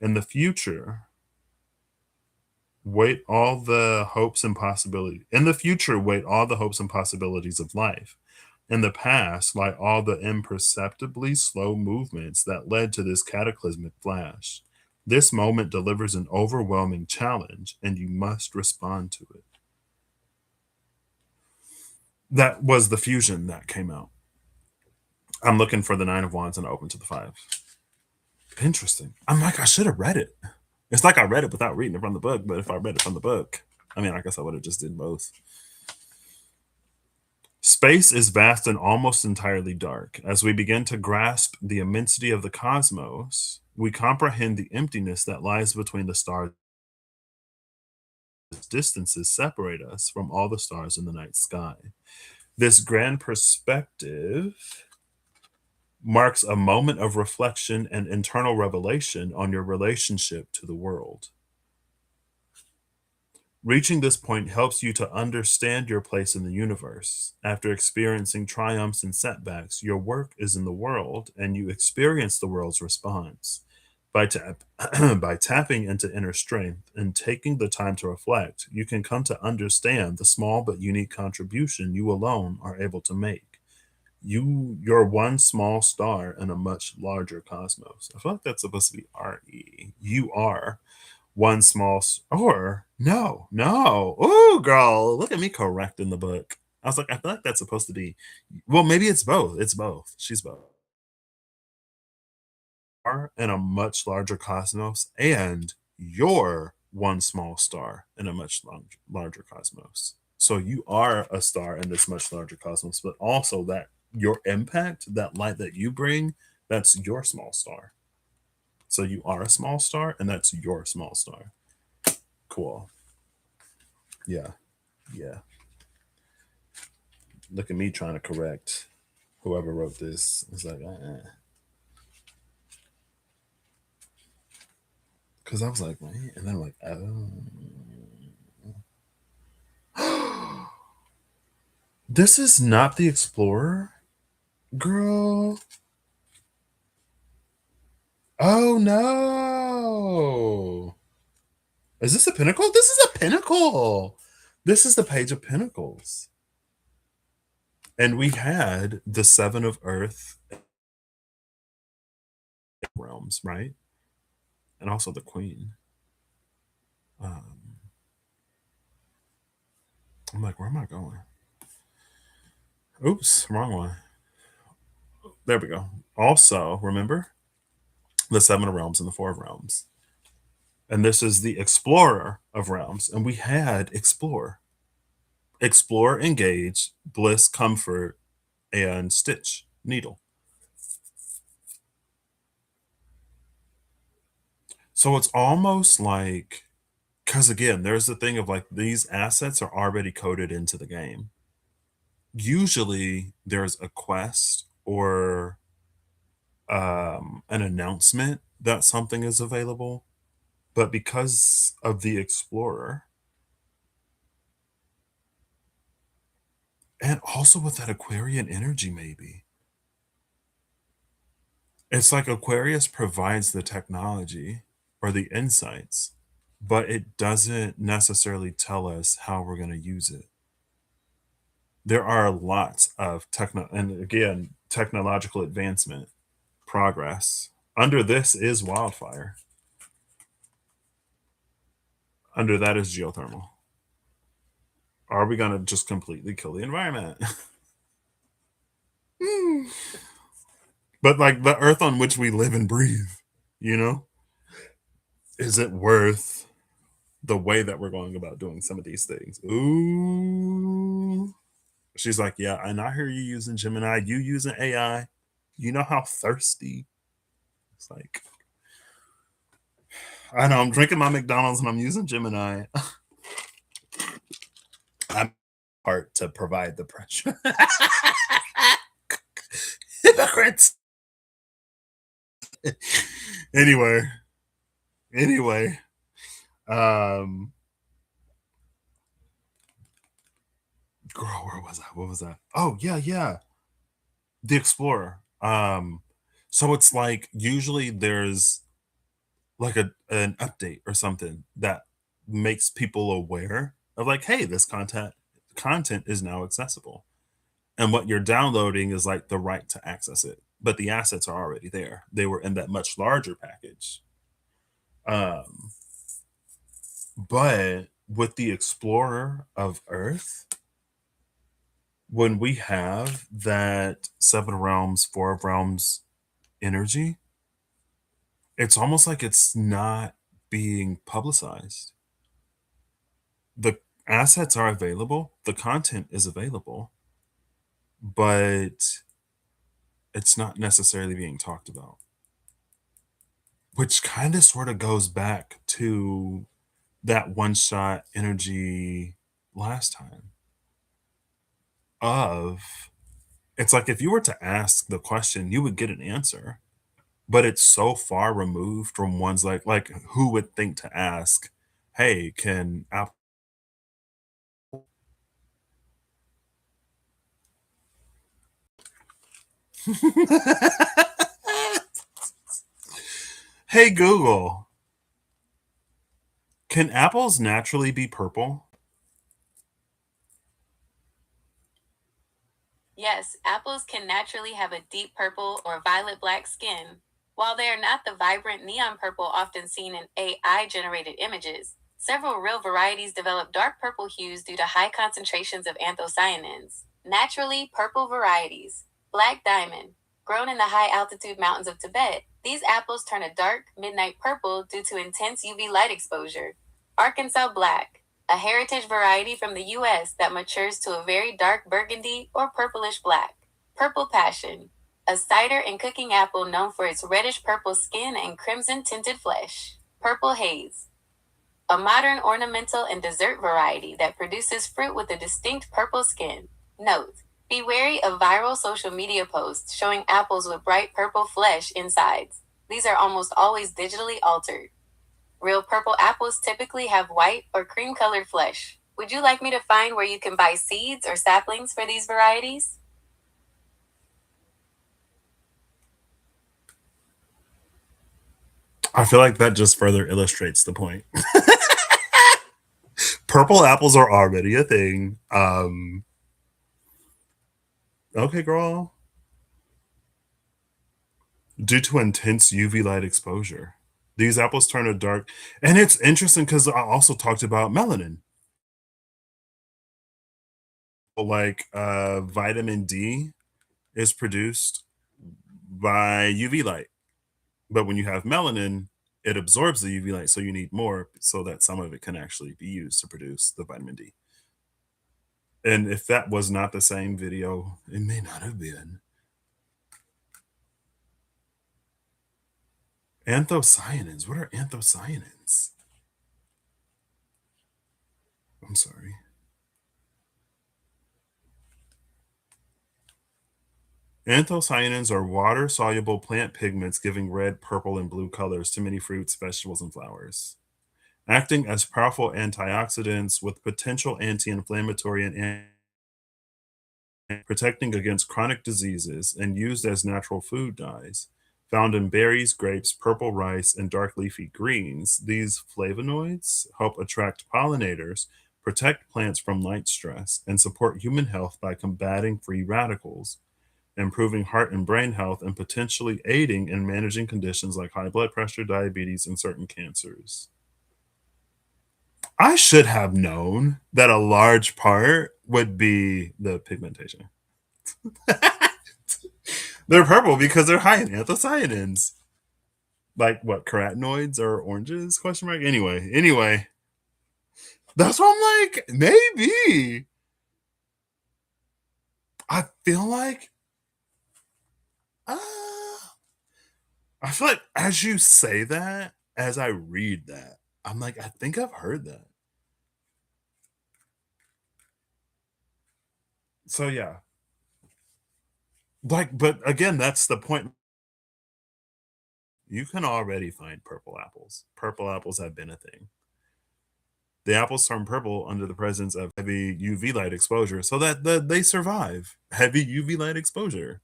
In the future, wait all the hopes and possibilities. In the future, wait all the hopes and possibilities of life. In the past lie all the imperceptibly slow movements that led to this cataclysmic flash. This moment delivers an overwhelming challenge, and you must respond to it. That was the fusion that came out. I'm looking for the Nine of Wands and open to the Five. Interesting. I'm like, I should have read it. It's like I read it without reading it from the book, but if I read it from the book, I mean, I guess I would have just did both. Space is vast and almost entirely dark. As we begin to grasp the immensity of the cosmos, we comprehend the emptiness that lies between the stars. Distances separate us from all the stars in the night sky. This grand perspective marks a moment of reflection and internal revelation on your relationship to the world. Reaching this point helps you to understand your place in the universe. After experiencing triumphs and setbacks, your work is in the world and you experience the world's response. By tapping into inner strength and taking the time to reflect, you can come to understand the small but unique contribution you alone are able to make. You're one small star in a much larger cosmos. I feel like that's supposed to be RE. You are one small or no. Ooh, girl, look at me correcting the book. I was like, I feel like that's supposed to be, well, maybe it's both. It's both. She's both. Are in a much larger cosmos, and you're one small star in a much larger cosmos. So you are a star in this much larger cosmos, but also that your impact, that light that you bring, that's your small star. So you are a small star, and that's your small star. Cool. Yeah. Yeah. Look at me trying to correct whoever wrote this. It's like, because I was like, man, and then I'm like, oh, this is not the Explorer, girl. Oh no. Is this a pinnacle? This is a pinnacle. This is the page of Pentacles. And we had the Seven of Earth realms, right? And also the Queen. Um, I'm like, where am I going? Oops, wrong one. There we go. Also, remember the Seven of Realms and the Four of Realms. And this is the Explorer of Realms. And we had Explore. Explore, engage, bliss, comfort, and stitch, needle. So it's almost like, because again, there's the thing of like these assets are already coded into the game. Usually there's a quest or an announcement that something is available. But because of the Explorer, and also with that Aquarian energy, maybe it's like Aquarius provides the technology or the insights, but it doesn't necessarily tell us how we're going to use it. There are lots of and again, technological advancement, progress. Under this is wildfire. Under that is geothermal. Are we going to just completely kill the environment? Hmm. But like the earth on which we live and breathe, you know, is it worth the way that we're going about doing some of these things? Ooh. She's like, yeah, and I hear you using Gemini, you using AI. You know how thirsty? It's like, I know I'm drinking my McDonald's and I'm using Gemini. I'm part to provide the pressure. Hypocrites. anyway, anyway, um, girl, where was I? What was that? Oh yeah, yeah, the Explorer. So it's like usually there's like an update or something that makes people aware of like, hey, this content is now accessible. And what you're downloading is like the right to access it. But the assets are already there. They were in that much larger package. Um, but with the Explorer of Earth, when we have that Seven Realms, Four of Realms energy, it's almost like it's not being publicized. The assets are available, the content is available, but it's not necessarily being talked about. Which kind of sort of goes back to that one shot energy last time of it's like if you were to ask the question, you would get an answer, but it's so far removed from one's like who would think to ask, hey, can Apple hey Google, can apples naturally be purple? Yes, apples can naturally have a deep purple or violet black skin. While they are not the vibrant neon purple often seen in AI generated images, several real varieties develop dark purple hues due to high concentrations of anthocyanins. Naturally purple varieties. Black diamond. Grown in the high altitude mountains of Tibet, these apples turn a dark, midnight purple due to intense UV light exposure. Arkansas black, a heritage variety from the US that matures to a very dark burgundy or purplish black. Purple passion, a cider and cooking apple known for its reddish purple skin and crimson tinted flesh. Purple haze, a modern ornamental and dessert variety that produces fruit with a distinct purple skin. Note: be wary of viral social media posts showing apples with bright purple flesh insides. These are almost always digitally altered. Real purple apples typically have white or cream colored flesh. Would you like me to find where you can buy seeds or saplings for these varieties? I feel like that just further illustrates the point. Purple apples are already a thing. Okay, girl. Due to intense UV light exposure. These apples turn a dark, and it's interesting because I also talked about melanin. Like vitamin D is produced by UV light, but when you have melanin, it absorbs the UV light, so you need more so that some of it can actually be used to produce the vitamin D. And if that was not the same video, it may not have been. Anthocyanins. What are anthocyanins? I'm sorry. Anthocyanins are water soluble plant pigments giving red, purple, and blue colors to many fruits, vegetables, and flowers. Acting as powerful antioxidants with potential anti inflammatory and protecting against chronic diseases and used as natural food dyes. Found in berries, grapes, purple rice, and dark leafy greens, these flavonoids help attract pollinators, protect plants from light stress, and support human health by combating free radicals, improving heart and brain health, and potentially aiding in managing conditions like high blood pressure, diabetes, and certain cancers. I should have known that a large part would be the pigmentation. They're purple because they're high in anthocyanins. Like what, carotenoids or oranges? Question mark. Anyway, that's what I'm like. Maybe I feel like uh, I feel like as you say that, as I read that, I'm like, I think I've heard that. So yeah, like, but again, that's the point. You can already find purple apples. Purple apples have been a thing. The apples turn purple under the presence of heavy UV light exposure, so that they survive heavy UV light exposure.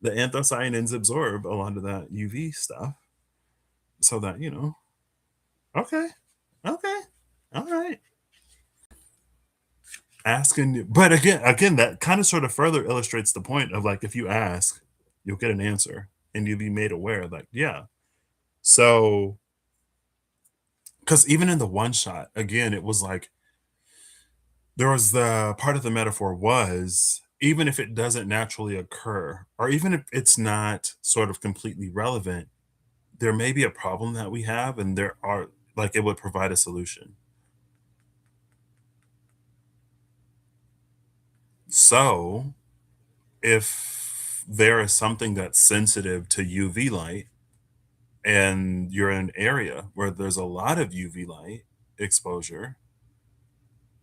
The anthocyanins absorb a lot of that UV stuff, so that Okay, okay, all right. Asking, but again, that kind of sort of further illustrates the point of like if you ask, you'll get an answer, and you'll be made aware. Like, yeah. So, because even in the one shot, again, it was like there was the part of the metaphor was even if it doesn't naturally occur, or even if it's not sort of completely relevant, there may be a problem that we have, and there are like it would provide a solution. So, if there is something that's sensitive to UV light and you're in an area where there's a lot of UV light exposure,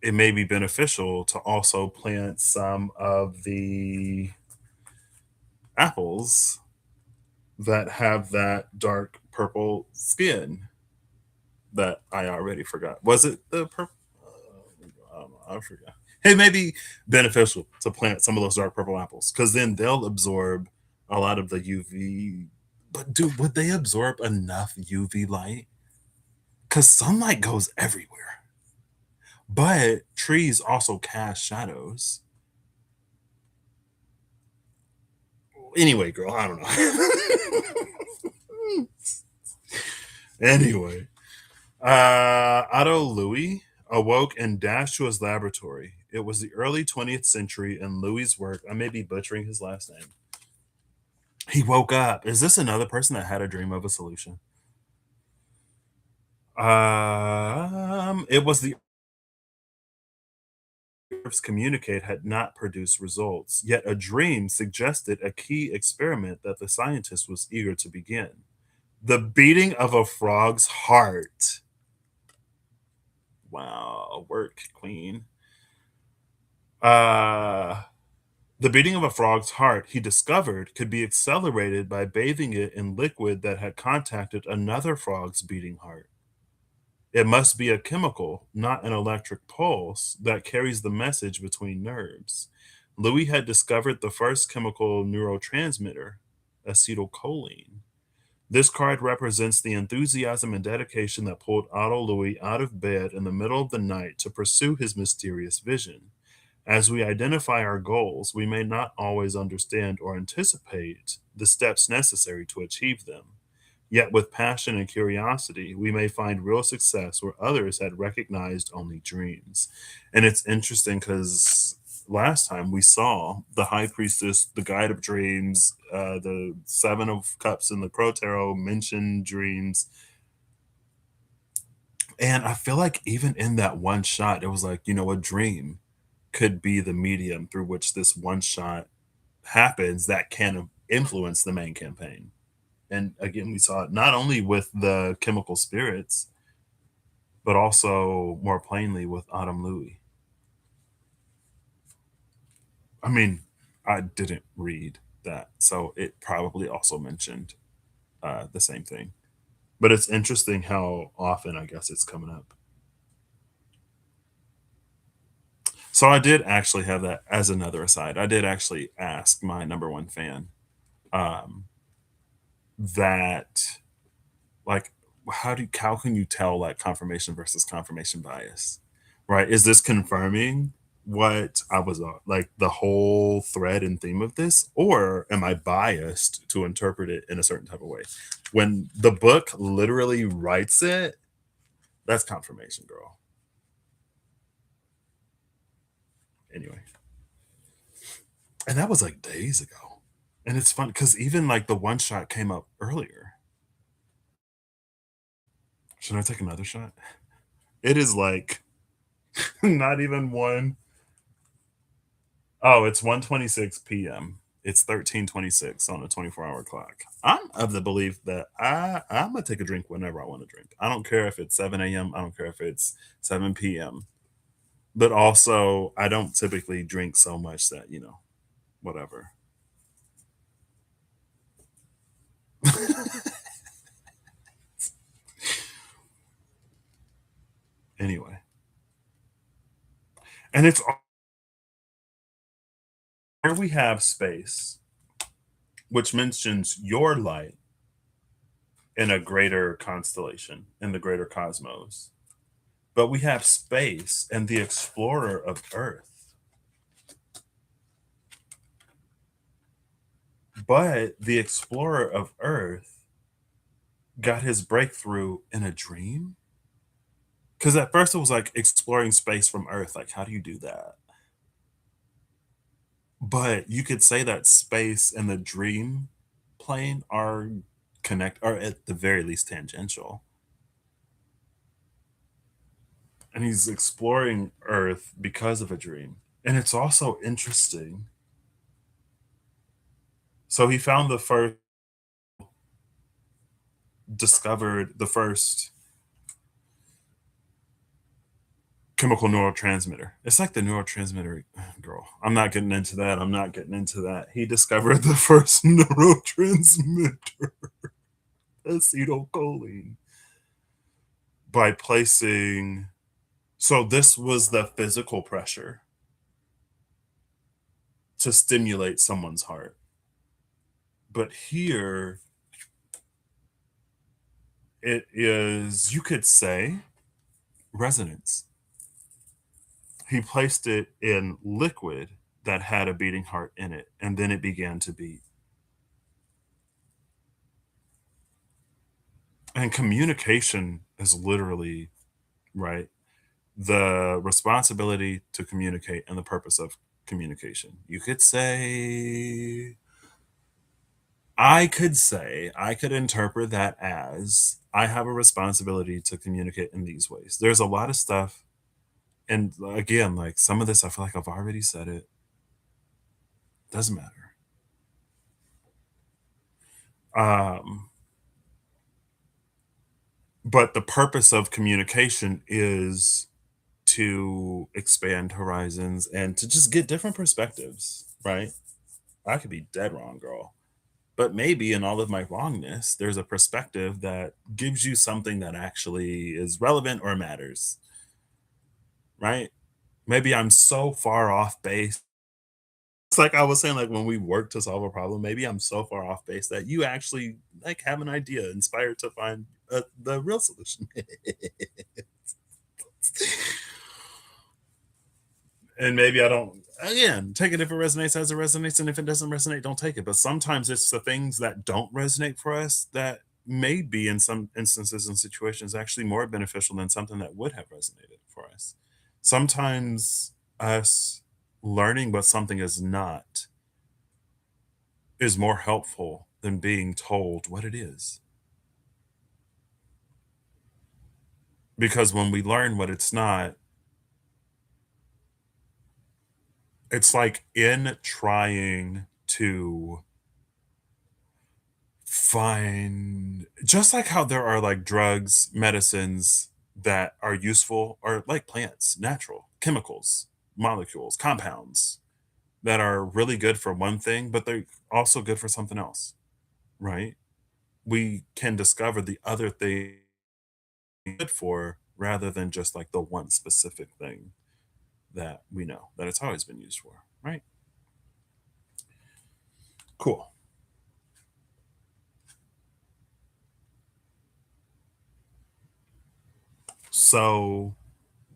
it may be beneficial to also plant some of the apples that have that dark purple skin that I already forgot. Was it the purple? I don't know. I forgot. It may be beneficial to plant some of those dark purple apples because then they'll absorb a lot of the UV. But dude, would they absorb enough UV light? Because sunlight goes everywhere. But trees also cast shadows. Anyway, girl, I don't know. Anyway, Otto Louis awoke and dashed to his laboratory. It was the early 20th century, and Louis's work, I may be butchering his last name. He woke up. Is this another person that had a dream of a solution? It was the Earth's communicate had not produced results, yet a dream suggested a key experiment that the scientist was eager to begin. The beating of a frog's heart. Wow, work, queen. Uh the beating of a frog's heart, he discovered, could be accelerated by bathing it in liquid that had contacted another frog's beating heart. It must be a chemical, not an electric pulse, that carries the message between nerves. Louis had discovered the first chemical neurotransmitter, acetylcholine. This card represents the enthusiasm and dedication that pulled Otto Louis out of bed in the middle of the night to pursue his mysterious vision. As we identify our goals, we may not always understand or anticipate the steps necessary to achieve them. Yet, with passion and curiosity, we may find real success where others had recognized only dreams. And it's interesting because last time we saw the High Priestess, the Guide of Dreams, the Seven of Cups, and the Crow Tarot mention dreams. And I feel like even in that one shot, it was like, a dream could be the medium through which this one shot happens that can influence the main campaign. And again, we saw it not only with the chemical spirits, but also more plainly with Autumn Louis. I mean, I didn't read that, so it probably also mentioned the same thing. But it's interesting how often I guess it's coming up. So I did actually have that as another aside. I did actually ask my number one fan um, that like how can you tell like confirmation versus confirmation bias, right? Is this confirming what I was like the whole thread and theme of this, or am I biased to interpret it in a certain type of way? When the book literally writes it, that's confirmation, girl. Anyway, and that was like days ago, and it's fun because even like the one shot came up earlier. Should I take another shot? It is like not even one. Oh, it's 1:26 p.m. It's 13:26 on a 24-hour clock. I'm of the belief that I'm gonna take a drink whenever I want to drink. I don't care if it's 7 a.m. I don't care if it's 7 p.m. But also, I don't typically drink so much that, whatever. Anyway, and it's here we have space, which mentions your light in a greater constellation, in the greater cosmos. But we have space and the explorer of Earth. But the explorer of Earth got his breakthrough in a dream. Because at first it was like exploring space from Earth. Like, how do you do that? But you could say that space and the dream plane are or at the very least tangential. And he's exploring Earth because of a dream. And it's also interesting. So he found discovered the first chemical neurotransmitter. It's like the neurotransmitter, girl. I'm not getting into that. I'm not getting into that. He discovered the first neurotransmitter, acetylcholine, by placing. So this was the physical pressure to stimulate someone's heart. But here it is, you could say, resonance. He placed it in liquid that had a beating heart in it, and then it began to beat. And communication is literally, right, the responsibility to communicate and the purpose of communication. You could say, I could interpret that as I have a responsibility to communicate in these ways. There's a lot of stuff. And again, like some of this, I feel like I've already said it. Doesn't matter. Um, but the purpose of communication is to expand horizons and to just get different perspectives, right? I could be dead wrong, girl. But maybe in all of my wrongness, there's a perspective that gives you something that actually is relevant or matters, right? Maybe I'm so far off base It's like I was saying, like when we work to solve a problem, maybe I'm so far off base that you actually like have an idea, inspired to find the real solution. And maybe I don't. Again, take it if it resonates as it resonates, and if it doesn't resonate, don't take it. But sometimes it's the things that don't resonate for us that may be, in some instances and situations, actually more beneficial than something that would have resonated for us. Sometimes us learning what something is not is more helpful than being told what it is. Because when we learn what it's not, it's like in trying to find, just like how there are like drugs, medicines that are useful, or like plants, natural chemicals, molecules, compounds that are really good for one thing, but they're also good for something else, right? We can discover the other thing good for rather than just like the one specific thing that we know that it's always been used for, right? Cool. So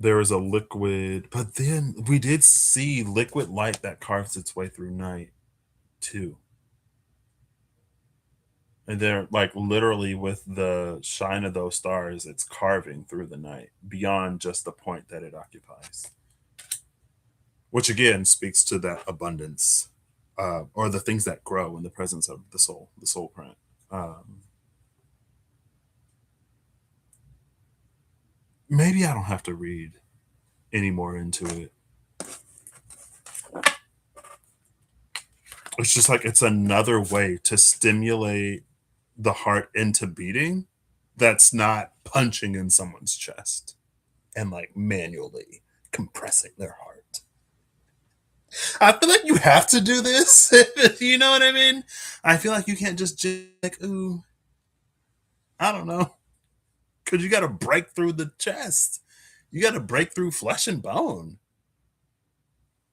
there is a liquid, but then we did see liquid light that carves its way through night too. And they're like literally with the shine of those stars, it's carving through the night beyond just the point that it occupies, which again speaks to that abundance, or the things that grow in the presence of the soul print. Um, Maybe I don't have to read any more into it. It's just like it's another way to stimulate the heart into beating that's not punching in someone's chest and like manually compressing their heart. I feel like you have to do this. You know what I mean? I feel like you can't just like, ooh, I don't know. Because you got to break through the chest. You got to break through flesh and bone.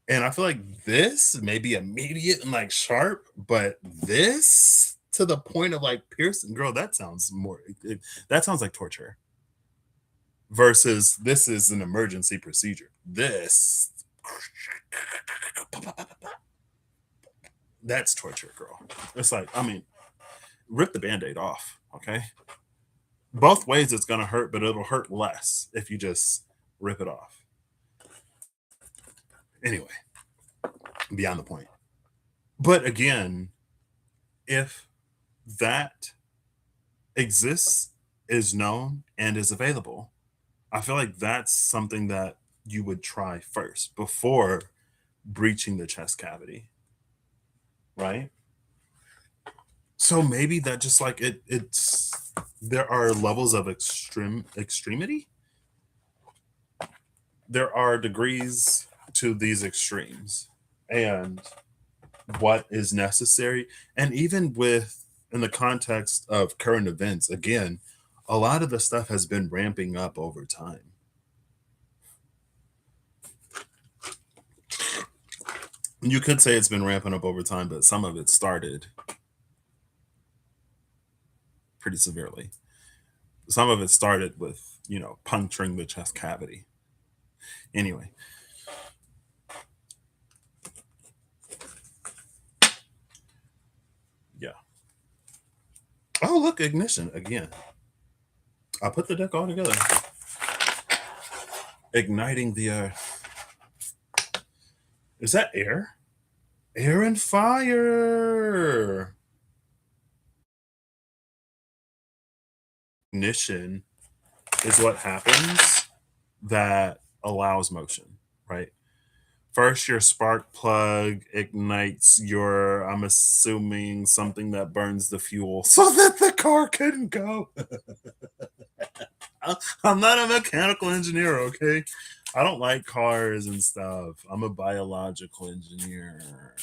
And I feel like this may be immediate and like sharp, but this to the point of like piercing, girl, that sounds more, that sounds like torture versus this is an emergency procedure. This, that's torture, girl. It's like, I mean, rip the band aid off, okay? Both ways it's going to hurt, but it'll hurt less if you just rip it off. Anyway, beyond the point. But again, if that exists, is known, and is available, I feel like that's something that you would try first before breaching the chest cavity, right? So maybe that just like it's there are levels of extremity. There are degrees to these extremes, and what is necessary. And even with in the context of current events, again, a lot of the stuff has been ramping up over time. You could say it's been ramping up over time, but some of it started pretty severely. Some of it started with, puncturing the chest cavity. Anyway, yeah. Oh, look, ignition again. I put the deck all together. Igniting the is that air? Air and fire. Ignition is what happens that allows motion, right? First, your spark plug ignites your, I'm assuming, something that burns the fuel so that the car can go. I'm not a mechanical engineer, okay? I don't like cars and stuff. I'm a biological engineer,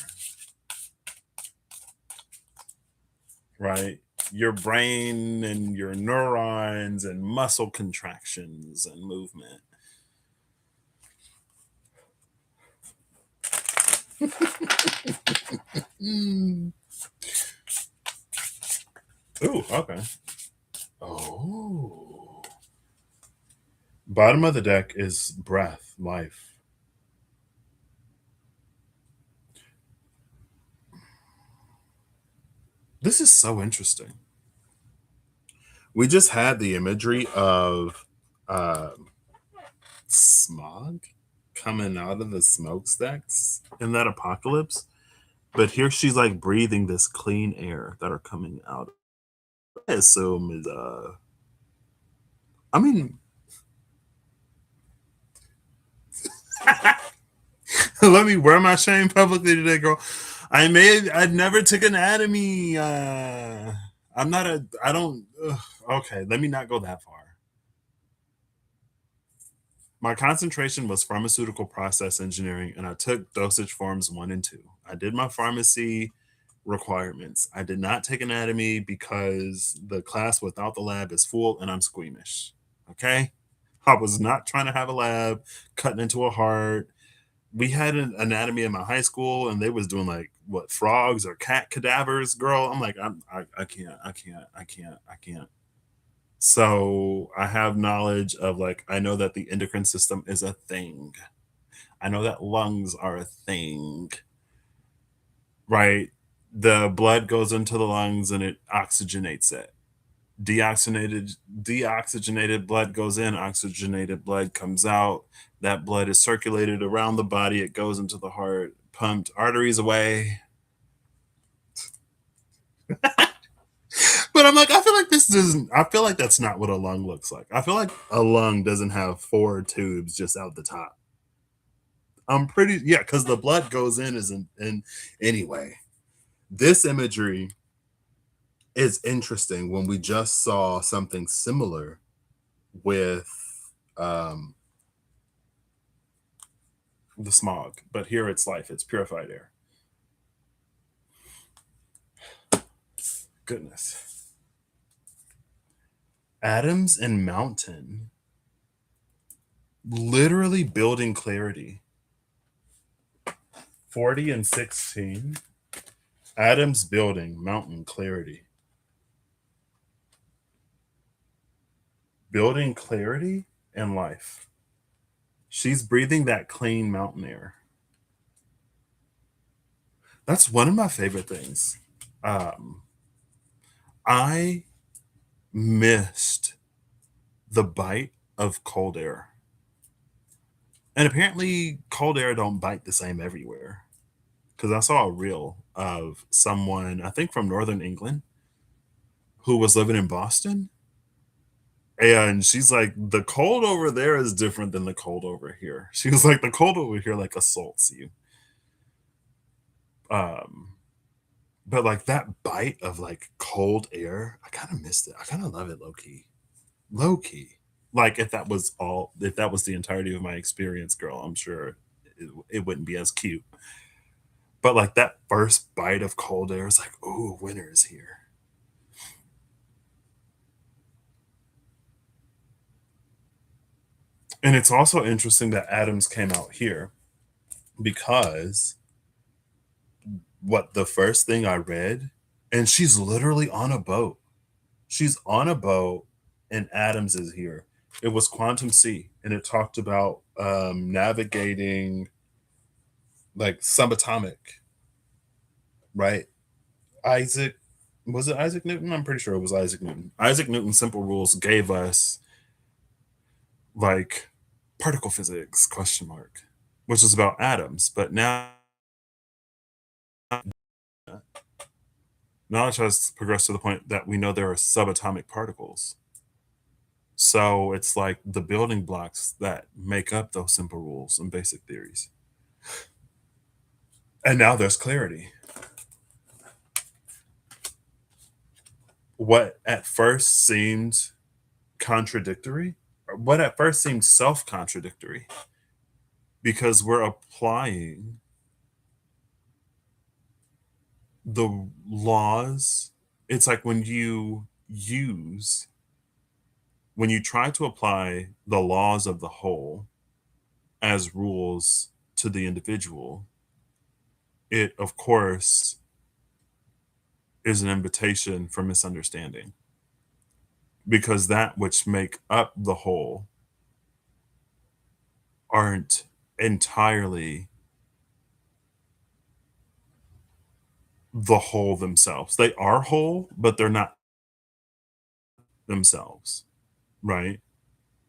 right? Your brain and your neurons and muscle contractions and movement. Ooh, okay. Oh. Bottom of the deck is breath, life. This is so interesting. We just had the imagery of smog coming out of the smokestacks in that apocalypse. But here she's like breathing this clean air that are coming out. I assume is I mean let me wear my shame publicly today, girl. I never took anatomy. I'm not a I don't okay, let me not go that far. My concentration was pharmaceutical process engineering, and I took dosage forms 1 and 2. I did my pharmacy requirements. I did not take anatomy because the class without the lab is full and I'm squeamish. Okay? I was not trying to have a lab cutting into a heart. We had an anatomy in my high school and they was doing like what frogs or cat cadavers, girl. I'm like, I can't, I can't. So I have knowledge of like I know that the endocrine system is a thing. I know that lungs are a thing, right? The blood goes into the lungs and it oxygenates it. Deoxygenated blood goes in, oxygenated blood comes out. That blood is circulated around the body, it goes into the heart, pumped arteries away. But I'm like, I feel like this doesn't I feel like that's not what a lung looks like. I feel like a lung doesn't have 4 tubes just out the top. I'm pretty yeah, because the blood goes in isn't in anyway. This imagery is interesting when we just saw something similar with um the smog, but here it's life, it's purified air. Goodness. Atoms and mountain, literally building clarity. 40 and 16. Atoms building, mountain clarity. Building clarity and life. She's breathing that clean mountain air. That's one of my favorite things. Um, I missed the bite of cold air. And apparently cold air don't bite the same everywhere. Because I saw a reel of someone, I think from Northern England, who was living in Boston. And she's like, the cold over there is different than the cold over here. She was like, the cold over here like assaults you. Um, but like that bite of like cold air, I kind of missed it. I kind of love it low key. Low key. Like if that was the entirety of my experience, girl, I'm sure it wouldn't be as cute. But like that first bite of cold air is like, oh, winter is here. And it's also interesting that Adams came out here because what the first thing I read, and she's literally on a boat. She's on a boat, and Adams is here. It was Quantum C, and it talked about navigating like subatomic, right? Isaac, was it Isaac Newton? I'm pretty sure it was Isaac Newton. Isaac Newton's simple rules gave us like particle physics question mark, which is about atoms. But now knowledge has progressed to the point that we know there are subatomic particles. So it's like the building blocks that make up those simple rules and basic theories. And now there's clarity. What at first seemed contradictory, or what at first seemed self contradictory, because we're applying the laws. It's like when you try to apply the laws of the whole as rules to the individual, it of course is an invitation for misunderstanding, because that which make up the whole aren't entirely the whole themselves. They are whole, but they're not themselves, right?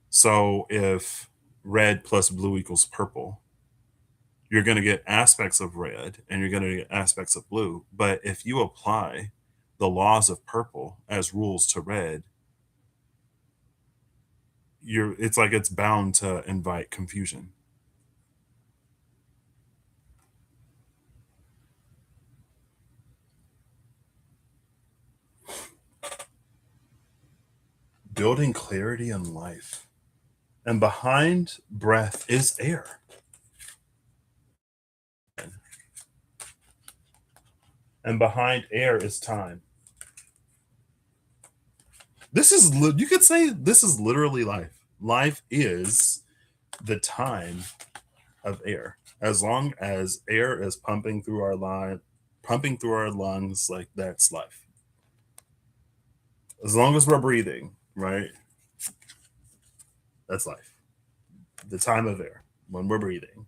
So if red plus blue equals purple, you're going to get aspects of red and you're going to get aspects of blue. But if you apply the laws of purple as rules to red, it's like it's bound to invite confusion. Building clarity in life. And behind breath is air. And behind air is time. You could say this is literally life. Life is the time of air. As long as air is pumping through our lungs, like that's life. As long as we're breathing, right? That's life. The time of air when we're breathing.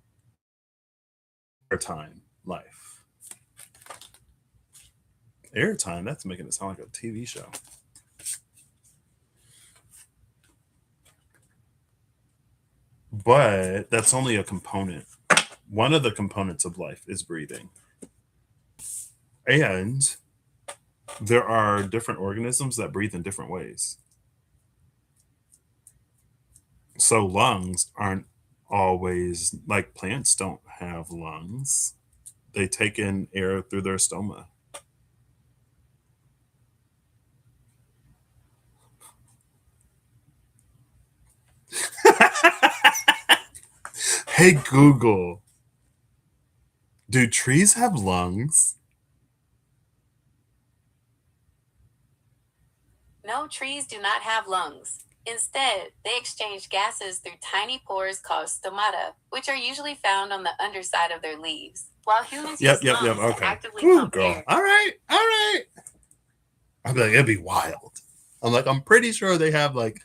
Air time, life. Airtime, that's making it sound like a TV show. But that's only a component. One of the components of life is breathing. And there are different organisms that breathe in different ways. So lungs aren't always like plants don't have lungs. They take in air through their stoma. Hey Google, do trees have lungs? No, trees do not have lungs. Instead, they exchange gases through tiny pores called stomata, which are usually found on the underside of their leaves. While humans use lungs to actively pump girl. air. All right. I'd be like, it'd be wild. I'm like, I'm pretty sure they have like,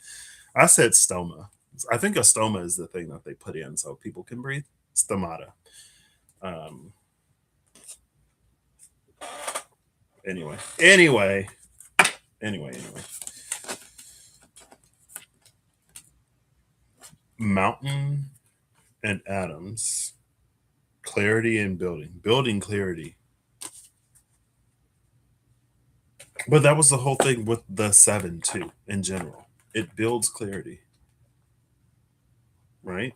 I said stoma. I think a stoma is the thing that they put in so people can breathe. Stomata. Um. Anyway. Mountain and atoms. Clarity and building clarity. But that was the whole thing with the seven too. In general, it builds clarity, right?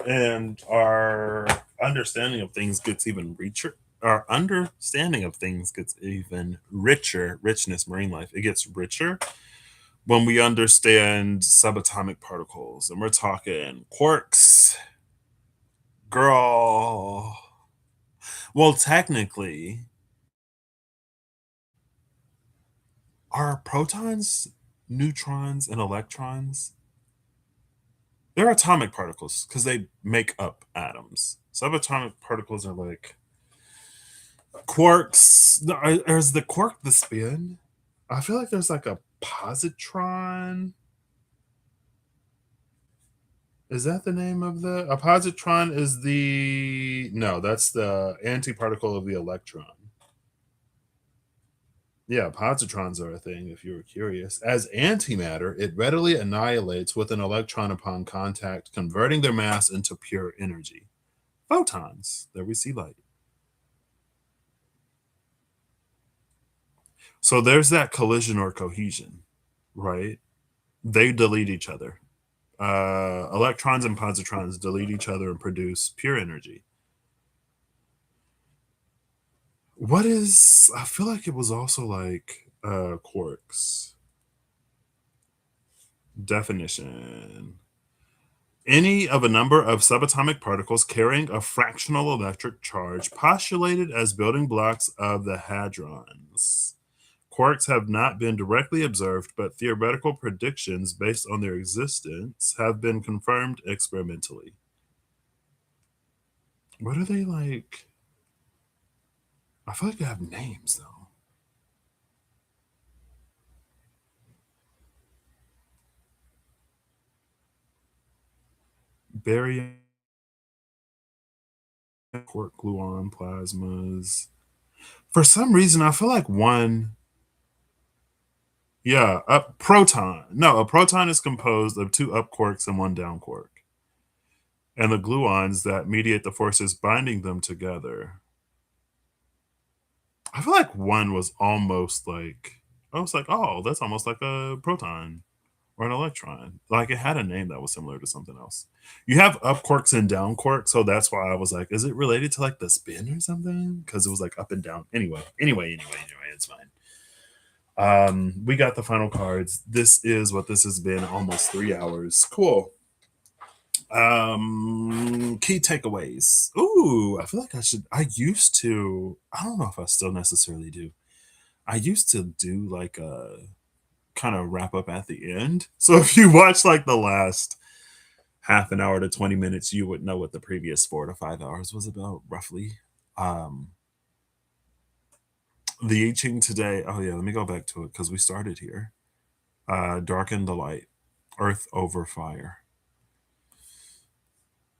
And our understanding of things gets even richer. Our understanding of things gets even richer. Richness, marine life, it gets richer when we understand subatomic particles, and we're talking quarks, girl. Well, technically, are protons, neutrons, and electrons, they're atomic particles because they make up atoms. Subatomic particles are like quarks. Or is the quark the spin? I feel like there's like a positron. Is that the name of a positron? Is that's the antiparticle of the electron. Yeah, positrons are a thing if you were curious. As antimatter, it readily annihilates with an electron upon contact, converting their mass into pure energy. Photons, there we see light. So there's that collision or cohesion, right? They delete each other. Electrons and positrons delete each other and produce pure energy. I feel like it was also like quarks. Definition. Any of a number of subatomic particles carrying a fractional electric charge postulated as building blocks of the hadrons. Quarks have not been directly observed, but theoretical predictions based on their existence have been confirmed experimentally. What are they like? I feel like they have names though. Barry quark gluon plasmas. For some reason, I feel like one. Yeah, a proton. No, a proton is composed of two up quarks and one down quark. And the gluons that mediate the forces binding them together. I feel like one was almost like I was like, oh, that's almost like a proton or an electron. Like it had a name that was similar to something else. You have up quarks and down quarks, so that's why I was like, is it related to like the spin or something? Because it was like up and down. Anyway, it's fine. We got the final cards. This is what this has been almost 3 hours. Cool. Key takeaways. Ooh, I feel like I used to, I don't know if I still necessarily do. I used to do like a kind of wrap up at the end. So if you watch like the last half an hour to 20 minutes, you would know what the previous 4 to 5 hours was about, roughly. Um, the I Ching today, oh yeah, let me go back to it because we started here. Darken the light, earth over fire.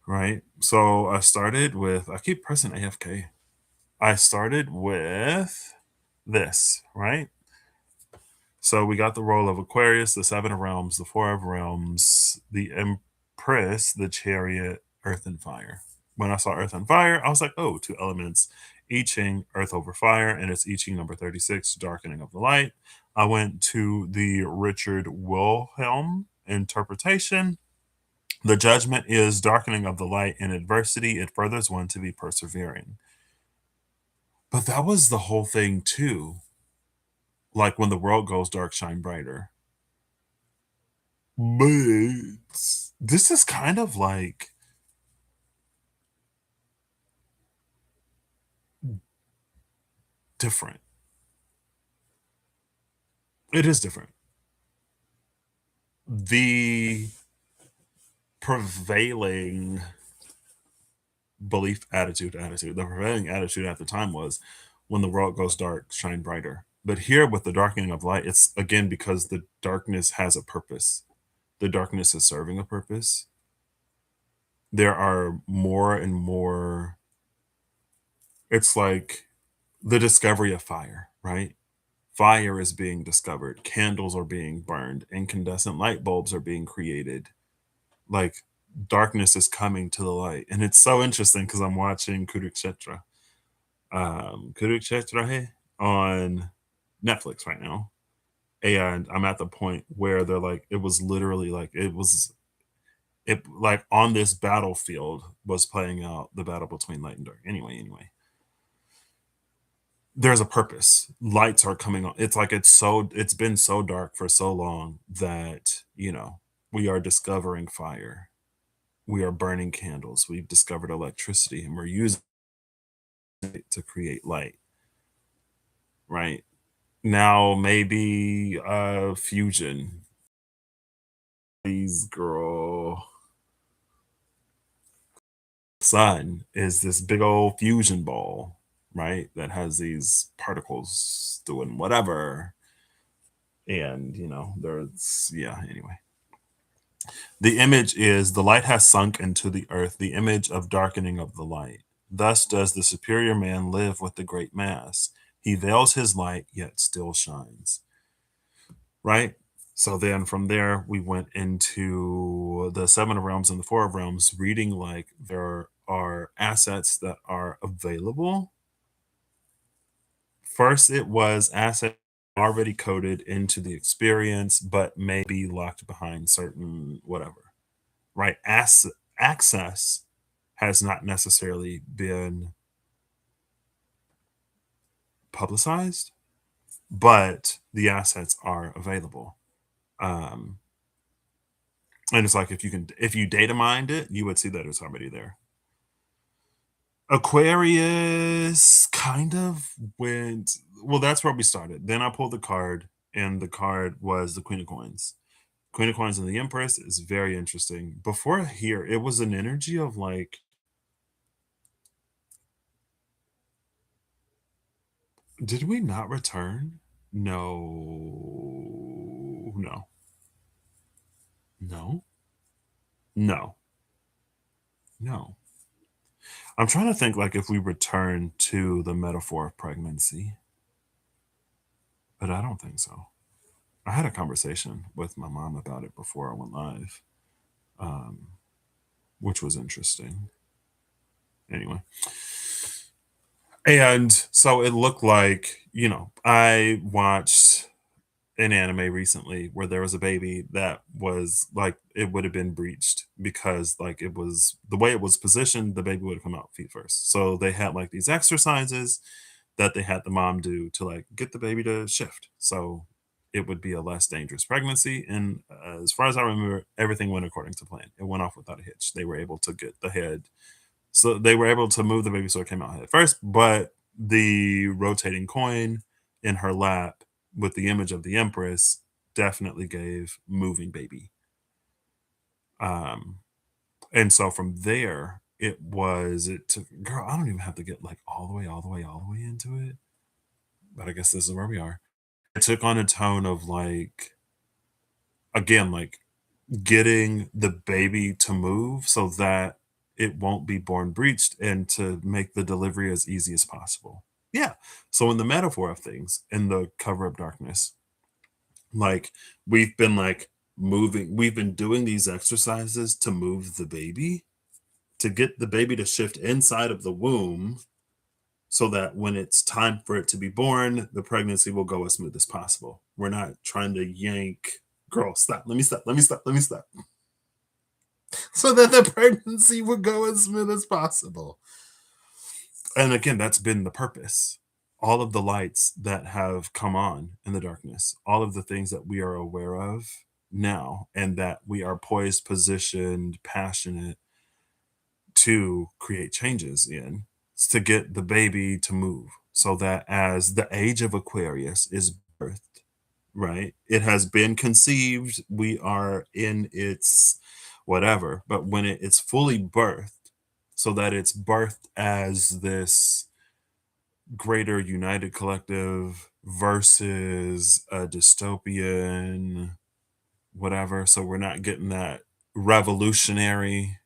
Right? So I started with, I keep pressing AFK. I started with this, right? So we got the role of Aquarius, the Seven of Realms, the Four of Realms, the Empress, the Chariot, Earth and Fire. When I saw Earth and Fire, I was like, oh, two elements. I Ching, Earth over Fire, and it's I Ching number 36, Darkening of the Light. I went to the Richard Wilhelm interpretation. The judgment is darkening of the light in adversity. It furthers one to be persevering. But that was the whole thing, too. Like when the world goes dark, shine brighter. But this is kind of like different. It is different. The prevailing the prevailing attitude at the time was when the world goes dark, shine brighter. But here with the darkening of light, it's again because the darkness has a purpose. The darkness is serving a purpose. There are more and more, it's like the discovery of fire, right? Fire is being discovered, candles are being burned, incandescent light bulbs are being created. Like darkness is coming to the light. And it's so interesting because I'm watching Kurukshetra, Kurukshetra on Netflix right now. And I'm at the point where they're like, it was literally like, it like on this battlefield was playing out the battle between light and dark. Anyway, there's a purpose. Lights are coming on. It's like it's been so dark for so long that, we are discovering fire. We are burning candles. We've discovered electricity and we're using it to create light, right? Now maybe fusion. These girl sun is this big old fusion ball, right? That has these particles doing whatever. And, there's, yeah, anyway. The image is the light has sunk into the earth, the image of darkening of the light. Thus does the superior man live with the great mass. He veils his light, yet still shines. Right? So then from there, we went into the Seven of Realms and the Four of Realms, reading like there are assets that are available. First, it was assets already coded into the experience, but may be locked behind certain whatever, right? Access has not necessarily been publicized, but the assets are available. Um, and it's like if you data mined it, you would see that it's already there. Aquarius kind of went, well, that's where we started. Then I pulled the card, and the card was the Queen of Coins. Queen of Coins and the Empress is very interesting. Before here, it was an energy of like Did we not return? No. No. No. No. No. I'm trying to think like if we return to the metaphor of pregnancy, but I don't think so. I had a conversation with my mom about it before I went live, um, which was interesting. Anyway, and so it looked like, I watched an anime recently where there was a baby that was like it would have been breached because like it was the way it was positioned, the baby would have come out feet first. So they had like these exercises that they had the mom do to like get the baby to shift. So it would be a less dangerous pregnancy. And as far as I remember, everything went according to plan. It went off without a hitch. They were able to get the head. So they were able to move the baby so it came out head first. But the rotating coin in her lap with the image of the Empress definitely gave moving baby. Um, and so from there, it took, girl, I don't even have to get like all the way into it. But I guess this is where we are. It took on a tone of like, again, like getting the baby to move so that it won't be born breached and to make the delivery as easy as possible. Yeah. So in the metaphor of things, in the cover of darkness, like we've been like we've been doing these exercises to move the baby, to get the baby to shift inside of the womb so that when it's time for it to be born, the pregnancy will go as smooth as possible. We're not trying to yank, girl, stop, let me stop, let me stop, let me stop, so that the pregnancy will go as smooth as possible. And again, that's been the purpose. All of the lights that have come on in the darkness, all of the things that we are aware of now, and that we are poised, positioned, passionate to create changes in, to get the baby to move so that as the age of Aquarius is birthed, right? It has been conceived, we are in its whatever, but when it's fully birthed, so that it's birthed as this greater united collective versus a dystopian whatever. So we're not getting that revolutionary.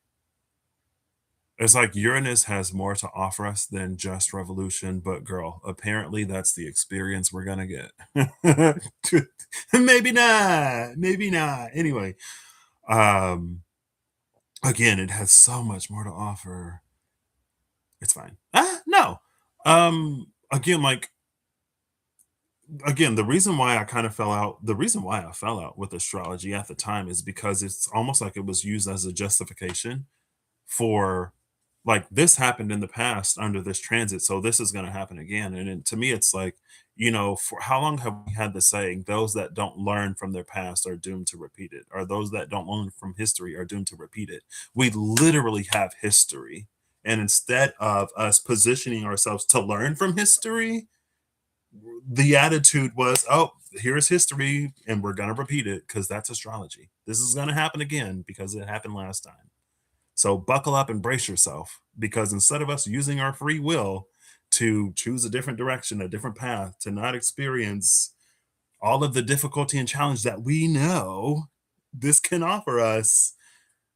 It's like Uranus has more to offer us than just revolution, but girl, apparently that's the experience we're gonna get. Maybe not, maybe not. Anyway, um, again, it has so much more to offer. It's fine. No. Again, like again, the reason why I fell out with astrology at the time is because it's almost like it was used as a justification for like this happened in the past under this transit, so this is going to happen again. And to me it's like, for how long have we had the saying, those that don't learn from their past are doomed to repeat it, or those that don't learn from history are doomed to repeat it. We literally have history, and instead of us positioning ourselves to learn from history, the attitude was, oh, here's history and we're going to repeat it because that's astrology. This is going to happen again because it happened last time. So buckle up and brace yourself, because instead of us using our free will to choose a different direction, a different path, to not experience all of the difficulty and challenge that we know this can offer us,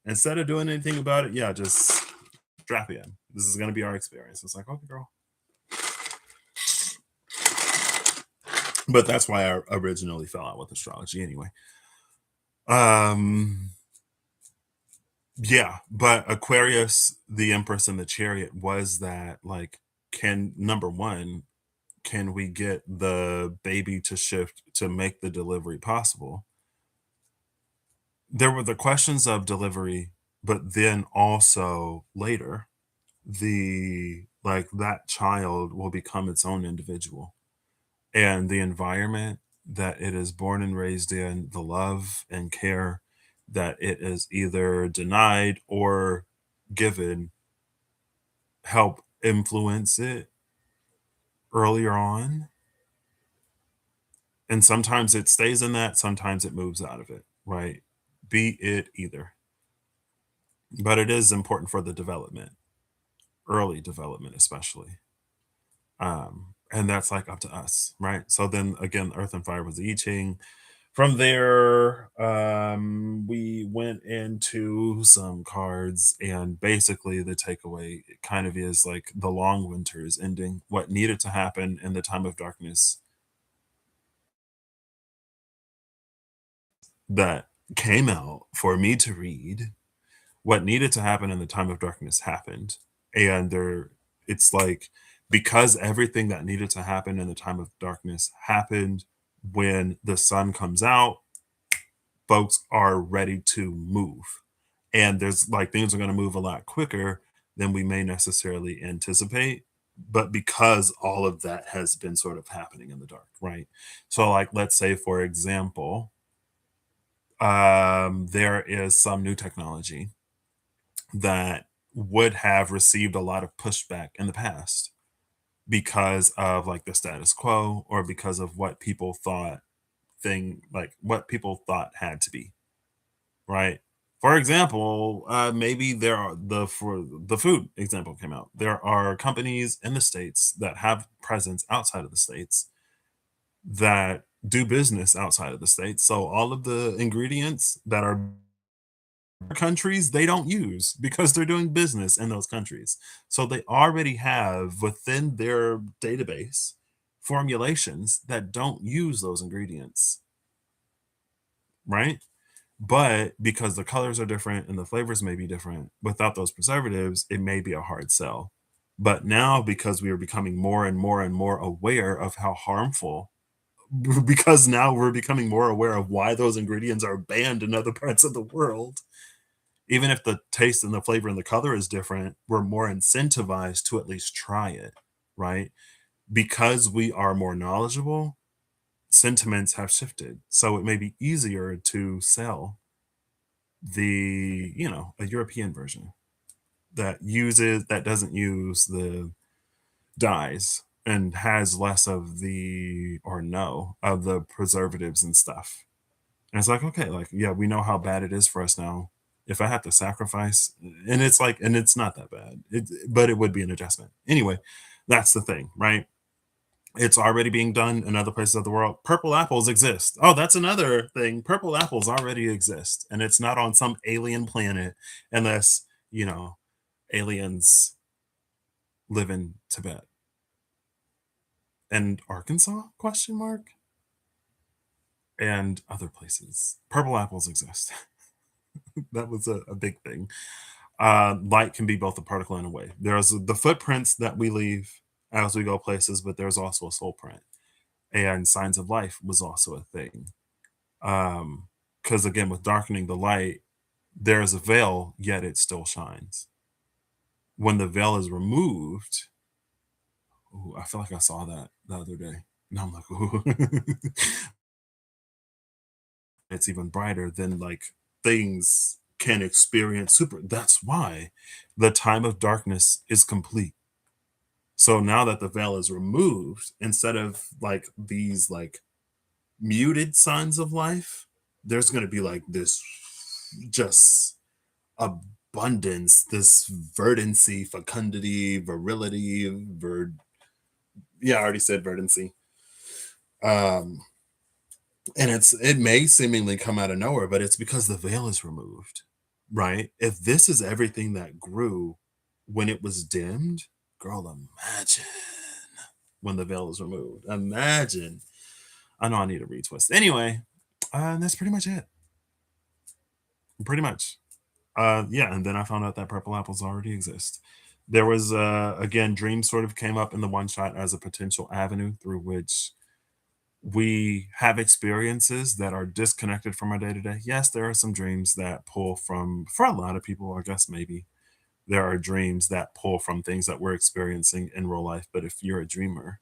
instead of doing anything about it, yeah, just strap in. This is going to be our experience. It's like, okay, girl. But that's why I originally fell out with astrology anyway. Um, Yeah, but Aquarius, the Empress and the Chariot was that like, can number one, can we get the baby to shift to make the delivery possible? There were the questions of delivery, but then also later, the like that child will become its own individual, and the environment that it is born and raised in, the love and care that it is either denied or given, help influence it earlier on. And sometimes it stays in that, sometimes it moves out of it, right? Be it either. But it is important for the development, early development especially. and that's like up to us, right? So then again, earth and fire was the I Ching. From there, we went into some cards, and basically the takeaway kind of is like the long winter is ending. What needed to happen in the time of darkness that came out for me to read, what needed to happen in the time of darkness happened. And it's like, because everything that needed to happen in the time of darkness happened, when the sun comes out, folks are ready to move. And there's like things are going to move a lot quicker than we may necessarily anticipate. But because all of that has been sort of happening in the dark, right? So, like, let's say, for example, there is some new technology that would have received a lot of pushback in the past because of like the status quo, or because of what people thought what people thought had to be, right? For example, maybe there are for the food example came out. There are companies in the states that have presence outside of the states that do business outside of the states. So all of the ingredients that are countries they don't use because they're doing business in those countries. So they already have within their database formulations that don't use those ingredients, right? But because the colors are different and the flavors may be different, without those preservatives, it may be a hard sell. But now, because we are becoming more and more and more aware of how harmful, because now we're becoming more aware of why those ingredients are banned in other parts of the world, even if the taste and the flavor and the color is different, we're more incentivized to at least try it, right? Because we are more knowledgeable, sentiments have shifted. So it may be easier to sell a European version that doesn't use the dyes and has less of the or no of the preservatives and stuff. And it's like, okay, like, yeah, we know how bad it is for us now. If I have to sacrifice, and it's not that bad, but it would be an adjustment. Anyway, that's the thing, right? It's already being done in other places of the world. Purple apples exist. Oh, that's another thing. Purple apples already exist, and it's not on some alien planet unless, you know, aliens live in Tibet and Arkansas, question mark, and other places. Purple apples exist. That was a big thing. Light can be both a particle and a wave. There's the footprints that we leave as we go places, but there's also a soul print. And signs of life was also a thing. Because again, with darkening the light, there's a veil, yet it still shines. When the veil is removed, ooh, I feel like I saw that the other day. Now I'm like, ooh. It's even brighter than like things can experience super. That's why the time of darkness is complete. So now that the veil is removed, instead of like these like muted signs of life, there's going to be like this just abundance, this verdancy, fecundity, virility, yeah, I already said verdancy. Um, and it may seemingly come out of nowhere, but it's because the veil is removed, right? If this is everything that grew when it was dimmed, girl, imagine when the veil is removed. Imagine. I know I need a retwist. Anyway, that's pretty much it. Pretty much. Yeah, and then I found out that purple apples already exist. There was again, dreams sort of came up in the one shot as a potential avenue through which we have experiences that are disconnected from our day to day. Yes, there are some dreams that pull from, for a lot of people, I guess maybe there are dreams that pull from things that we're experiencing in real life. But if you're a dreamer,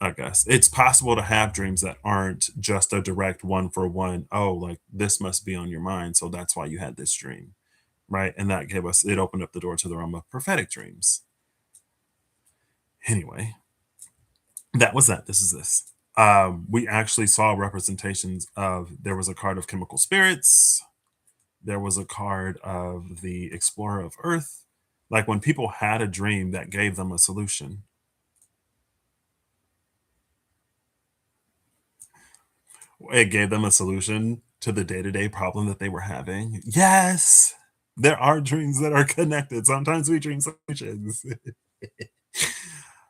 I guess it's possible to have dreams that aren't just a direct one for one. Oh, like this must be on your mind. So that's why you had this dream. Right. And that it opened up the door to the realm of prophetic dreams. Anyway, that was that. This is this. We actually saw representations of, there was a card of chemical spirits, there was a card of the explorer of earth. Like when people had a dream that gave them a solution, It gave them a solution to the day-to-day problem that they were having. Yes! There are dreams that are connected. Sometimes we dream solutions.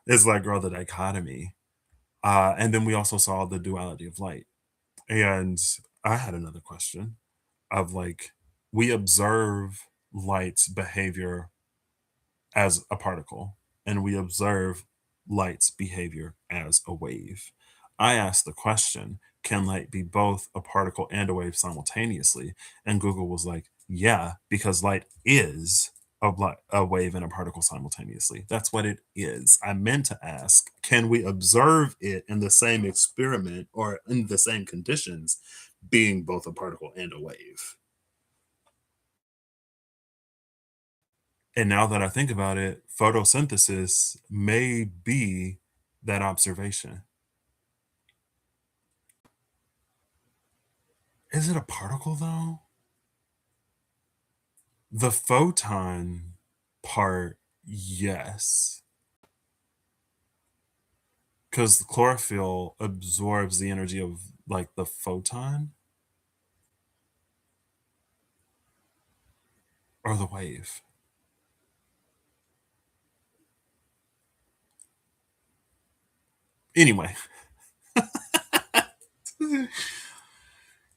It's like, girl, the dichotomy. And then we also saw the duality of light. And I had another question of like, we observe light's behavior as a particle, and we observe light's behavior as a wave. I asked the question, can light be both a particle and a wave simultaneously? And Google was like, yeah, because light is a wave and a particle simultaneously. That's what it is. I meant to ask, can we observe it in the same experiment or in the same conditions, being both a particle and a wave? And now that I think about it, photosynthesis may be that observation. Is it a particle though? The photon part, yes. Because chlorophyll absorbs the energy of like the photon or the wave. Anyway,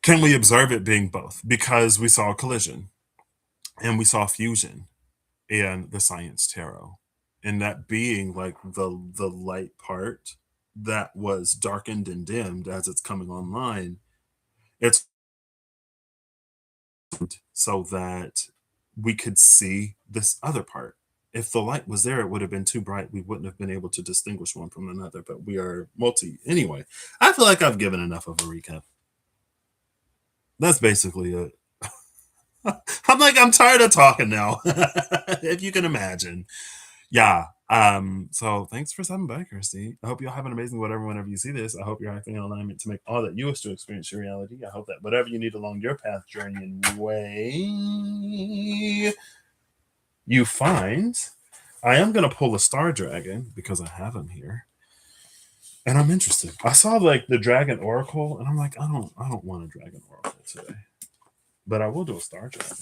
can we observe it being both? Because we saw collision and we saw fusion in the science tarot. And that being like the light part that was darkened and dimmed as it's coming online, it's so that we could see this other part. If the light was there, it would have been too bright. We wouldn't have been able to distinguish one from another, but we are multi. Anyway, I feel like I've given enough of a recap. That's basically it. I'm like, I'm tired of talking now, if you can imagine. Yeah. So thanks for stopping by, Kirsty. I hope you'll have an amazing whatever whenever you see this. I hope you're acting in alignment to make all that you wish to experience your reality. I hope that whatever you need along your path, journey, and way you find. I am gonna pull a star dragon because I have him here. And I'm interested. I saw like the dragon oracle, and I'm like, I don't want a dragon oracle today. But I will do a star dragon.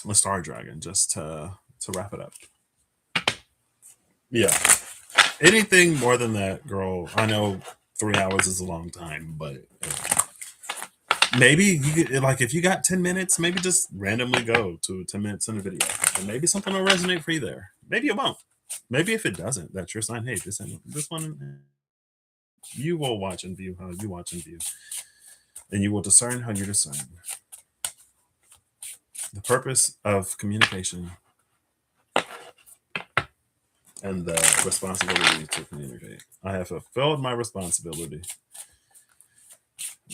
A star dragon just to wrap it up. Yeah. Anything more than that, girl. I know 3 hours is a long time, but maybe you could, like if you got 10 minutes, maybe just randomly go to 10 minutes in a video, and maybe something will resonate for you there. Maybe it won't. Maybe if it doesn't, that's your sign. Hey, this one, you will watch and view how you watch and view, and you will discern how you discern. The purpose of communication and the responsibility to communicate. I have fulfilled my responsibility.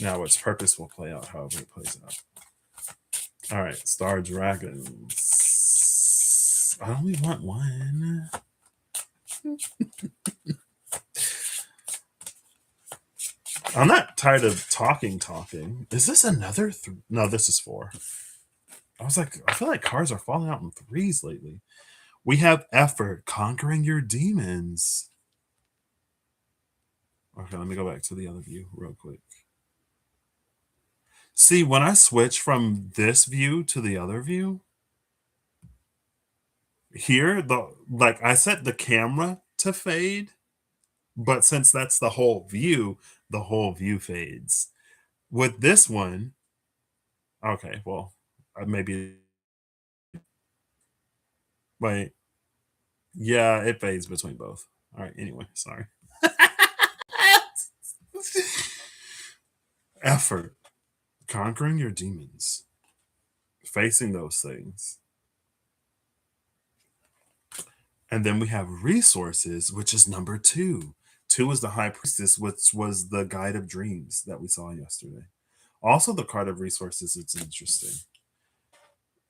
Now its purpose will play out however it plays out. All right, Star Dragons. I only want one. I'm not tired of talking. Is this another? No, this is 4. I was like, I feel like cards are falling out in 3s lately. We have effort, conquering your demons. Okay, let me go back to the other view real quick. See, when I switch from this view to the other view, here, like I set the camera to fade, but since that's the whole view fades. With this one, okay, well, maybe wait. Yeah, it fades between both. All right, anyway, sorry. Effort, conquering your demons, facing those things. And then we have resources, which is number 2. 2 is the high priestess, which was the guide of dreams that we saw yesterday. Also, the card of resources, it's interesting.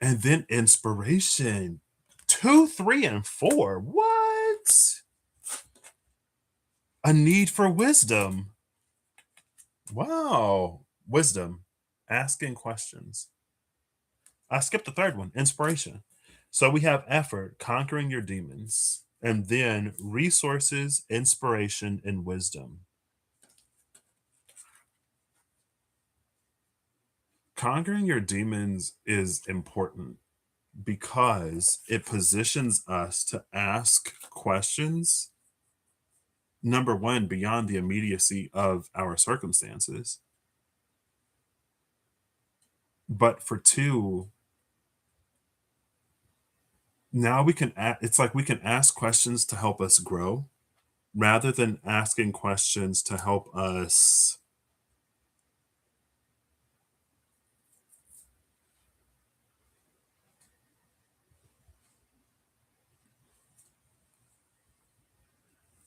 And then inspiration. 2, 3, and 4. What? A need for wisdom. Wow. Wisdom. Asking questions. I skipped the third one, inspiration. So we have effort, conquering your demons. And then resources, inspiration, and wisdom. Conquering your demons is important because it positions us to ask questions, number one, beyond the immediacy of our circumstances, but for two, now it's like we can ask questions to help us grow rather than asking questions to help us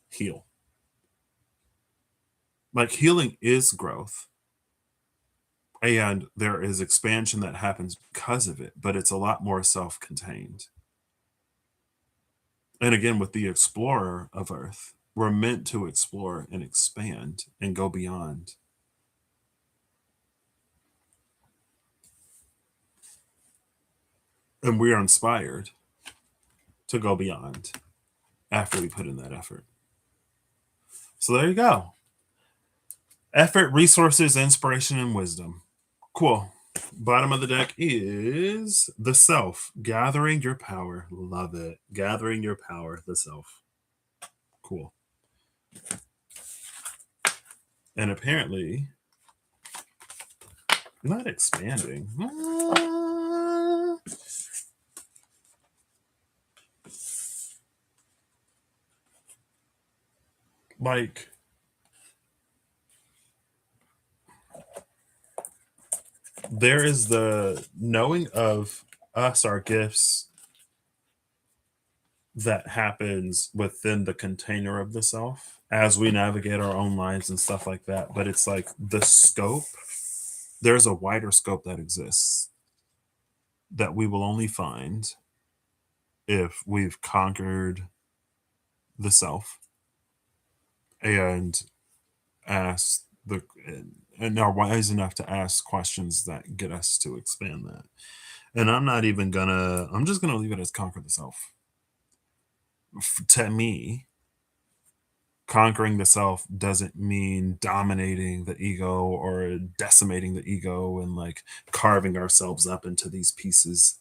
heal. Like healing is growth, and there is expansion that happens because of it, but it's a lot more self-contained. And again, with the explorer of Earth, we're meant to explore and expand and go beyond. And we are inspired to go beyond after we put in that effort. So there you go. Effort, resources, inspiration, and wisdom. Cool. Bottom of the deck is the self, gathering your power. Love it. Gathering your power, the self. Cool. And apparently, not expanding. Like, there is the knowing of us, our gifts, that happens within the container of the self as we navigate our own lives and stuff like that. But it's like the scope, there's a wider scope that exists that we will only find if we've conquered the self and asked the and are wise enough to ask questions that get us to expand that. And I'm just gonna leave it as conquer the self. To me, conquering the self doesn't mean dominating the ego or decimating the ego and like carving ourselves up into these pieces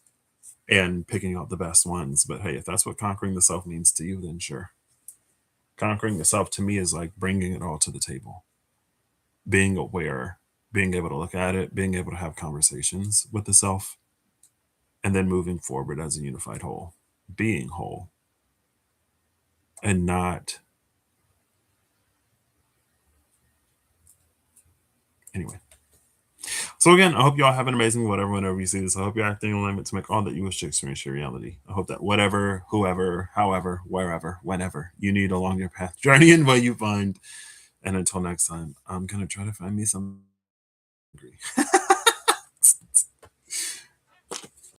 and picking out the best ones. But hey, if that's what conquering the self means to you, then sure. Conquering the self to me is like bringing it all to the table, being aware, being able to look at it, being able to have conversations with the self, and then moving forward as a unified whole, being whole, and not. Anyway. So again, I hope y'all have an amazing whenever you see this. I hope you're acting in alignment to make all that you wish to experience your reality. I hope that whatever, whoever, however, wherever, whenever you need along your path, journey and what you find. And until next time, I'm gonna try to find me some.